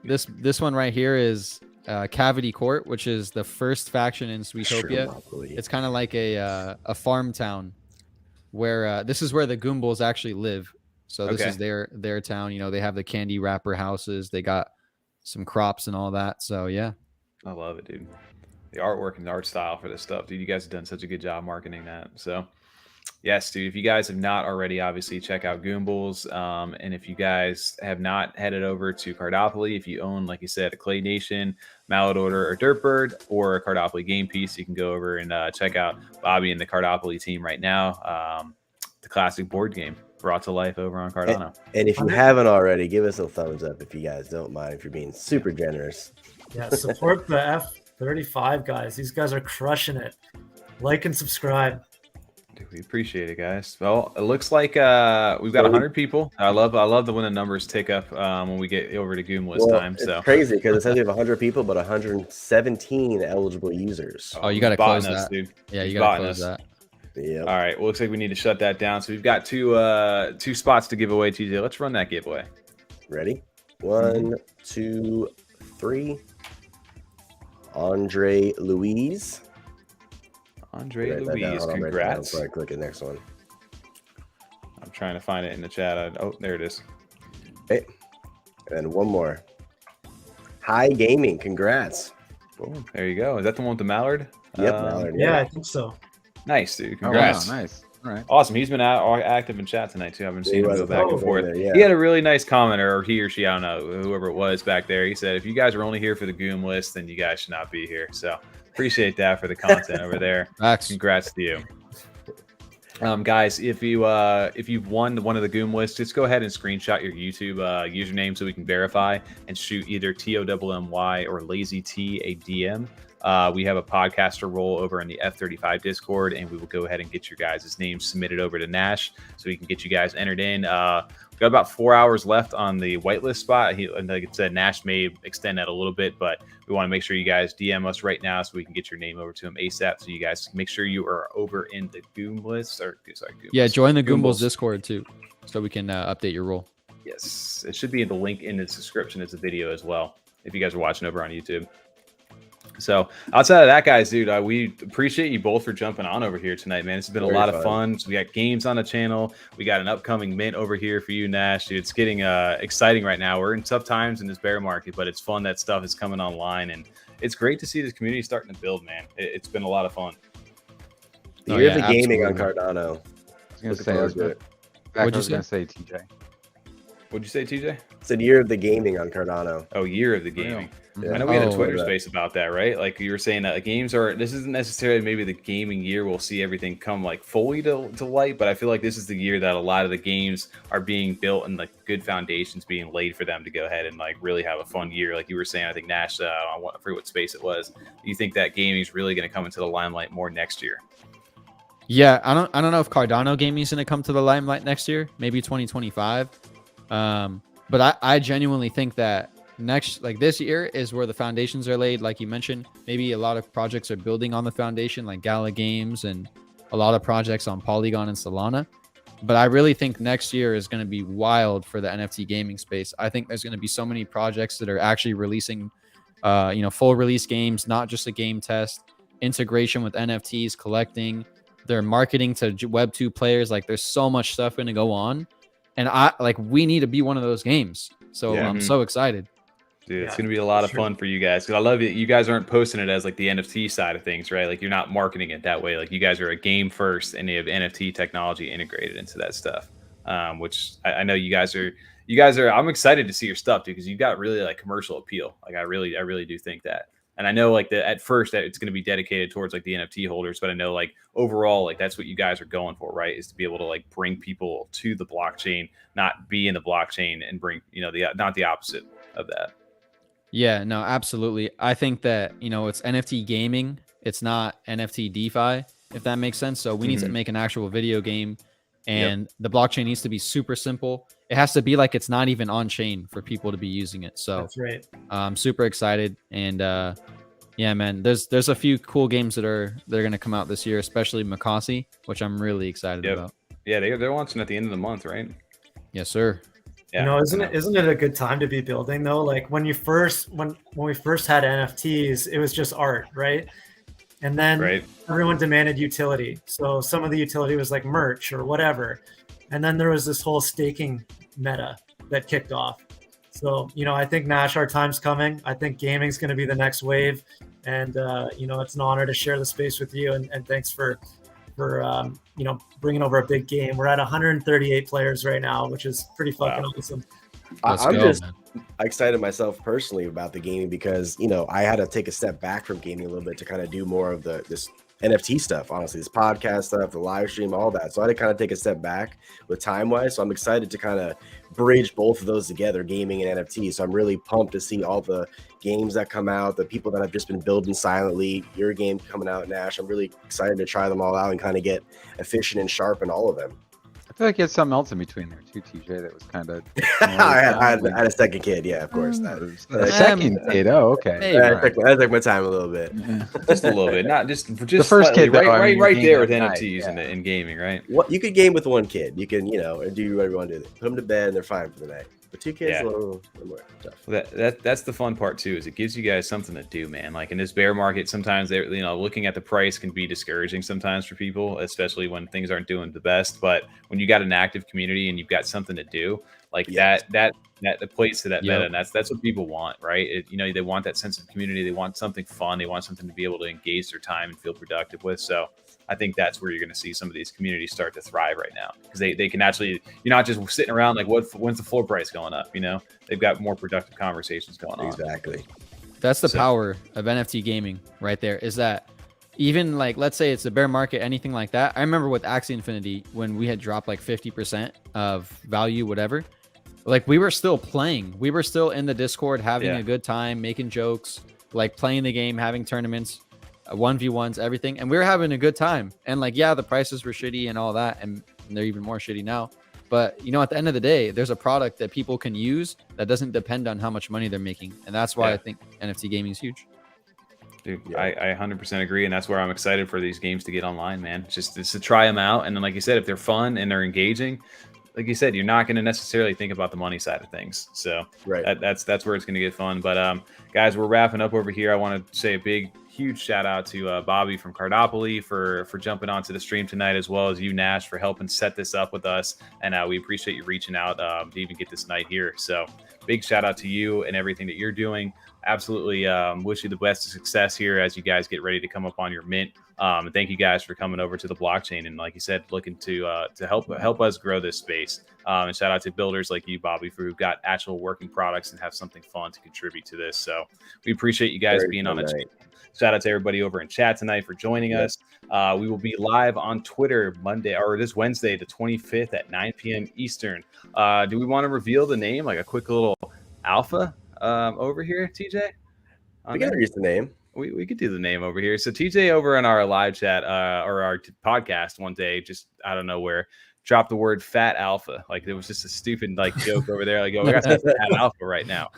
this one right here is Cavity Court, which is the first faction in Sweetopia. It's kind of like a farm town where this is where the Goombles actually live. So this is their town. You know, they have the candy wrapper houses. They got some crops and all that. So yeah, I love it, dude. The artwork and the art style for this stuff, dude. You guys have done such a good job marketing that. So yes, dude. If you guys have not already, obviously check out Goombles. And if you guys have not headed over to Cardopoly, if you own, like you said, a Clay Nation, Mallet Order, or Dirtbird, or a Cardopoly game piece, you can go over and check out Bobby and the Cardopoly team right now. The classic board game brought to life over on Cardano. And if you haven't already, give us a thumbs up if you guys don't mind, if you're being super generous. Yeah, support the F35 guys. These guys are crushing it. Like and subscribe. Dude, we appreciate it, guys. Well, it looks like we've got 100 people. I love when the numbers tick up when we get over to Goomlist time. So it's crazy because it says we have 100 people, but 117 eligible users. Oh, you got to close us, that, dude. Yeah, you got to close that. Yeah. All right. Well, looks like we need to shut that down. So we've got two spots to give away, TJ. Let's run that giveaway. Ready? 1, 2, 3. Andre Louise. Andre Louise, congrats. Before I click the next one. I'm trying to find it in the chat. Oh, there it is. Hey, and one more. Hi Gaming, congrats. Boom. There you go. Is that the one with the mallard? Yep, mallard. Yeah, I think so. Nice, dude. Congrats. Oh, wow, nice. All right. Awesome. He's been active in chat tonight too. I've been seeing him go back and forth. Yeah. He had a really nice comment, or he or she, I don't know, whoever it was back there. He said, if you guys are only here for the Goom list, then you guys should not be here. So appreciate that for the content over there. Congrats to you. Guys, if you've won one of the Goom lists, just go ahead and screenshot your YouTube username so we can verify and shoot either TOMMY or Lazy T a DM. We have a podcaster role over in the F35 Discord, and we will go ahead and get your guys' names submitted over to Nash so we can get you guys entered in. We've got about 4 hours left on the whitelist spot. Like I said, Nash may extend that a little bit, but we want to make sure you guys DM us right now so we can get your name over to him ASAP. So you guys make sure you are over in the Goomlists. Yeah, join the Goombles Discord too, so we can update your role. Yes, it should be in the link in the description as a video as well, if you guys are watching over on YouTube. So outside of that, guys, dude, we appreciate you both for jumping on over here tonight, man. It's been a lot of fun. So we got games on the channel. We got an upcoming mint over here for you, Nash. Dude, it's getting exciting right now. We're in tough times in this bear market, but it's fun that stuff is coming online, and it's great to see this community starting to build, man. It's been a lot of fun. Year of the gaming on Cardano. I was going to say, TJ. What'd you say, TJ? It's a year of the gaming on Cardano. Oh, year of the gaming. Yeah. I know we had a Twitter space about that, right? Like you were saying that this isn't necessarily maybe the gaming year we'll see everything come like fully to light, but I feel like this is the year that a lot of the games are being built and like good foundations being laid for them to go ahead and like really have a fun year. Like you were saying, I think Nash, I forget what space it was. Do you think that gaming is really going to come into the limelight more next year? Yeah, I don't know if Cardano gaming is going to come to the limelight next year, maybe 2025. But I genuinely think that this year is where the foundations are laid. Like you mentioned, maybe a lot of projects are building on the foundation, like Gala Games and a lot of projects on Polygon and Solana. But I really think next year is going to be wild for the NFT gaming space. I think there's going to be so many projects that are actually releasing, full release games, not just a game test, integration with NFTs, collecting, their marketing to Web 2 players. Like there's so much stuff going to go on. And we need to be one of those games. So I'm so excited. Dude, it's gonna be a lot of fun for you guys, because I love it. You guys aren't posting it as like the NFT side of things, right? Like you're not marketing it that way. Like you guys are a game first, and you have NFT technology integrated into that stuff. Which I know you guys are. I'm excited to see your stuff, dude, because you got really like commercial appeal. Like I really do think that. And I know like at first that it's going to be dedicated towards like the NFT holders, but I know like overall, like that's what you guys are going for, right? Is to be able to like bring people to the blockchain, not be in the blockchain, and bring, not the opposite of that. Yeah, no, absolutely. I think that, it's NFT gaming. It's not NFT DeFi, if that makes sense. So we need to make an actual video game, and the blockchain needs to be super simple. It has to be like it's not even on chain for people to be using it. So that's right. I'm super excited. And yeah, man, there's a few cool games that are going to come out this year, especially Makasi, which I'm really excited about. Yeah, they're launching at the end of the month, right? Yes, sir. Yeah. Isn't it a good time to be building though? Like when we first had NFTs, it was just art, right? And then everyone demanded utility. So some of the utility was like merch or whatever. And then there was this whole staking meta that kicked off. So, I think Nash, our time's coming. I think gaming's going to be the next wave. And, it's an honor to share the space with you. And thanks for bringing over a big game. We're at 138 players right now, which is pretty fucking awesome. I'm just excited myself personally about the gaming because, I had to take a step back from gaming a little bit to kind of do more of this NFT stuff, honestly, this podcast stuff, the live stream, all that. So I had to kind of take a step back with time-wise. So I'm excited to kind of bridge both of those together, gaming and NFT. So I'm really pumped to see all the games that come out, the people that have just been building silently, your game coming out, Nash. I'm really excited to try them all out and kind of get efficient and sharp in all of them. I feel like you had something else in between there too, TJ. That was kind of. I had a second kid, yeah, of course. Second kid, oh, okay. Hey, I took my time a little bit, just a little bit, not just the first kid, right there with NFTs and gaming, right? What you could game with one kid, you can do whatever you want to do. Put them to bed, and they're fine for the night. But two kids, a little more tough. Well, that's the fun part too, is it gives you guys something to do, man. Like in this bear market, sometimes they're looking at the price can be discouraging sometimes for people, especially when things aren't doing the best. But when you got an active community and you've got something to do, like that plays to that meta, and that's what people want, right? They want that sense of community, they want something fun, they want something to be able to engage their time and feel productive with. So I think that's where you're going to see some of these communities start to thrive right now, because they can actually, you're not just sitting around like, when's the floor price going up? They've got more productive conversations going on. Exactly. That's the power of NFT gaming right there, is that even like, let's say it's a bear market, anything like that. I remember with Axie Infinity, when we had dropped like 50% of value, whatever, like we were still playing. We were still in the Discord having a good time, making jokes, like playing the game, having tournaments, 1v1s, everything. And we were having a good time. And like, the prices were shitty and all that. And they're even more shitty now. But, at the end of the day, there's a product that people can use that doesn't depend on how much money they're making. And that's why I think NFT gaming is huge. Dude, I 100% agree. And that's where I'm excited for these games to get online, man. It's to try them out. And then, like you said, if they're fun and they're engaging, like you said, you're not going to necessarily think about the money side of things. So that's where it's going to get fun. But guys, we're wrapping up over here. I want to say a huge shout out to Bobby from Cardopoly for jumping onto the stream tonight, as well as you, Nash, for helping set this up with us. And we appreciate you reaching out to even get this night here. So big shout out to you and everything that you're doing. Absolutely wish you the best of success here as you guys get ready to come up on your mint. And thank you guys for coming over to the blockchain, and like you said, looking to help us grow this space. And shout out to builders like you, Bobby, who've got actual working products and have something fun to contribute to this. So we appreciate you guys being on the channel. Shout out to everybody over in chat tonight for joining us. We will be live on Twitter this Wednesday, the 25th at 9 p.m. Eastern. Do we want to reveal the name, like a quick little alpha over here, TJ? We can introduce the name. we could do the name over here. So TJ over in our live chat or our podcast one day, just I don't know where, dropped the word fat alpha. Like it was just a stupid like joke over there. Like, oh, we got some fat alpha right now.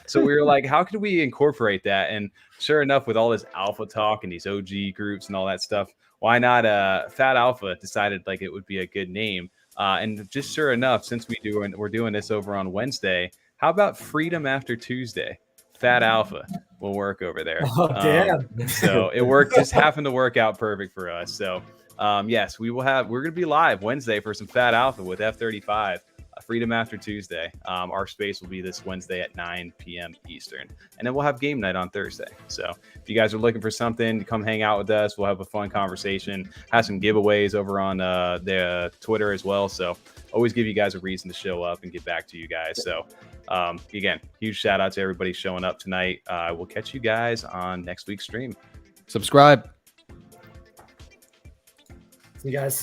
So we were like, how could we incorporate that? And sure enough, with all this alpha talk and these OG groups and all that stuff, why not Fat Alpha decided like it would be a good name. And just sure enough, since we're doing this over on Wednesday, how about Freedom After Tuesday? Fat Alpha will work over there. Oh, damn. So it worked, just happened to work out perfect for us. So yes, we're going to be live Wednesday for some Fat Alpha with F35. Freedom After Tuesday. Our space will be this Wednesday at 9 p.m. Eastern. And then we'll have game night on Thursday. So if you guys are looking for something, come hang out with us. We'll have a fun conversation, have some giveaways over on the Twitter as well. So always give you guys a reason to show up and get back to you guys. So again, huge shout out to everybody showing up tonight. We'll catch you guys on next week's stream. Subscribe. See you guys.